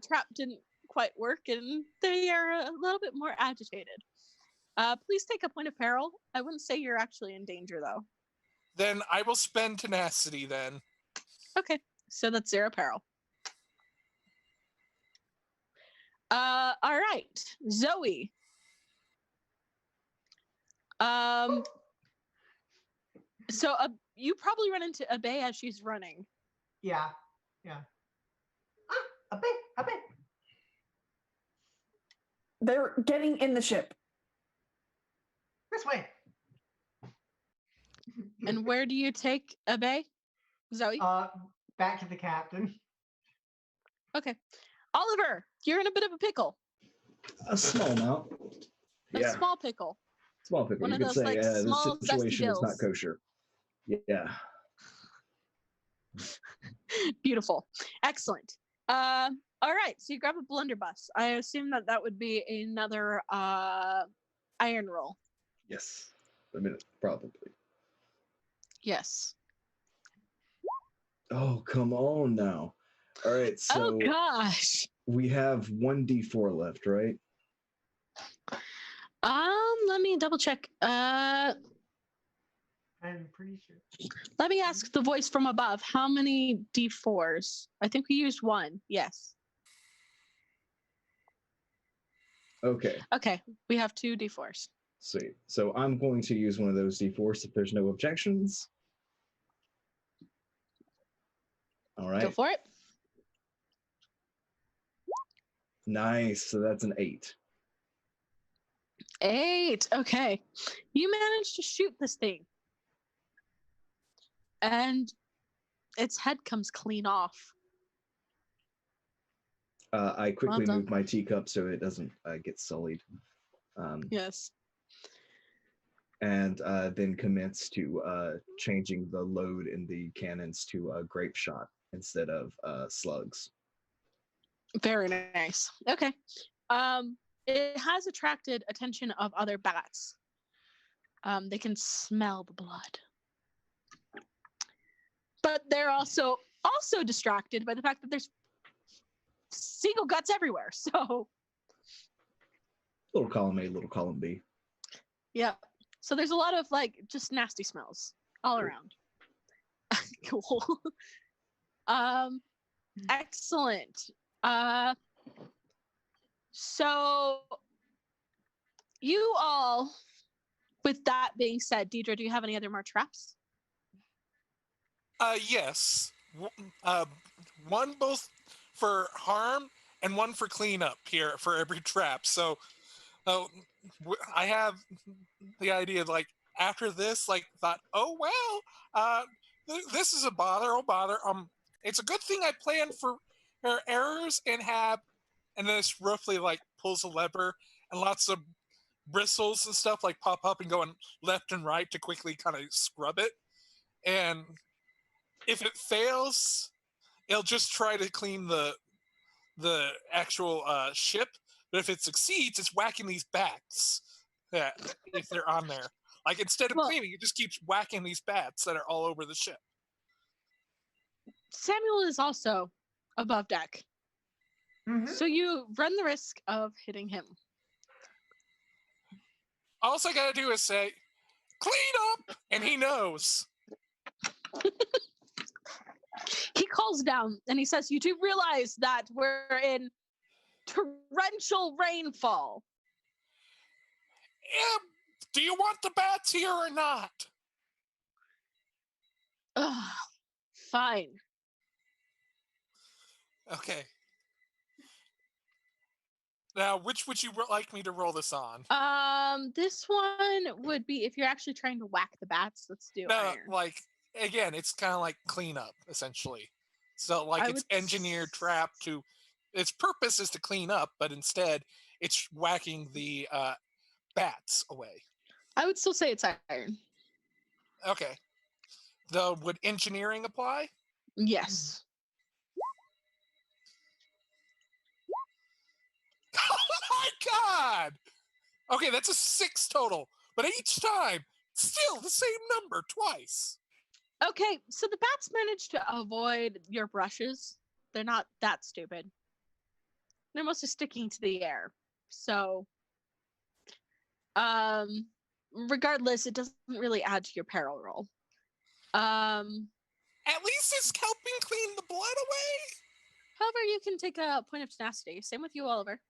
C: trap didn't quite work, and they are a little bit more agitated. Please take a point of peril. I wouldn't say you're actually in danger, though.
B: Then I will spend tenacity then.
C: Okay, so that's 0 peril. All right, Zoe. So you probably run into Abe as she's running.
E: Yeah. A bit.
D: They're getting in the ship.
E: This way.
C: And where do you take Abe? Zoe?
E: Back to the captain.
C: Okay. Oliver, you're in a bit of a pickle.
F: A small amount.
C: A
F: Yeah,
C: small pickle.
F: small pickle.
C: One
F: You
C: of
F: could
C: those,
F: say
C: like,
F: this
C: small, zesty
F: situation is not
C: dills.
F: kosher. Yeah.
C: Beautiful. Excellent. All right. So you grab a blunderbuss. I assume that would be another iron roll.
F: Yes. I mean, probably.
C: Yes.
F: Oh, come on now. All right, so
C: Oh gosh.
F: we have 1d4 left, right?
C: Let me double check.
E: I'm pretty sure.
C: Let me ask the voice from above. How many D4s? I think we used one. Yes.
F: Okay,
C: Okay. We have 2 D4s.
F: sweet. So I'm going to use one of those d4s if there's no objections. All
C: Go
F: right,
C: for it.
F: nice. So that's an 8.
C: 8. Okay. You managed to shoot this thing. And its head comes clean off.
F: I quickly
C: done.
F: move my teacup so it doesn't get sullied.
C: Yes.
F: And then commence to changing the load in the cannons to grape shot instead of slugs.
C: Very nice. Okay. It has attracted attention of other bats. They can smell the blood. But they're also distracted by the fact that there's seagull guts everywhere. So
F: Little column A, little column B.
C: yeah. So there's a lot of like just nasty smells all around. Cool. Excellent. So you all, with that being said, Deidre, do you have any other more traps?
B: Yes. One both for harm and one for cleanup here for every trap. So I have the idea of, like, after this, like, thought, oh well, this is a bother. Oh bother. It's a good thing I planned for errors and this roughly like pulls a lever and lots of bristles and stuff like pop up and going left and right to quickly kind of scrub it. And if it fails, it'll just try to clean the actual ship. But if it succeeds, it's whacking these bats. Yeah, if they're on there. Like, instead of cleaning, it just keeps whacking these bats that are all over the ship.
C: Samuel is also above deck.
E: Mm-hmm.
C: So you run the risk of hitting him.
B: All I gotta do is say, clean up! And he knows.
C: He calls down and he says, you do realize that we're in torrential rainfall.
B: Yeah, do you want the bats here or not?
C: Ugh, fine.
B: Okay. Now, which would you like me to roll this on?
C: This one would be if you're actually trying to whack the bats. Let's do
B: No,
C: iron.
B: like, again, it's kind of like cleanup, essentially. So, like, it's engineered trap to... Its purpose is to clean up, but instead, it's whacking the bats away.
C: I would still say it's iron.
B: Okay. Would engineering apply?
C: Yes.
B: Oh my god! Okay, that's a 6 total. But each time, still the same number twice.
C: Okay, so the bats managed to avoid your brushes. They're not that stupid. They're mostly sticking to the air. So, regardless, it doesn't really add to your peril roll.
B: At least it's helping clean the blood away.
C: However, you can take a point of tenacity. Same with you, Oliver.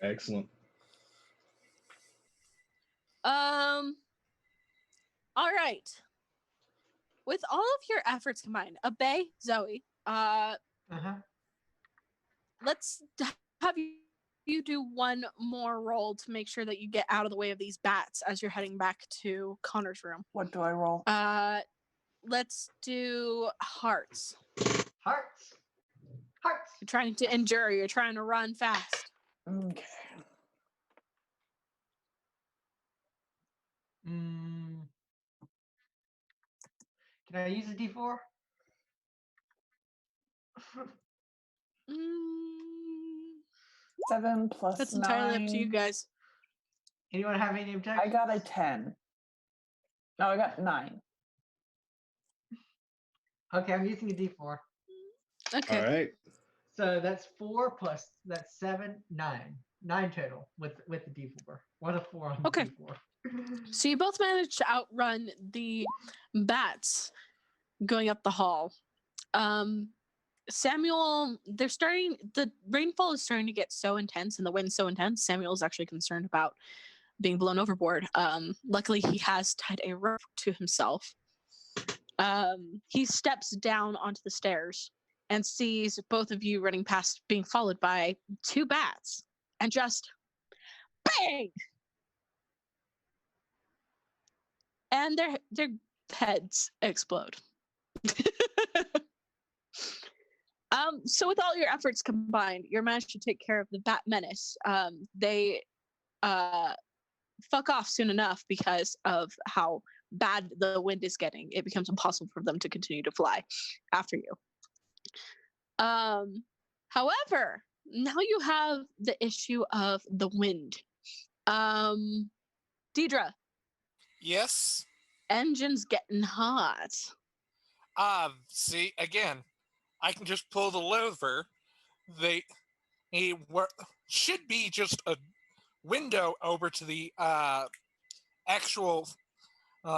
F: Excellent.
C: All right. With all of your efforts combined, Abe, Zoe, let's have you do one more roll to make sure that you get out of the way of these bats as you're heading back to Connor's room.
D: What do I roll?
C: let's do hearts.
E: Hearts. Hearts.
C: You're trying to endure. You're trying to run fast.
D: Okay.
E: Mm. Can I use a D4?
C: Mm,
D: 7 plus
C: that's
D: 9.
C: entirely up to you guys.
E: Anyone have any
D: I
E: objections?
D: got a 10. No, I got 9.
E: Okay, I'm using a D4.
C: Okay.
F: All right.
E: So that's 4 plus that's 7, 9. 9 total with the D4. 1 of 4 on the
C: Okay.
E: D4.
C: So you both managed to outrun the bats going up the hall. Samuel, the rainfall is starting to get so intense and the wind's so intense. Samuel is actually concerned about being blown overboard. Luckily, he has tied a rope to himself. He steps down onto the stairs and sees both of you running past, being followed by 2 bats, and just bang! And their heads explode. So with all your efforts combined, you're managed to take care of the bat menace. They fuck off soon enough because of how bad the wind is getting. It becomes impossible for them to continue to fly after you. However, now you have the issue of the wind. Deidre,
B: Yes.
C: engine's getting hot.
B: See, again, I can just pull the lever. They should be just a window over to the actual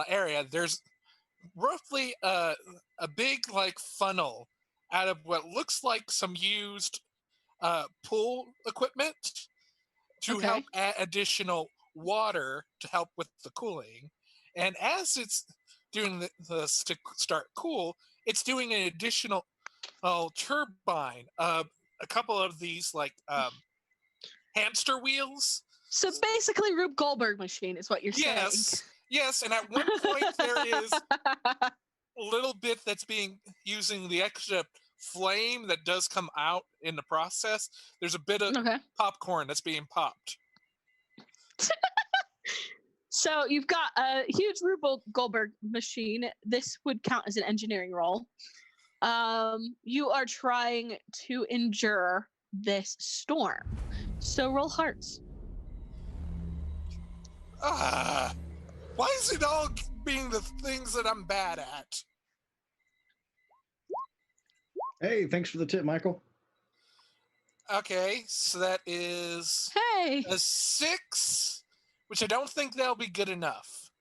B: area. There's roughly a big like funnel out of what looks like some used pool equipment to
C: Okay.
B: help add additional water to help with the cooling. And as it's doing this to start cool, it's doing an additional turbine. A couple of these like hamster wheels.
C: So basically, Rube Goldberg machine is what you're
B: Yes, and at one point there is a little bit that's being using the extra flame that does come out in the process. There's a bit of
C: saying. Okay.
B: popcorn that's being popped.
C: So you've got a huge Rube Goldberg machine. This would count as an engineering role. You are trying to endure this storm. So roll hearts.
B: Why is it all being the things that I'm bad at?
F: Hey, thanks for the tip, Michael.
B: Okay, so that is
C: Hey.
B: a 6, which I don't think that'll be good enough.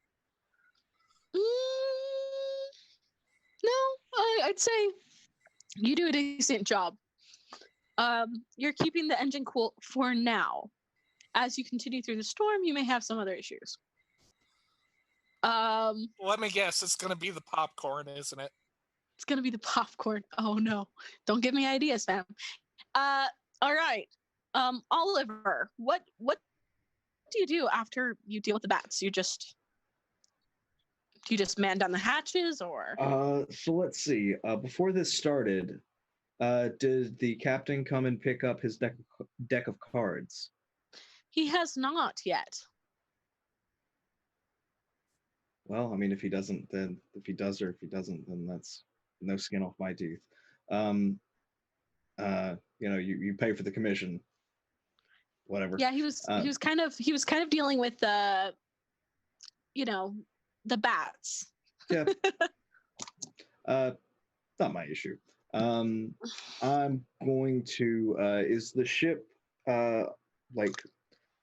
C: No, I'd say you do a decent job. You're keeping the engine cool for now. As you continue through the storm, you may have some other issues.
B: Let me guess, it's going to be the popcorn, isn't it?
C: It's gonna be the popcorn. Oh no! Don't give me ideas, fam. All right. Oliver, what do you do after you deal with the bats? Do you just man down the hatches, or?
F: So let's see. Before this started, did the captain come and pick up his deck of cards?
C: He has not yet.
F: Well, I mean, if he doesn't, then if he does or if he doesn't, then that's no skin off my teeth. You pay for the commission. Whatever.
C: Yeah, he was kind of dealing with the bats.
F: Yeah. Not my issue. I'm going to. Is the ship like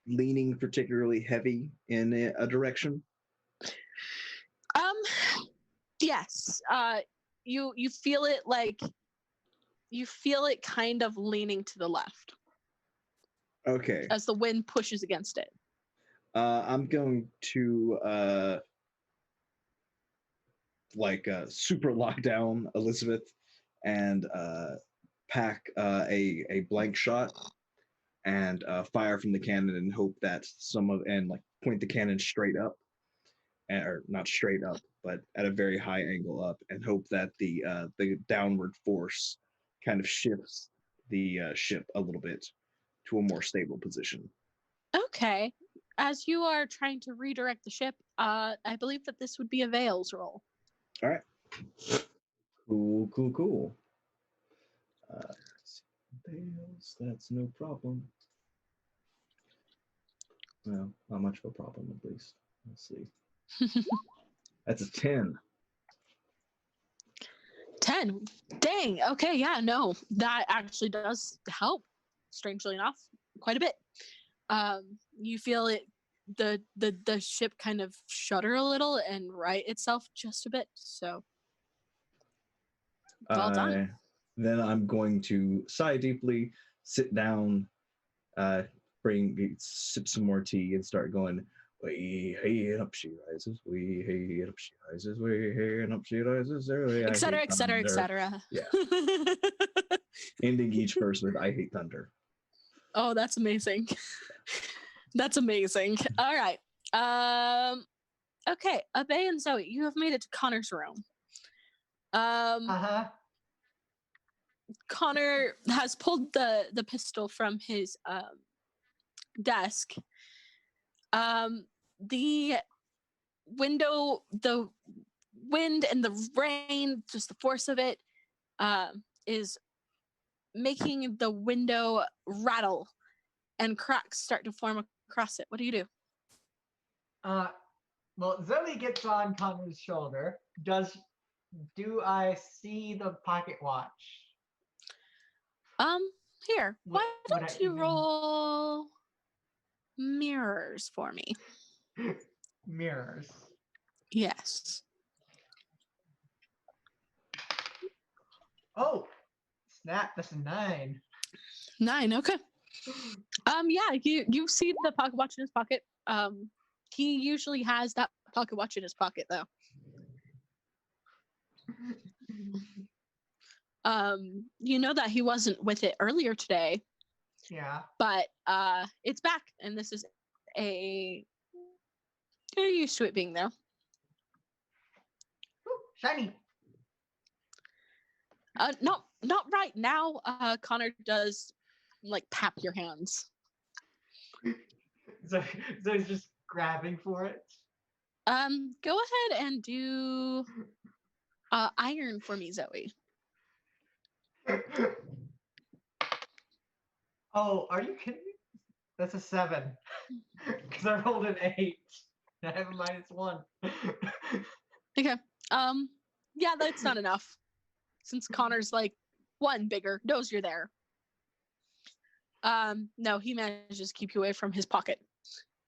F: leaning particularly heavy in a direction?
C: Yes. You feel it kind of leaning to the left.
F: Okay.
C: As the wind pushes against it.
F: I'm going to super lock down Elizabeth and pack a blank shot and fire from the cannon and hope that and point the cannon straight up or not straight up, but at a very high angle up, and hope that the downward force kind of shifts the ship a little bit to a more stable position.
C: Okay. As you are trying to redirect the ship, I believe that this would be a Veils roll.
F: All right. Cool. Veils, that's no problem. Well, not much of a problem, at least. Let's see. That's a 10.
C: 10. Dang. Okay. Yeah. No, that actually does help. Strangely enough, quite a bit. You feel it, the ship kind of shudder a little and right itself just a bit. So, well done.
F: Then I'm going to sigh deeply, sit down, sip some more tea, and start going. Way hey and up she rises, way hey and up she rises, way hey and up she rises,
C: Etc. Etc. Etc.
F: Yeah. Ending each verse with "I hate thunder."
C: Oh, that's amazing. That's amazing. All right. Okay, Abe and Zoe, you have made it to Connor's room. Connor has pulled the pistol from his desk. The window, the wind and the rain, just the force of it, is making the window rattle and cracks start to form across it. What do you do?
E: Well, Zoe gets on Connor's shoulder. Do I see the pocket watch?
C: Here. Why
E: Would
C: don't
E: I
C: you
E: even-
C: roll mirrors for me?
E: Mirrors.
C: Yes.
E: Oh, snap! That's a 9.
C: 9. Okay. Yeah, you see the pocket watch in his pocket. He usually has that pocket watch in his pocket though. You know that he wasn't with it earlier today,
E: Yeah.
C: but it's back, and this is you're used to it being there.
E: Ooh, shiny.
C: Not right now. Connor does like tap your hands.
E: So he's just grabbing for it.
C: Go ahead and do iron for me, Zoe.
E: Oh, are you kidding me? That's a 7. Because I rolled an 8. I have a -1.
C: Okay. Yeah, that's not enough. Since Connor's like 1 bigger, knows you're there. No, he manages to keep you away from his pocket.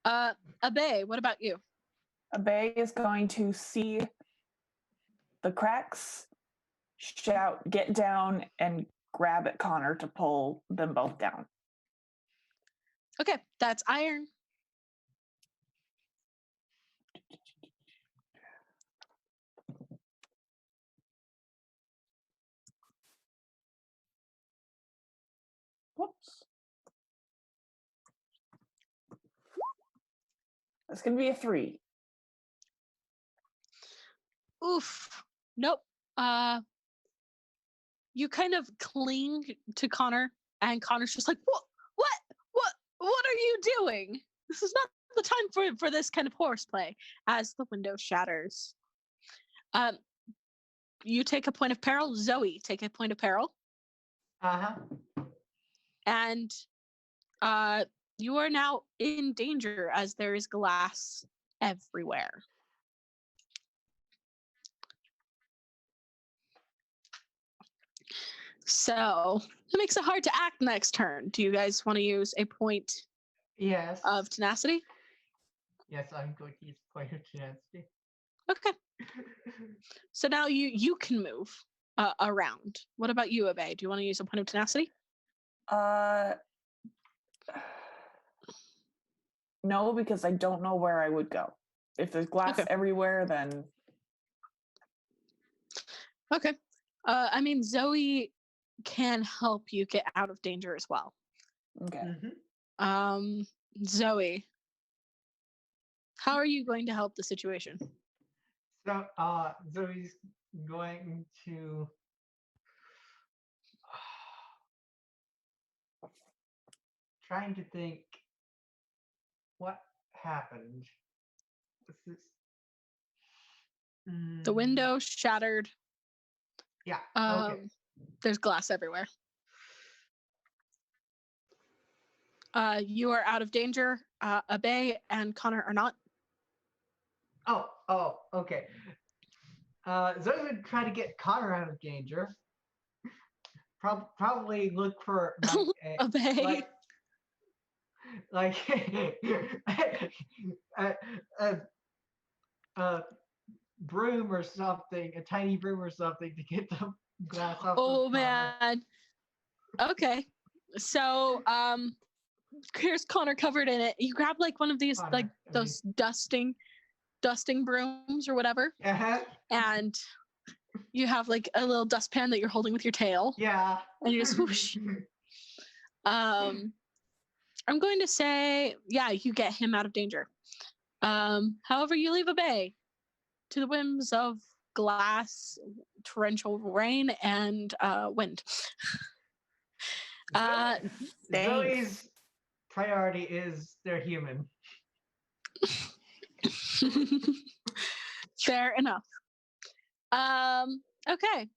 C: Abe, what about you?
D: Abe is going to see the cracks, shout, "Get down," and grab at Connor to pull them both down.
C: Okay, that's iron.
D: Whoops. That's going to be a 3.
C: Oof. Nope. You kind of cling to Connor, and Connor's just like, what are you doing? This is not the time for this kind of horseplay. As the window shatters. You take a point of peril. Zoe, take a point of peril. And you are now in danger as there is glass everywhere. So it makes it hard to act next turn. Do you guys want to use a point
E: Yes.
C: of tenacity?
E: Yes, I'm going to use point of tenacity.
C: Okay. So now you can move around. What about you, Abe? Do you want to use a point of tenacity?
D: No, because I don't know where I would go. If there's glass everywhere, then
C: okay. I mean, Zoe can help you get out of danger as well.
D: okay.
C: Zoe, How are you going to help the situation?
E: So, Zoe's going to. Trying to think what happened. This is.
C: The window shattered.
E: Yeah. Okay.
C: There's glass everywhere. You are out of danger. Abe and Connor are not.
E: Oh, okay. Zoe would try to get Connor out of danger. Probably look for
C: Abe.
E: like a, a, a broom or something, a tiny broom or something to get the glass off
C: Oh
E: of Connor.
C: man. Okay. So here's Connor covered in it. You grab like one of these
E: Connor,
C: those dusting brooms or whatever,
E: Uh-huh.
C: and you have like a little dustpan that you're holding with your tail,
E: Yeah.
C: and you just whoosh. I'm going to say, yeah, you get him out of danger. However, you leave Abe to the whims of glass, torrential rain, and wind. Thanks.
E: Zoe's priority is they're human.
C: Fair enough. Okay.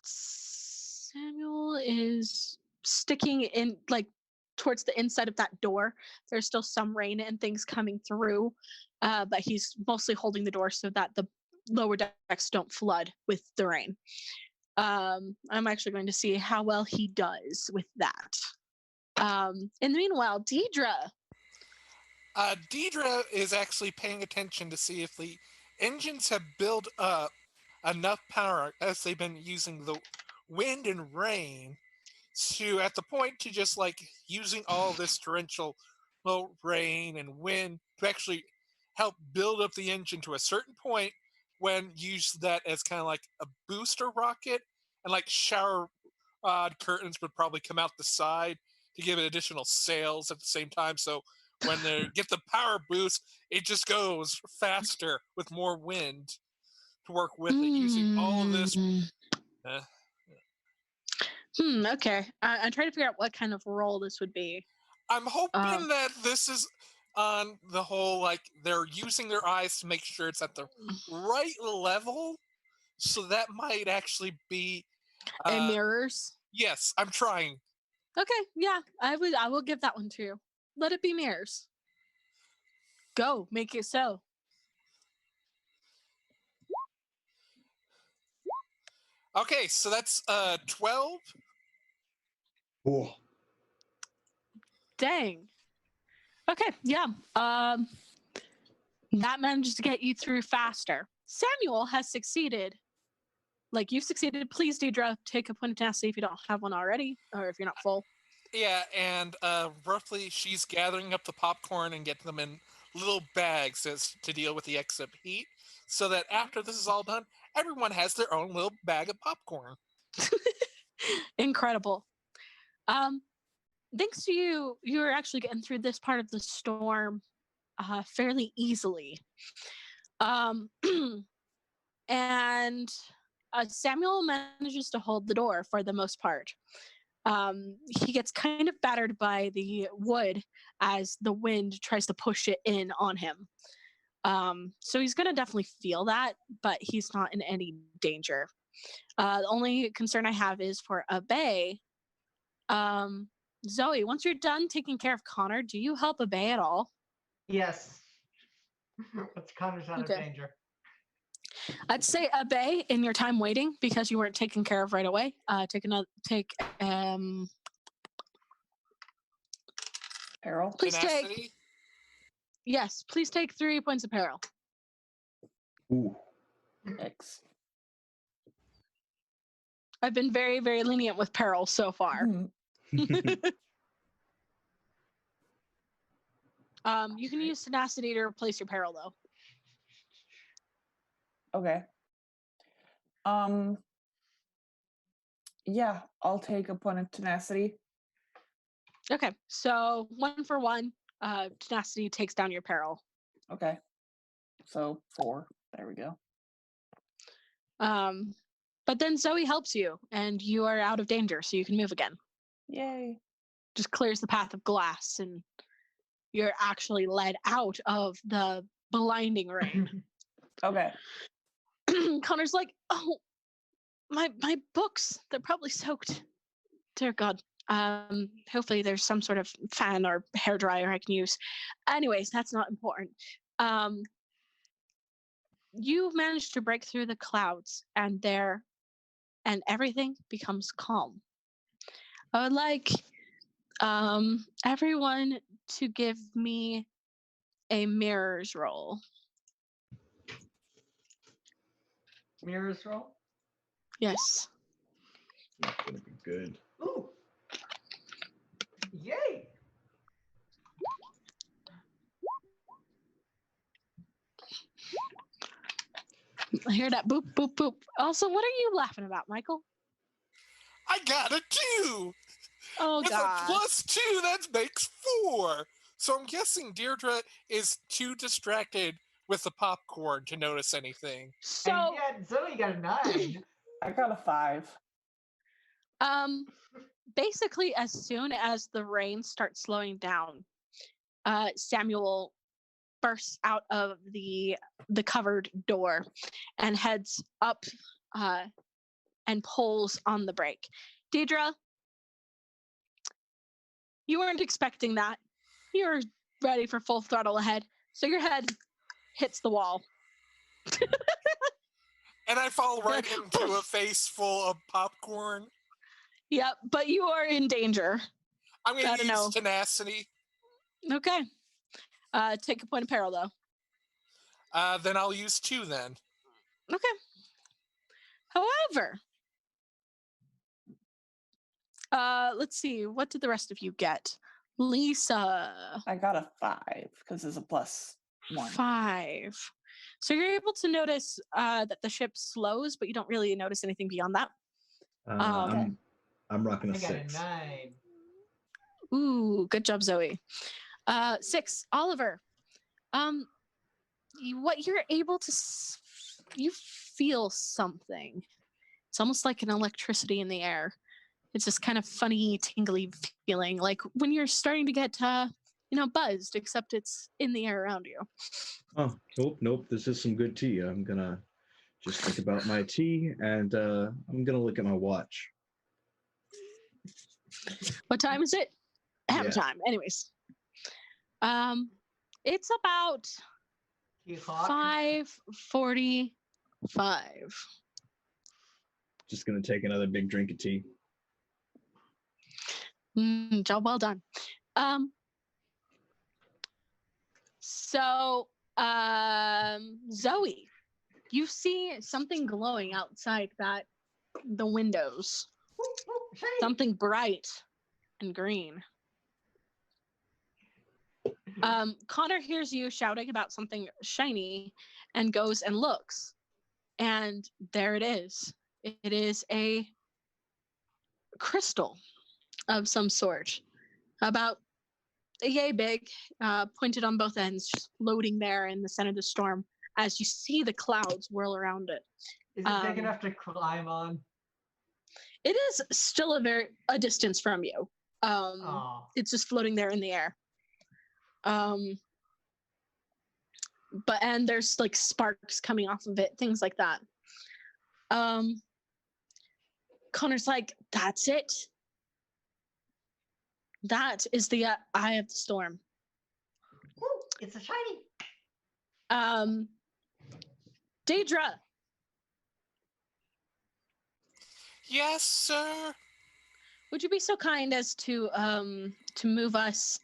C: Samuel is sticking in like towards the inside of that door. There's still some rain and things coming through, but he's mostly holding the door so that the lower decks don't flood with the rain. I'm actually going to see how well he does with that. In the meanwhile, Deidre.
B: Deidre is actually paying attention to see if the engines have built up enough power as they've been using the wind and rain to at the point to just like using all this torrential rain and wind to actually help build up the engine to a certain point when use that as kind of like a booster rocket and like shower curtains would probably come out the side to give it additional sails at the same time. So when they get the power boost, it just goes faster with more wind to work with it using all of this.
C: Okay. I'm trying to figure out what kind of role this would be.
B: I'm hoping that this is on the whole, like they're using their eyes to make sure it's at the right level. So that might actually be
C: and mirrors.
B: Yes, I'm trying.
C: Okay, yeah, I will give that one to you. Let it be mirrors. Go, make it so.
B: Okay, so that's 12.
F: Oh.
C: Dang. Okay, yeah. That managed to get you through faster. Samuel has succeeded. Like you've succeeded. Please, Deidre, take a point of tenacity if you don't have one already, or if you're not full.
B: Yeah, and roughly she's gathering up the popcorn and getting them in little bags to deal with the excess heat, so that after this is all done, everyone has their own little bag of popcorn.
C: Incredible. Thanks to you, you're actually getting through this part of the storm fairly easily. And Samuel manages to hold the door for the most part. He gets kind of battered by the wood as the wind tries to push it in on him. So he's going to definitely feel that, but he's not in any danger. The only concern I have is for Abe. Zoe, once you're done taking care of Connor, do you help Abe at all?
E: Yes. But Connor's out of danger.
C: I'd say Abe in your time waiting because you weren't taken care of right away.
D: Peril.
C: Please
B: Tenacity?
C: take. Yes, please take 3 points of peril.
F: Ooh.
D: X.
C: I've been very, very lenient with peril so far. You can use tenacity to replace your peril, though.
D: Okay. Yeah, I'll take a point of tenacity.
C: Okay, so 1 for 1. Tenacity takes down your peril.
D: Okay. So 4. There we go.
C: But then Zoe helps you, and you are out of danger, so you can move again.
D: Yay.
C: Just clears the path of glass, and you're actually led out of the blinding rain.
D: Okay.
C: Connor's like, oh, my books, they're probably soaked. Dear God. Hopefully there's some sort of fan or hair dryer I can use. Anyways, that's not important. You managed to break through the clouds, and everything becomes calm. I would like everyone to give me a mirrors roll.
E: Mirrors roll.
C: Yes.
F: It's gonna be good.
E: Ooh. Yay.
C: I hear that boop, boop, boop. Also, what are you laughing about, Michael?
B: I got a 2.
C: Oh,
B: With
C: God.
B: a +2, that makes 4. So I'm guessing Deirdre is too distracted with the popcorn to notice anything.
C: So,
E: And yet Zoe got a 9.
D: I got a 5.
C: basically, as soon as the rain starts slowing down, Samuel bursts out of the covered door and heads up and pulls on the brake. Deidre, you weren't expecting that. You're ready for full throttle ahead, so your head hits the wall.
B: And I fall right into a face full of popcorn.
C: Yep, but you are in danger.
B: I'm going
C: Gotta
B: to use
C: know.
B: tenacity.
C: Okay. Take a point of peril, though.
B: Then I'll use 2 then.
C: Okay. However, let's see. What did the rest of you get? Lisa.
D: I got a 5 because it's a +1.
C: 5. So you're able to notice that the ship slows, but you don't really notice anything beyond that.
F: I'm rocking
E: I
F: a
E: got
F: 6.
E: a 9.
C: Ooh, good job, Zoe. 6, Oliver. What you're able to, you feel something. It's almost like an electricity in the air. It's this kind of funny, tingly feeling, like when you're starting to get, buzzed, except it's in the air around you.
F: Oh, nope. This is some good tea. I'm gonna just think about my tea, and I'm gonna look at my watch.
C: What time is it? Hammer
F: Yeah.
C: time. Anyways. It's about 5:45.
F: Just gonna take another big drink of tea.
C: Job well done. So, Zoe, you see something glowing outside the windows.
E: Shiny.
C: Something bright and green. Connor hears you shouting about something shiny and goes and looks. And there it is. It is a crystal of some sort, about yay big, pointed on both ends, just floating there in the center of the storm as you see the clouds whirl around it.
E: Is it big enough to climb on?
C: It is still a distance from you. It's just floating there in the air. And there's like sparks coming off of it, things like that. Connor's like, that's it. That is the eye of the storm.
E: Ooh, it's a shiny.
C: Deidre.
B: Yes, sir.
C: Would you be so kind as to move us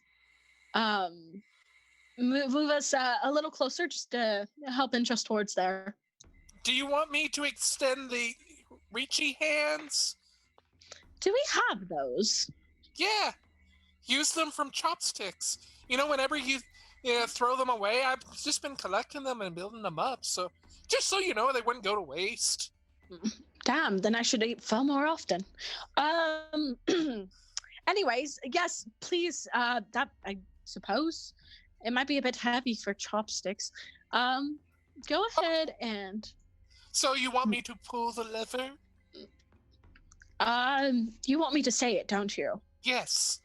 C: move us a little closer, just to help inch us towards there?
B: Do you want me to extend the reachy hands?
C: Do we have those?
B: Yeah. Use them from chopsticks. Whenever you throw them away, I've just been collecting them and building them up. So just so you know, they wouldn't go to waste.
C: Damn, then I should eat pho more often. Anyways, yes, please. That suppose. It might be a bit heavy for chopsticks. Go ahead and
B: So you want me to pull the lever?
C: you want me to say it, don't you?
B: Yes.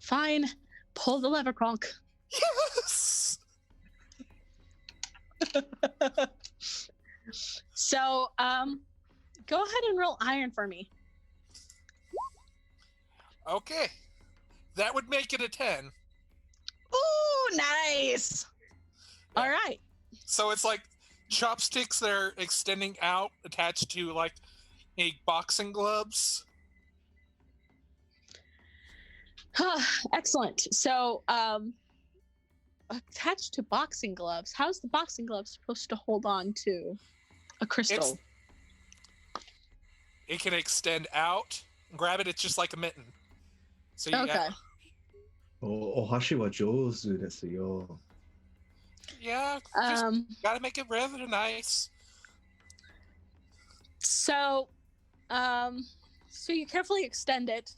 C: Fine. Pull the lever, Kronk.
B: Yes.
C: So, go ahead and roll iron for me.
B: Okay. That would make it a 10.
C: Ooh, nice.
B: Yeah.
C: All right.
B: So it's like chopsticks that are extending out, attached to like a boxing gloves.
C: Excellent. So, attached to boxing gloves. How's the boxing glove supposed to hold on to a crystal?
B: It can extend out. Grab it. It's just like a mitten. So you
C: Okay.
F: Oh, Ohashi wa jouzu desu yo.
B: Yeah. Just gotta make it rather nice.
C: So, so you carefully extend it.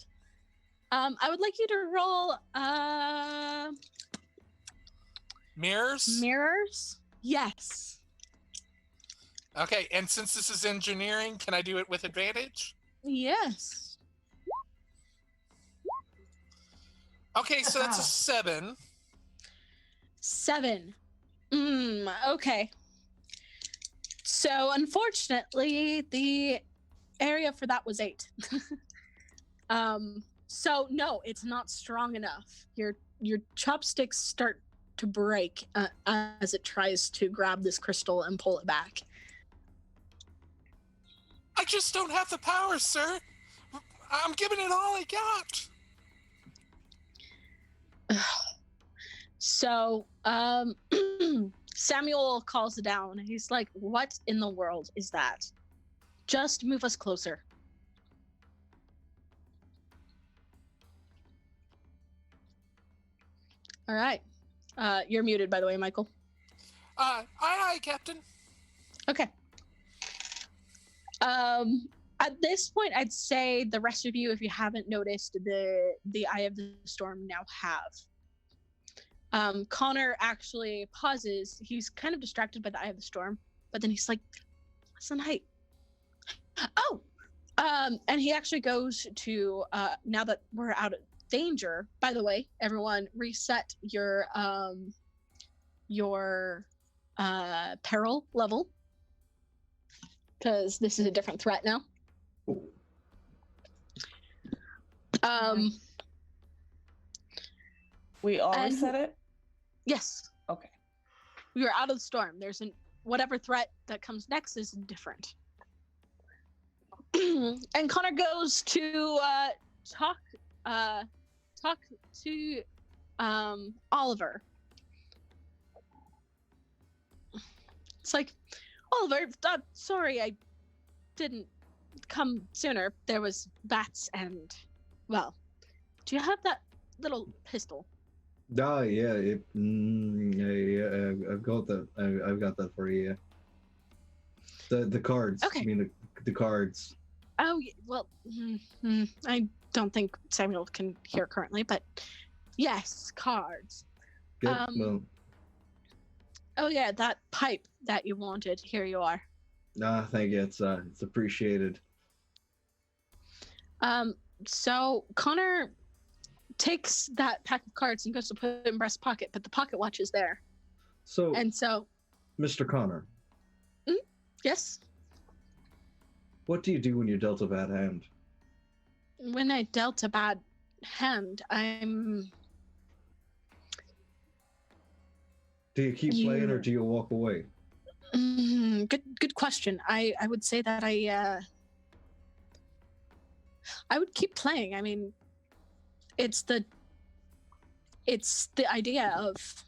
C: I would like you to roll
B: Mirrors.
C: mirrors. Yes.
B: Okay. And since this is engineering, can I do it with advantage?
C: Yes.
B: Okay. So that's a 7.
C: 7. Okay. So unfortunately, the area for that was 8. So no, it's not strong enough. Your chopsticks start to break as it tries to grab this crystal and pull it back.
B: I just don't have the power, sir. I'm giving it all I got.
C: So, Samuel calls down. He's like, "What in the world is that? Just move us closer." All right. You're muted, by the way, Michael.
B: Aye, Captain.
C: Okay. At this point, I'd say the rest of you, if you haven't noticed, the Eye of the Storm now have. Connor actually pauses. He's kind of distracted by the Eye of the Storm, but then he's like, "Last night." Oh, and he actually goes to now that we're out of danger. By the way, everyone, reset your peril level because this is a different threat now.
D: We all
C: And-
D: reset it?
C: Yes,
D: Okay.
C: we are out of the storm. There's whatever threat that comes next is different. And Connor goes to talk to Oliver. It's like, "Oliver, sorry I didn't come sooner. There was bats and, well, do you have that little pistol?"
F: Ah, yeah, I've got that. I've got that for you. Yeah. The cards.
C: Okay.
F: I mean the cards.
C: Oh, well, I don't think Samuel can hear currently, but yes, cards.
F: Good. Well,
C: Oh yeah, that pipe that you wanted. Here you are.
F: thank you. It's appreciated.
C: So Connor takes that pack of cards and goes to put it in breast pocket, but the pocket watch is there.
F: So,
C: And so,
F: Mr. Connor,
C: yes,
F: what do you do when you're dealt a bad hand?
C: when I dealt a bad hand,
F: Do you keep playing or do you walk away?
C: Good question. I would say that I would keep playing. I mean, it's the idea of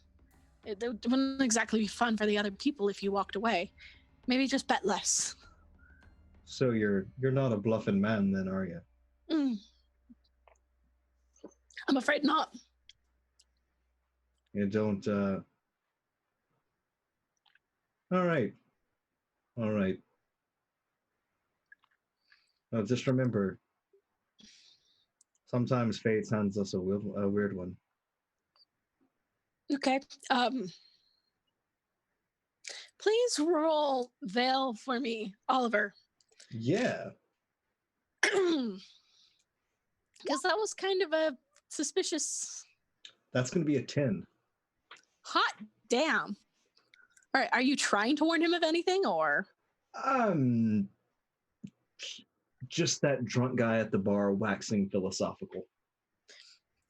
C: it wouldn't exactly be fun for the other people if you walked away. Maybe just bet less.
F: So you're not a bluffing man then, are you?
C: I'm afraid not.
F: You don't. All right. Well, just remember, sometimes fate hands us a weird one.
C: Okay. Please roll veil for me, Oliver.
F: Yeah.
C: Because that was kind of a suspicious.
F: That's going to be a 10.
C: Hot damn. All right. Are you trying to warn him of anything, or?
F: Just that drunk guy at the bar waxing philosophical.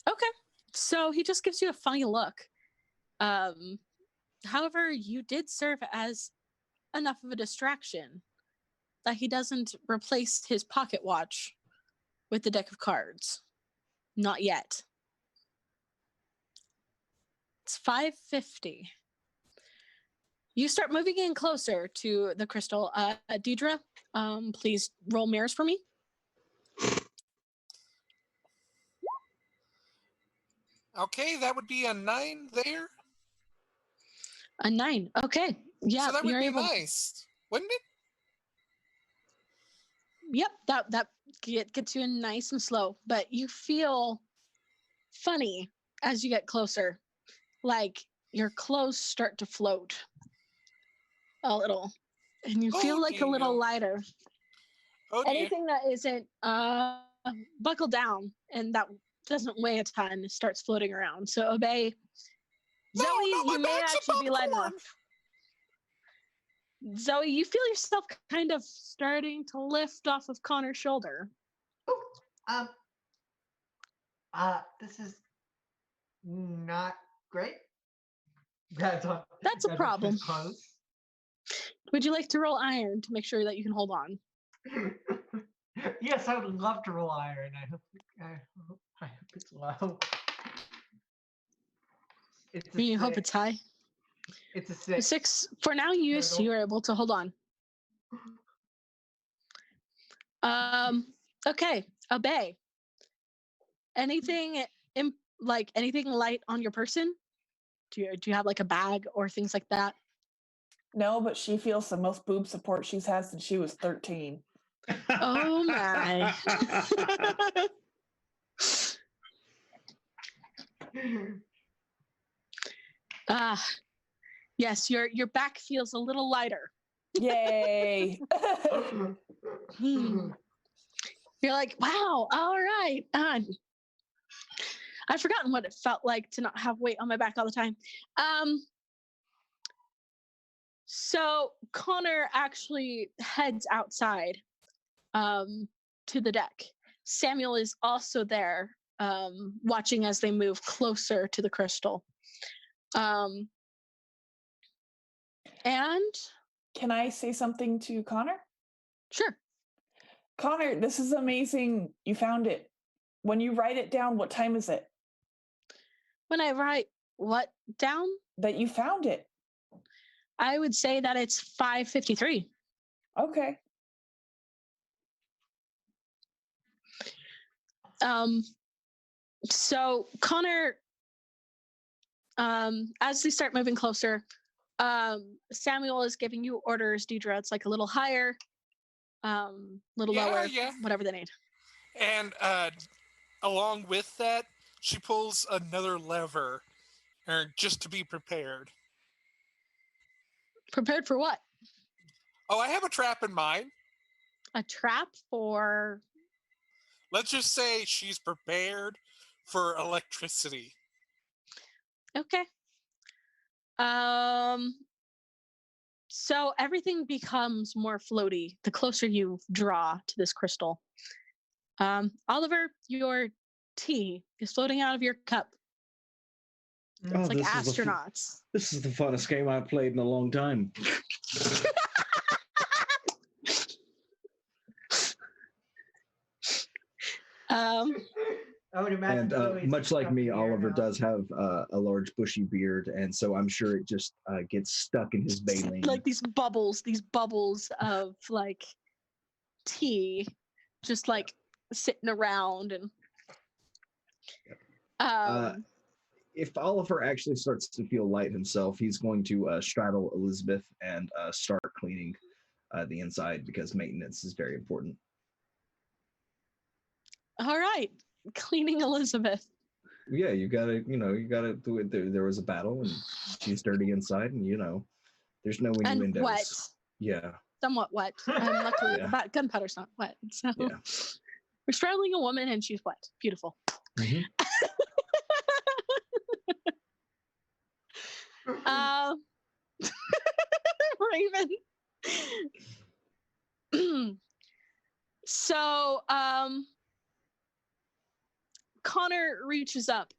C: Okay. So he just gives you a funny look. However, you did serve as enough of a distraction that he doesn't replace his pocket watch with the deck of cards. Not yet. It's 5:50. You start moving in closer to the crystal. Deidre, please roll mirrors for me.
B: Okay, that would be a 9 there.
C: A 9. Okay. Yeah,
B: So that would
C: you're
B: be
C: able.
B: nice, wouldn't it?
C: Yep, that gets you in nice and slow, but you feel funny as you get closer, like your clothes start to float a little, and you feel like a little
B: dear.
C: lighter.
B: Oh dear.
C: Anything that isn't buckled down and that doesn't weigh a ton starts floating around. So obey.
B: No,
C: Zoe,
B: not my
C: you may
B: bags of
C: actually be light
B: popcorn.
C: enough. Zoe, you feel yourself kind of starting to lift off of Connor's shoulder.
E: Oh, this is not great. That's
C: a problem.
E: Close.
C: Would you like to roll iron to make sure that you can hold on?
E: Yes, I would love to roll iron. I hope it's low.
C: You hope it's high.
E: It's a
C: A
E: 6.
C: 6. For now, you're able to hold on. Okay. Obey. Anything anything light on your person? Do you have like a bag or things like that?
D: No, but she feels the most boob support she's had since she was 13.
C: Oh my. Yes, your back feels a little lighter.
D: Yay.
C: You're like, wow, all right. I've forgotten what it felt like to not have weight on my back all the time. So Connor actually heads outside to the deck. Samuel is also there, watching as they move closer to the crystal. And
D: can I say something to Connor?
C: Sure.
D: Connor, this is amazing. You found it. When you write it down, what time is it?
C: When I write what down?
D: That you found it.
C: I would say that it's 5:53.
D: Okay.
C: So Connor, as they start moving closer, Samuel is giving you orders, Deidre. It's like a little higher, little lower, whatever they need.
B: And along with that, she pulls another lever, just to be prepared.
C: Prepared for what?
B: Oh, I have a trap in mind.
C: A trap for?
B: Let's just say she's prepared for electricity.
C: Okay. So everything becomes more floaty the closer you draw to this crystal. Oliver, your tea is floating out of your cup. It's like astronauts.
F: This is the funnest game I've played in a long time.
E: I would imagine.
F: And much like me, Oliver does have a large bushy beard, and so I'm sure it just gets stuck in his baleen.
C: Like these bubbles of like tea, just like sitting around. And
F: if Oliver actually starts to feel light himself, he's going to straddle Elizabeth and start cleaning the inside, because maintenance is very important.
C: All right, cleaning Elizabeth.
F: Yeah, you gotta do it. There was a battle, and she's dirty inside, and there's no
C: And
F: innuendos.
C: wet,
F: Yeah,
C: somewhat wet. And luckily,
F: Yeah.
C: gunpowder's not wet. So
F: Yeah.
C: we're straddling a woman, and she's wet. Beautiful.
F: hmm
C: Uh, Raven. So, Connor reaches up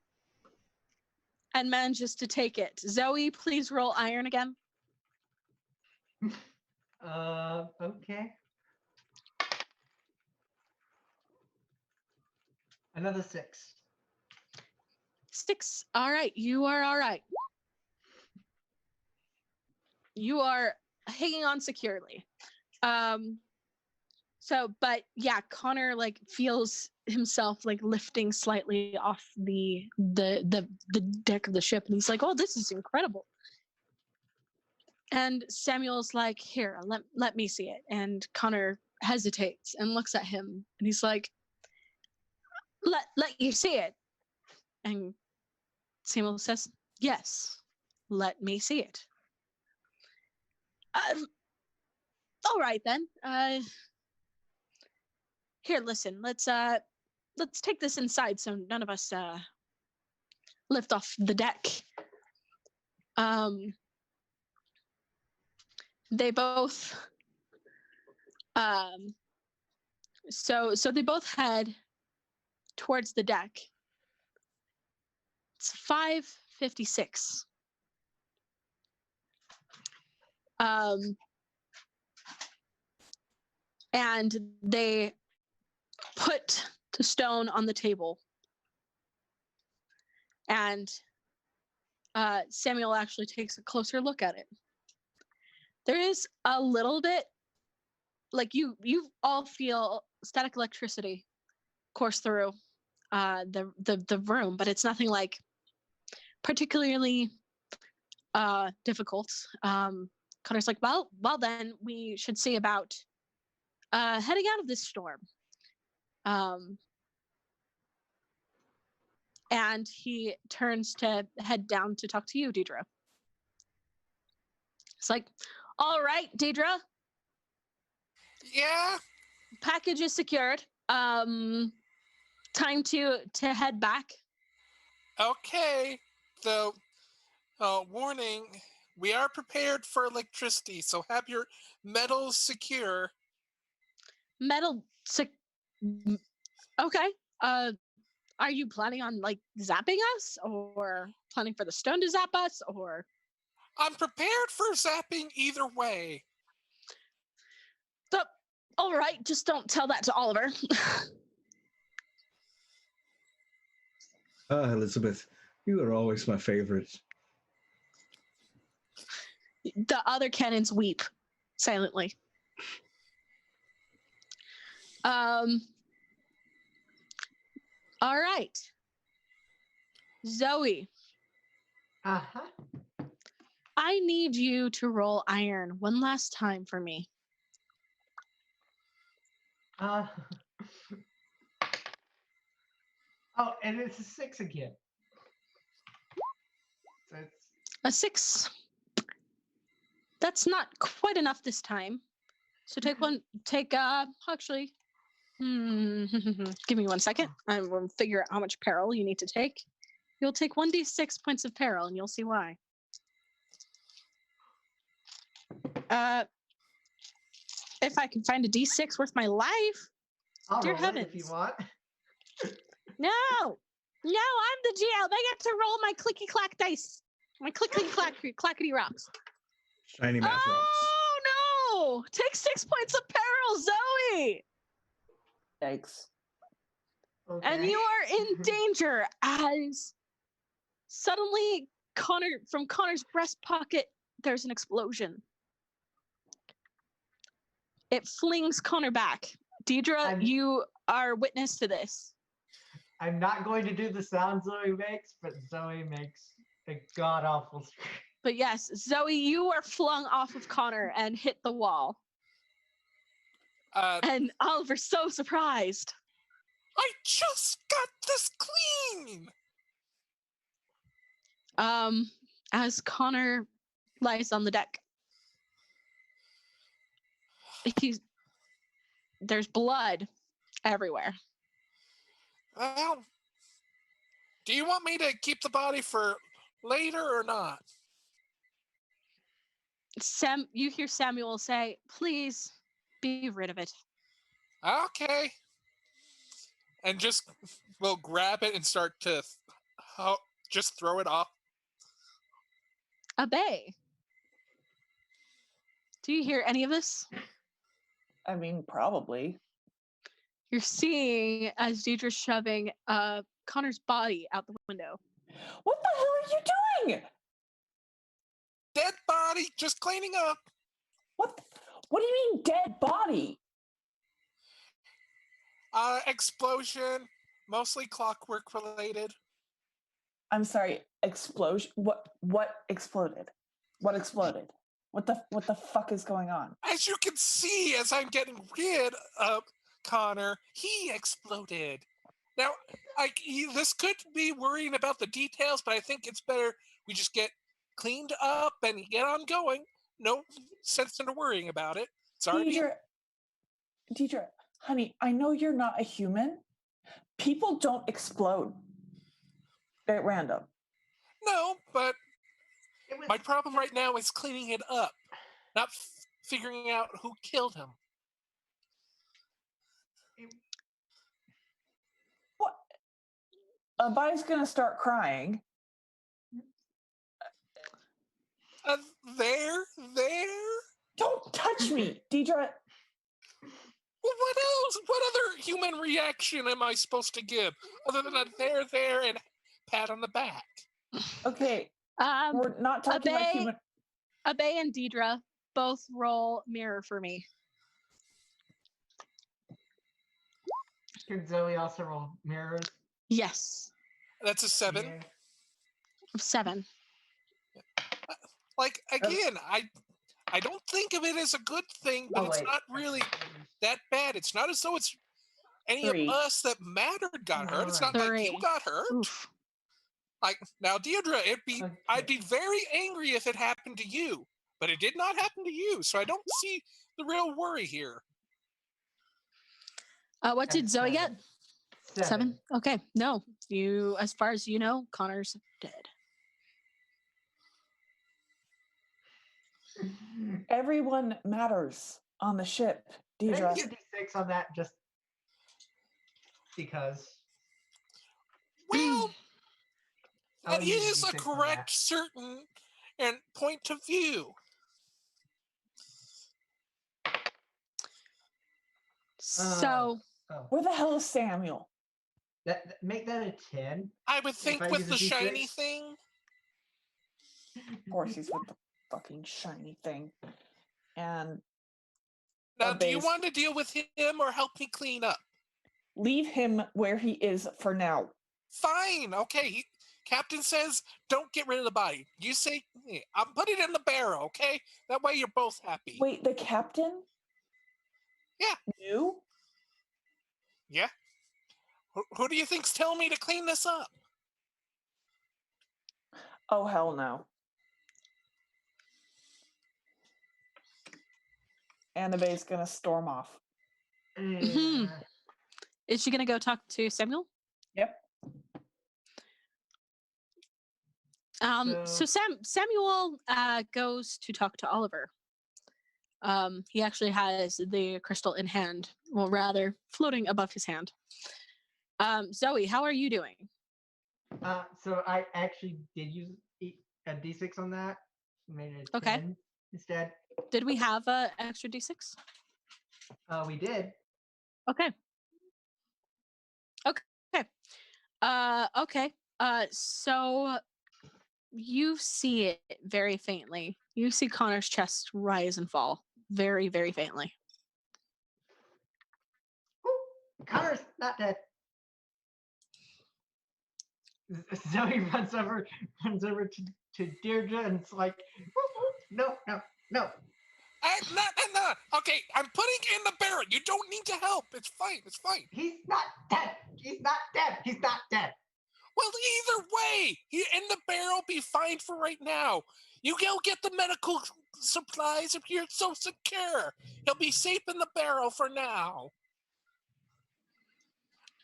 C: and manages to take it. Zoe, please roll iron again.
E: Okay. Another 6.
C: 6. All right, you are all right. You are hanging on securely. But yeah, Connor like feels himself like lifting slightly off the deck of the ship, and he's like, "Oh, this is incredible." And Samuel's like, "Here, let me see it." And Connor hesitates and looks at him, and he's like, "Let you see it." And Samuel says, "Yes, let me see it." All right then. Here, listen. Let's take this inside so none of us lift off the deck. They both so they both head towards the deck. It's 5:56. And they put the stone on the table, and Samuel actually takes a closer look at it. There is a little bit, like you all feel static electricity course through the room, but it's nothing like particularly difficult. Connor's like, well, then we should see about heading out of this storm. And he turns to head down to talk to you, Deidre. It's like, all right, Deidre.
B: Yeah.
C: Package is secured. Time to head back.
B: Okay. So, warning: we are prepared for electricity, so have your metals secure.
C: Okay. Are you planning on like zapping us, or planning for the stone to zap us, or?
B: I'm prepared for zapping either way.
C: All right, just don't tell that to Oliver.
F: Elizabeth, you are always my favorite.
C: The other cannons weep silently. All right. Zoe.
E: Uh-huh.
C: I need you to roll iron one last time for me.
E: Oh, and it's a 6 again. So it's
C: A 6. That's not quite enough this time. So actually, give me 1 second. I will figure out how much peril you need to take. You'll take 1d6 points of peril, and you'll see why. If I can find a d6 worth my life.
E: I'll
C: Dear
E: roll
C: heavens.
E: it if you want.
C: No, I'm the GL. They get to roll my clicky clack dice, my clickety clackety rocks.
F: Shiny math rocks.
C: Oh no! Take 6 points of peril, Zoe.
D: Yikes.
E: Okay.
C: And you are in danger as suddenly from Connor's breast pocket, there's an explosion. It flings Connor back. Deidre, you are witness to this.
E: I'm not going to do the sound Zoe makes, but Zoe makes a god-awful scream.
C: But yes, Zoe, you are flung off of Connor and hit the wall. And Oliver's so surprised.
B: I just got this clean!
C: As Connor lies on the deck, there's blood everywhere.
B: Well, do you want me to keep the body for later or not?
C: You hear Samuel say, "Please be rid of it."
B: Okay. And just we'll grab it and start to just throw it off.
C: Obey. Do you hear any of this?
D: I mean, probably.
C: You're seeing as Deidre's shoving Connor's body out the window.
D: What the hell are you doing?
B: Dead body, just cleaning up.
D: What do you mean dead body?
B: Explosion, mostly clockwork related.
D: I'm sorry, explosion. What exploded? What exploded? What the fuck is going on?
B: As you can see, as I'm getting rid of Connor, he exploded. Now, this could be worrying about the details, but I think it's better we just get cleaned up and get on going. No sense in worrying about it. Sorry.
D: Deidre, honey, I know you're not a human. People don't explode at random.
B: No, but my problem right now is cleaning it up, not figuring out who killed him.
D: What? Abi's gonna start crying.
B: There.
D: Don't touch me, Deidre.
B: Well, what else? What other human reaction am I supposed to give other than a there, and pat on the back?
D: Okay, we're not talking about human.
C: Abe and Deidre both roll mirror for me.
E: Can Zoe also roll mirrors?
C: Yes.
B: That's a 7.
E: Yeah.
C: 7.
B: Like, again, I don't think of it as a good thing, but it's not really that bad. It's not as though it's any
D: 3.
B: of us that mattered got hurt. It's not
C: 3.
B: like you got hurt.
C: Oof.
B: Like, now, Deirdre, I'd be very angry if it happened to you, but it did not happen to you, so I don't see the real worry here.
C: What did Zoe get?
E: 7.
C: Okay. No. You, as far as you know, Connor's dead.
D: Everyone matters on the ship, Deidre.
E: Can I get D6 on that just because?
B: Well, that
E: use
B: is a
E: D6 on
B: correct,
E: that.
B: certain, and point of view.
C: So,
D: Where the hell is Samuel?
E: Make that a 10.
B: I would think
E: I
B: with
E: use a
B: the
E: D6?
B: shiny thing.
D: Of course, he's with the fucking shiny thing. And
B: Now, do you want to deal with him or help me clean up?
D: leave him where he is for now.
B: Fine, okay. Captain says don't get rid of the body. You say I'll put it in the barrel, okay? That way you're both happy.
D: Wait, the captain?
B: Yeah.
D: You?
B: Yeah. Who do you think's telling me to clean this up?
D: Oh, hell no. Annabe's gonna storm off.
C: Mhm. Is she gonna go talk to Samuel?
D: Yep.
C: So Samuel goes to talk to Oliver. He actually has the crystal in hand, well, rather floating above his hand. Zoe, how are you doing?
E: So I actually did use a D6 on that. Made it a
C: Okay.
E: 10 instead.
C: Did we have an extra D6?
E: We did.
C: Okay. Okay. So you see it very faintly. You see Connor's chest rise and fall very, very faintly.
E: Connor's not dead. Zoe runs over to Deirdre and it's like, no.
B: No. Okay, I'm putting it in the barrel. You don't need to help. It's fine.
E: He's not dead. He's not dead.
B: Well, either way, he in the barrel be fine for right now. You go get the medical supplies if you're so secure. He'll be safe in the barrel for now.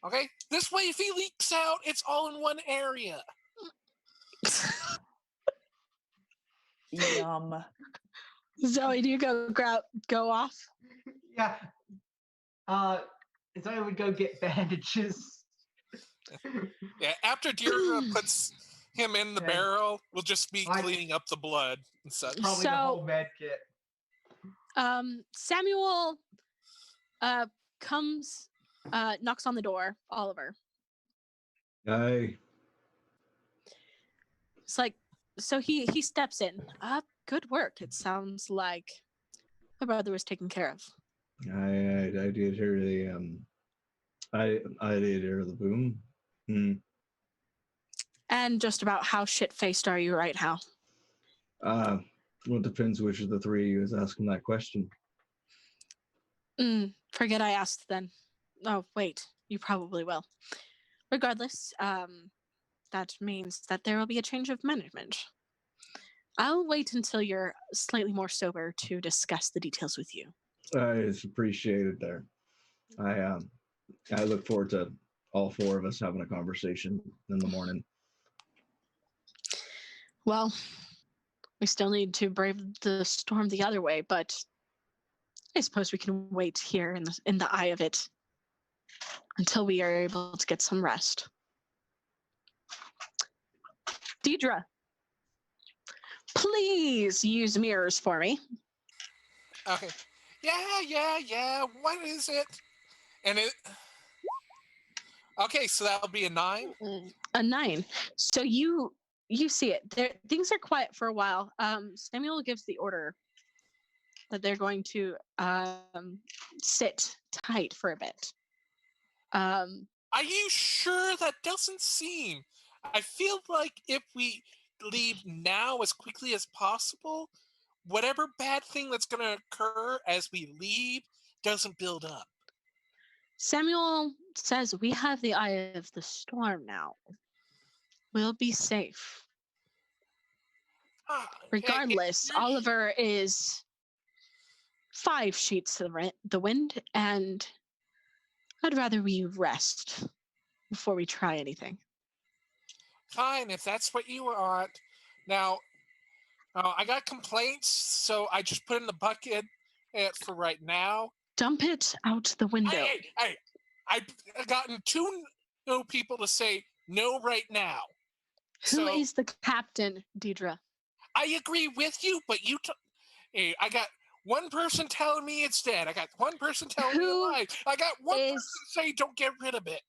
B: Okay? This way, if he leaks out, it's all in one area.
D: Yum.
C: Zoe, do you go off?
E: Yeah. Zoe would go get bandages.
B: Yeah, after Deirdre puts him in the
E: Okay.
B: barrel, we'll just be
E: I-
B: cleaning up the blood and such.
E: Probably the whole med kit.
C: Samuel comes, knocks on the door. Oliver.
F: Hey,
C: It's like, so he steps in. Good work. It sounds like my brother was taken care of.
F: I did hear the I did hear the boom.
C: And just about how shit-faced are you right now?
F: Well, it depends which of the three of you is asking that question.
C: Forget I asked then. Oh, wait. You probably will. Regardless, that means that there will be a change of management. I'll wait until you're slightly more sober to discuss the details with you.
F: It's appreciated there. I look forward to all four of us having a conversation in the morning.
C: Well, we still need to brave the storm the other way, but I suppose we can wait here in the eye of it until we are able to get some rest. Deidre, please use mirrors for me.
B: Okay. Yeah. What is it? And it. Okay, so that'll be a 9.
C: A 9. So you see it. Things are quiet for a while. Samuel gives the order that they're going to sit tight for a bit.
B: Are you sure? That doesn't seem. I feel like if we leave now as quickly as possible, whatever bad thing that's going to occur as we leave doesn't build up.
C: Samuel says we have the eye of the storm now. We'll be safe. Regardless, Oliver is 5 sheets to the wind, and I'd rather we rest before we try anything.
B: Fine, if that's what you want. Now, I got complaints, so I just put in the bucket for right now.
C: Dump it out the window.
B: Hey, I've gotten 2 no people to say no right now.
C: Who is the captain, Deidre?
B: I agree with you, but hey, I got one person telling me it's dead. I got one person telling me alive. I got one person saying don't get rid of it.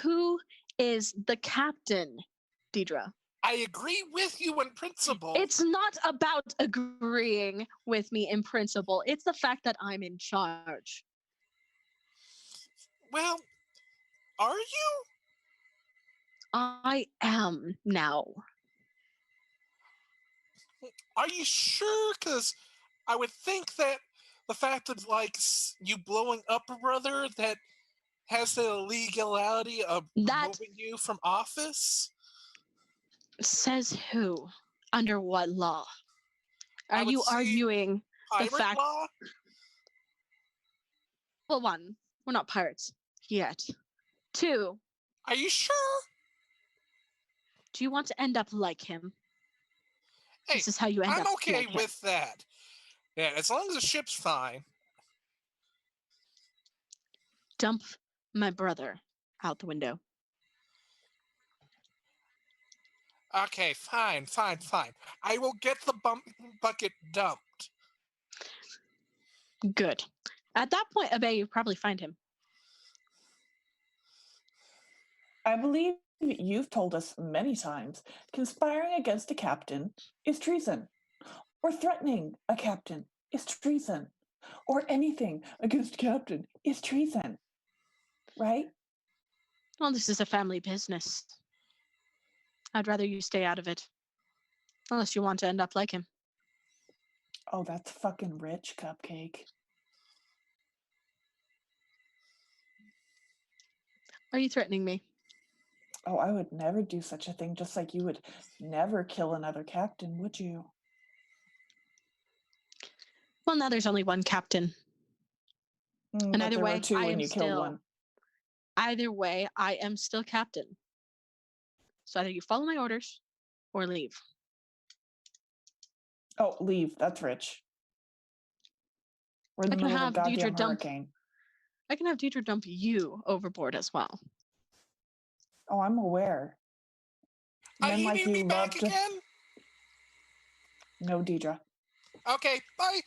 C: Who is the captain, Deidre?
B: I agree with you in principle.
C: It's not about agreeing with me in principle. It's the fact that I'm in charge.
B: Well, are you?
C: I am now.
B: Are you sure? Because I would think that the fact of like you blowing up a brother that has the legality of removing you from office.
C: Says who? Under what law? Are you arguing the fact?
B: Law?
C: Well, 1, we're not pirates yet. 2,
B: are you sure?
C: Do you want to end up like him?
B: Hey,
C: this is how you end up.
B: I'm okay
C: like
B: with that. Yeah, as long as the ship's fine.
C: Dump my brother out the window.
B: Okay, fine. I will get the bucket dumped.
C: Good. At that point, Abe, you probably find him.
D: I believe you've told us many times conspiring against a captain is treason, or threatening a captain is treason, or anything against a captain is treason. Right?
C: Well, this is a family business. I'd rather you stay out of it. Unless you want to end up like him.
D: Oh, that's fucking rich, Cupcake.
C: Are you threatening me?
D: Oh, I would never do such a thing, just like you would never kill another captain, would you?
C: Well, now there's only one captain. And
D: But
C: either
D: there were
C: way,
D: two
C: I
D: when
C: am
D: you killed
C: still.
D: one.
C: Either way, I am still captain. So either you follow my orders or leave.
D: Oh, leave. That's rich. We're in the
C: I can
D: middle of a
C: have
D: goddamn
C: Deidre dump.
D: hurricane.
C: I can have Deidre dump you overboard as well.
D: Oh, I'm aware.
B: Are
D: Men
B: you
D: like
B: need
D: you
B: me
D: love
B: back
D: to.
B: again?
D: No, Deidre.
B: Okay, bye.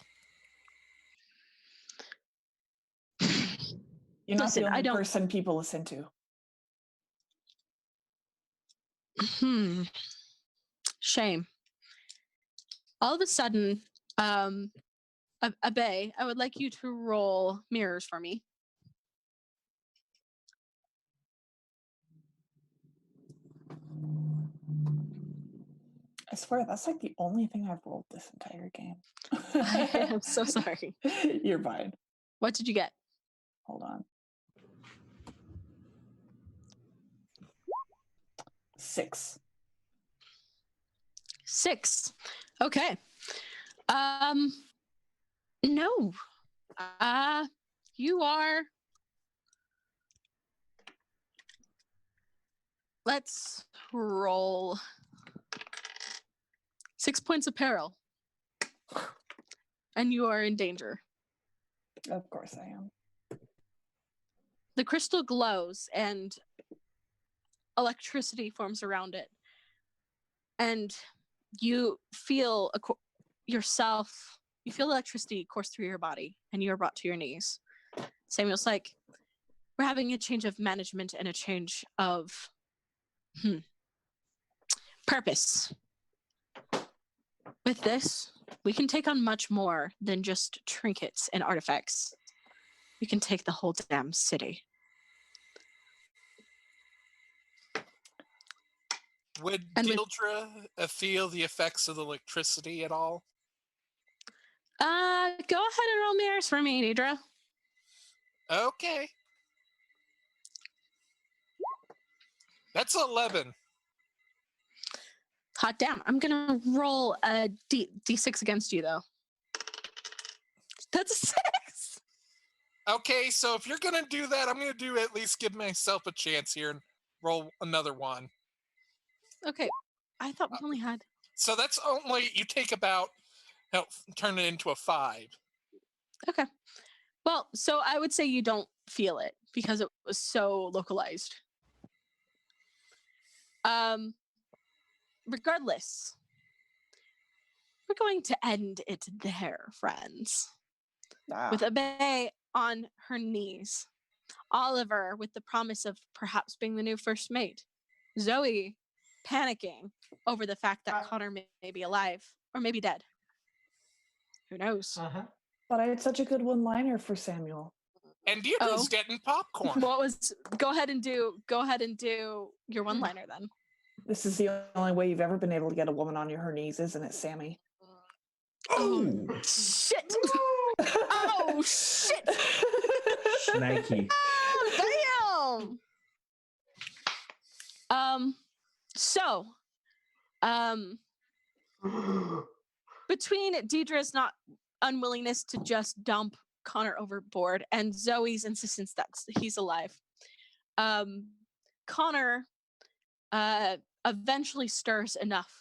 D: You're not
C: Listen,
D: the
C: I
D: only
C: don't.
D: person people listen to.
C: Shame. All of a sudden, Abe, I would like you to roll mirrors for me.
D: I swear, that's like the only thing I've rolled this entire game.
C: I am so sorry.
D: You're fine.
C: What did you get?
D: Hold on. 6.
C: 6. Okay. No. You are. Let's roll 6 points of peril. And you are in danger.
D: Of course I am.
C: The crystal glows and electricity forms around it. And you feel yourself, you feel electricity course through your body and you are brought to your knees. Samuel's like, we're having a change of management and a change of purpose. With this, we can take on much more than just trinkets and artifacts. We can take the whole damn city.
B: Would Dildra feel the effects of the electricity at all?
C: Go ahead and roll mirrors for me, Deidre.
B: Okay. That's 11.
C: Hot damn. I'm going to roll a D6 against you, though. That's a 6.
B: Okay, so if you're going to do that, I'm going to do at least give myself a chance here and roll another one.
C: Okay. I thought we only had...
B: So that's only... You take about... turn it into a 5.
C: Okay. Well, so I would say you don't feel it because it was so localized. Regardless, we're going to end it there, friends. With Abe on her knees, Oliver with the promise of perhaps being the new first mate, Zoe panicking over the fact that Connor may be alive or maybe dead. Who knows?
E: Uh-huh.
D: But I had such a good one-liner for Samuel.
B: And Deirdre's getting popcorn.
C: What was? Go ahead and do your one-liner then.
D: This is the only way you've ever been able to get a woman on her knees, isn't it, Sammy?
C: Oh shit! Oh shit!
F: Snaky.
C: Oh damn! So, between Deidre's not unwillingness to just dump Connor overboard and Zoe's insistence that he's alive, Connor eventually stirs enough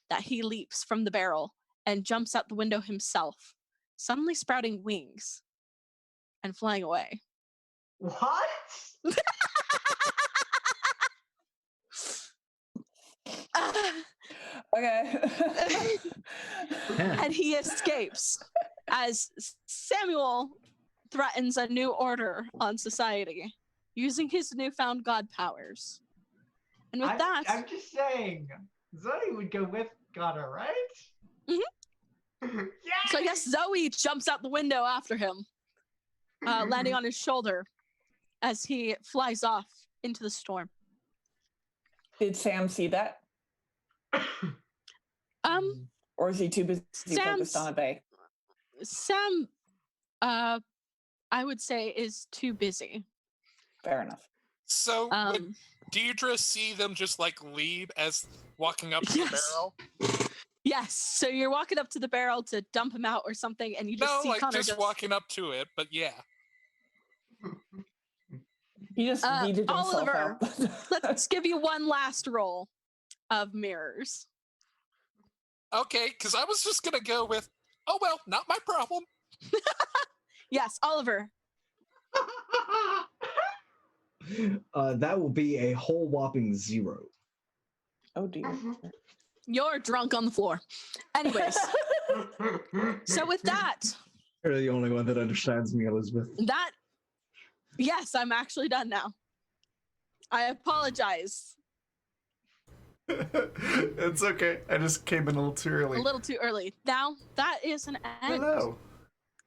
C: that he leaps from the barrel and jumps out the window himself, suddenly sprouting wings and flying away.
E: What?
D: Okay.
C: And he escapes as Samuel threatens a new order on society using his newfound god powers. And with that...
E: I'm just saying, Zoe would go with Connor, right?
C: Mm-hmm. Yes! So I guess Zoe jumps out the window after him, landing on his shoulder as he flies off into the storm.
D: Did Sam see that? Or is he too busy focused on a bay?
C: Sam, I would say, is too busy.
D: Fair enough.
B: So Deirdre see them just like leave as walking up to the
C: Yes.
B: barrel?
C: Yes. So you're walking up to the barrel to dump him out or something, and you just
B: No,
C: see
B: like
C: Connor
B: just walking up to it, but yeah.
D: He just yeeted himself
C: Oliver,
D: out.
C: let's give you one last roll of mirrors.
B: Okay, because I was just gonna go with, oh well, not my problem.
C: Yes, Oliver.
F: That will be a whole whopping 0.
D: Oh dear.
C: You're drunk on the floor. Anyways, so with that,
F: You're the only one that understands me, Elizabeth.
C: yes, I'm actually done now. I apologize.
A: It's okay. I just came in a little too early.
C: A little too early. Now, that is an end
A: Hello.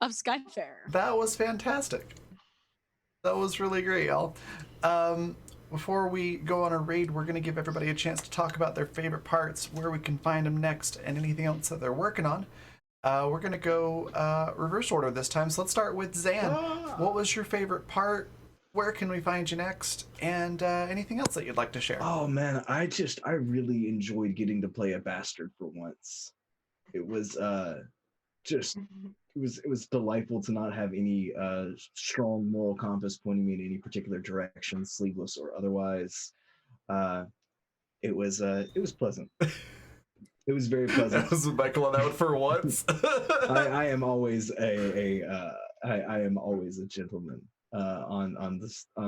C: of Skyfarer.
A: That was fantastic. That was really great, y'all. Before we go on a raid, we're going to give everybody a chance to talk about their favorite parts, where we can find them next, and anything else that they're working on. We're going to go reverse order this time. So let's start with Zan. What was your favorite part? Where can we find you next? And anything else that you'd like to share?
F: Oh man, I really enjoyed getting to play a bastard for once. It was it was delightful to not have any strong moral compass pointing me in any particular direction, sleeveless or otherwise. It was pleasant. It was very pleasant.
A: That was Michael on that one for once.
F: I am always I am always a gentleman on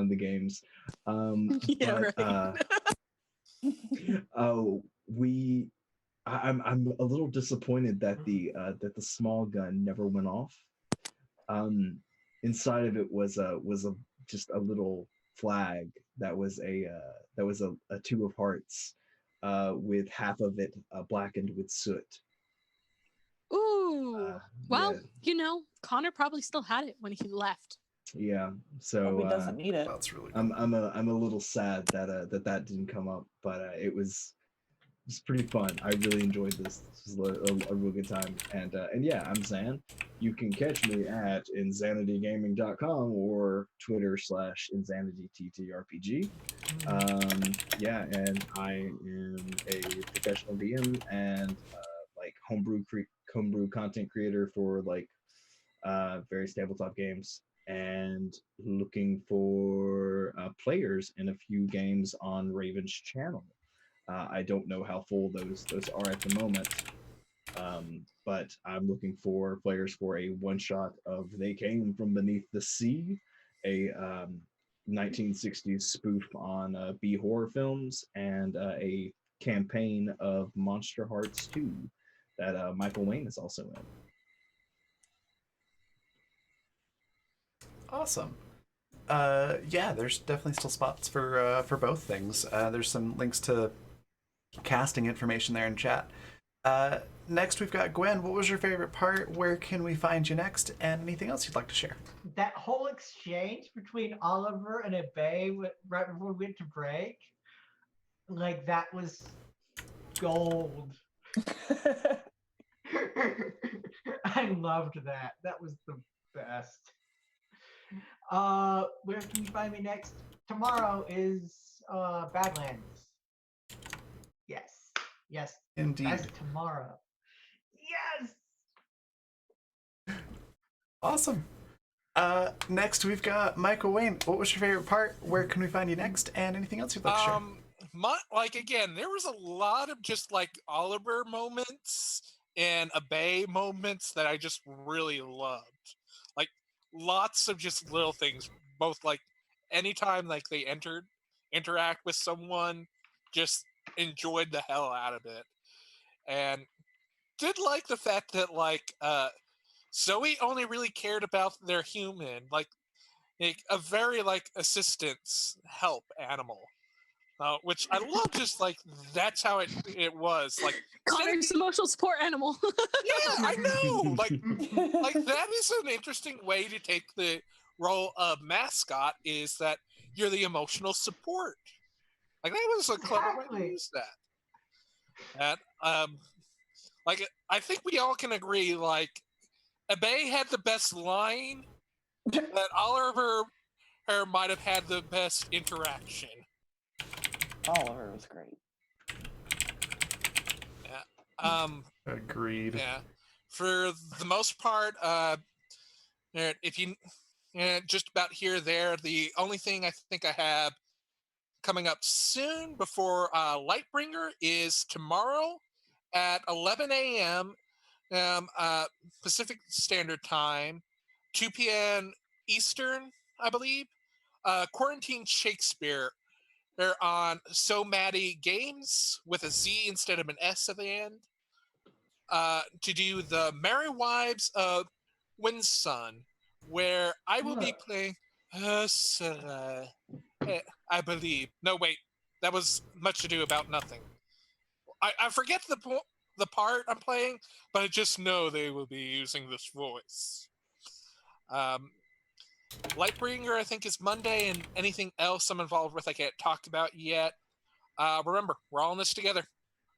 F: the games.
C: Yeah,
F: but, I'm a little disappointed that the small gun never went off. Inside of it was just a little flag that was a 2 of hearts, with half of it blackened with soot.
C: Ooh. Well,
F: Yeah.
C: you know, Connor probably still had it when he left.
F: Yeah,
D: Hope
F: so
D: he doesn't need it.
A: That's really cool.
F: I'm a little sad that that didn't come up, but it was pretty fun. I really enjoyed this. This was a real good time. And yeah, I'm Zan. You can catch me at insanitygaming.com or Twitter /insanityttrpg. Yeah, and I am a professional DM and like homebrew content creator for like various tabletop games, and looking for players in a few games on Raven's channel. I don't know how full those are at the moment, but I'm looking for players for a one-shot of They Came From Beneath the Sea, a 1960s spoof on B horror films, and a campaign of Monster Hearts 2 that Michael Wayne is also in.
A: Awesome. Yeah, there's definitely still spots for both things. There's some links to casting information there in chat. Next, we've got Gwen. What was your favorite part? Where can we find you next? And anything else you'd like to share?
E: That whole exchange between Oliver and Abe right before we went to break, like that was gold. I loved that. That was the best. Where can you find me next? Tomorrow is Badlands. Yes. Yes.
A: Indeed.
E: That's tomorrow. Yes.
A: Awesome. Next, we've got Michael Wayne. What was your favorite part? Where can we find you next? And anything else you'd like to share?
B: Like again, there was a lot of just like Oliver moments and Abe moments that I just really loved. Like lots of just little things, both like anytime like they interact with someone, just enjoyed the hell out of it. And did like the fact that like Zoe only really cared about their human, like a very like assistance help animal. Which I love, just like that's how it was. Like
C: Connor's emotional support animal.
B: yeah, I know. Like that is an interesting way to take the role of mascot. Is that you're the emotional support? Like that was a clever way to use that. And like I think we all can agree. Like Abe had the best line, that Oliver might have had the best interaction.
D: Oliver was great.
B: Yeah.
A: Agreed.
B: Yeah. For the most part, if you just about here or there, the only thing I think I have coming up soon before Lightbringer is tomorrow at 11 a.m. Pacific Standard Time, 2 p.m. Eastern, I believe. Quarantine Shakespeare. They're on So Maddie Games with a Z instead of an S at the end. To do the Merry Wives of Windsun, where I will be playing Ursula, I believe. No, wait, that was Much Ado About Nothing. I forget the part I'm playing, but I just know they will be using this voice. Lightbringer, I think, is Monday, and anything else I'm involved with I can't talk about yet. Remember, we're all in this together.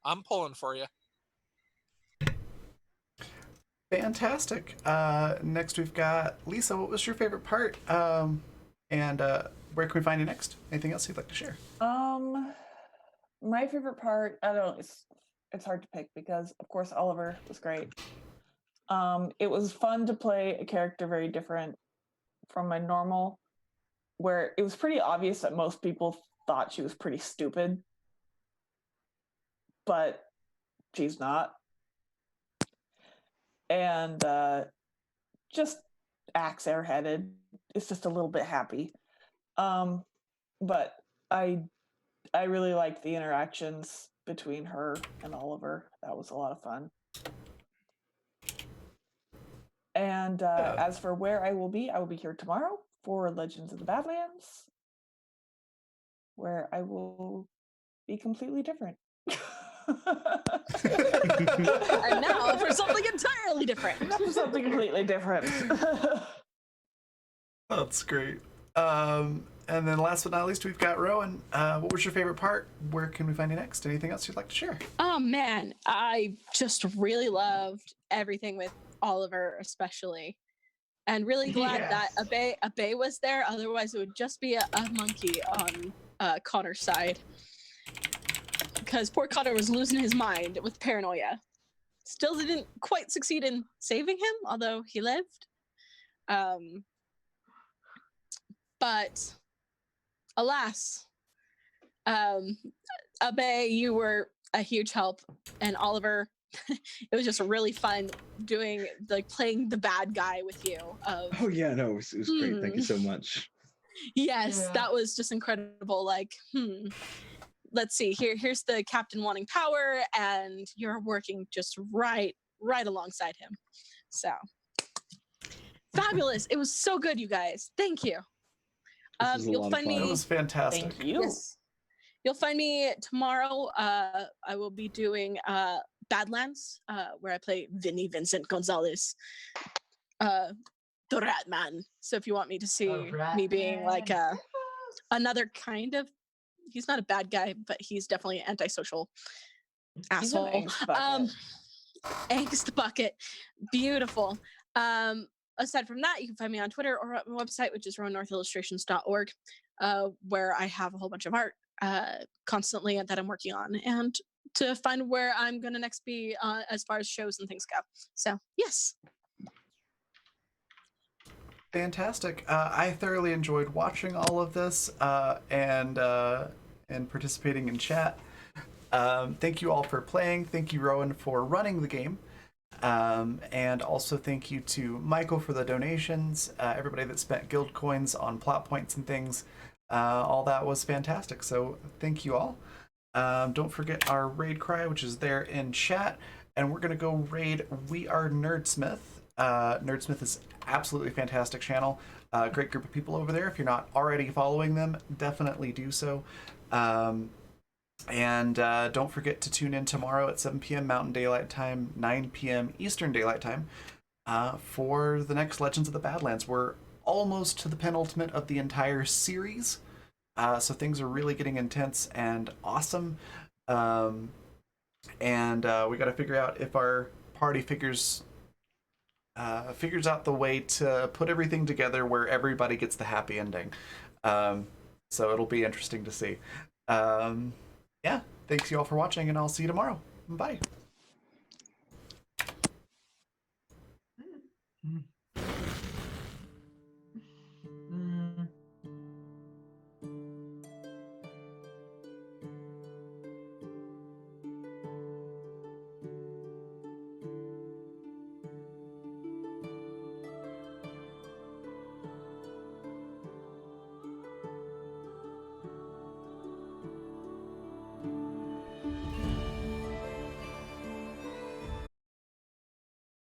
B: I'm pulling for you.
A: Fantastic. Next we've got Lisa. What was your favorite part? And where can we find you next? Anything else you'd like to share?
D: My favorite part, I don't know, it's hard to pick because of course Oliver was great. It was fun to play a character very different from my normal, where it was pretty obvious that most people thought she was pretty stupid, but she's not. And just acts airheaded. It's just a little bit happy. But I really liked the interactions between her and Oliver. That was a lot of fun. And as for where I will be here tomorrow for Legends of the Badlands, where I will be completely different.
C: And now for something entirely different.
D: Now for something completely different.
A: That's great. And then last but not least, we've got Rowan. What was your favorite part? Where can we find you next? Anything else you'd like to share?
C: Oh man, I just really loved everything with Oliver, especially, and really glad that Abe was there. Otherwise, it would just be a monkey on Connor's side, because poor Connor was losing his mind with paranoia. Still didn't quite succeed in saving him, although he lived. But alas, Abe, you were a huge help, and Oliver, it was just really fun playing the bad guy with you.
F: Oh yeah, no, it was great. Thank you so much.
C: Yes, that was just incredible. Let's see, here's the captain wanting power, and you're working just right alongside him. So fabulous! It was so good, you guys. Thank you. You'll find me.
A: That was fantastic.
D: Thank you.
C: Yes. You'll find me tomorrow. I will be doing Badlands, where I play Vinny Vincent Gonzalez, the Rat Man. So if you want me to see me being like another kind of, he's not a bad guy, but he's definitely an antisocial asshole. Angst bucket. Beautiful. Aside from that, you can find me on Twitter or at my website, which is rowannorthillustrations.org, where I have a whole bunch of art constantly that I'm working on, and to find where I'm going to next be as far as shows and things go. So, yes.
A: Fantastic. I thoroughly enjoyed watching all of this and participating in chat. Thank you all for playing. Thank you, Rowan, for running the game. And also thank you to Michael for the donations, everybody that spent guild coins on plot points and things. All that was fantastic. So thank you all. Don't forget our raid cry, which is there in chat. And we're going to go raid We Are Nerdsmith. Nerdsmith is absolutely fantastic channel. Great group of people over there. If you're not already following them, definitely do so. And don't forget to tune in tomorrow at 7 p.m. Mountain Daylight Time, 9 p.m. Eastern Daylight Time for the next Legends of the Badlands. We're almost to the penultimate of the entire series, so things are really getting intense and awesome. And we got to figure out if our party figures out the way to put everything together where everybody gets the happy ending. So it'll be interesting to see. Yeah, thanks you all for watching, and I'll see you tomorrow. Bye.
E: Hmm.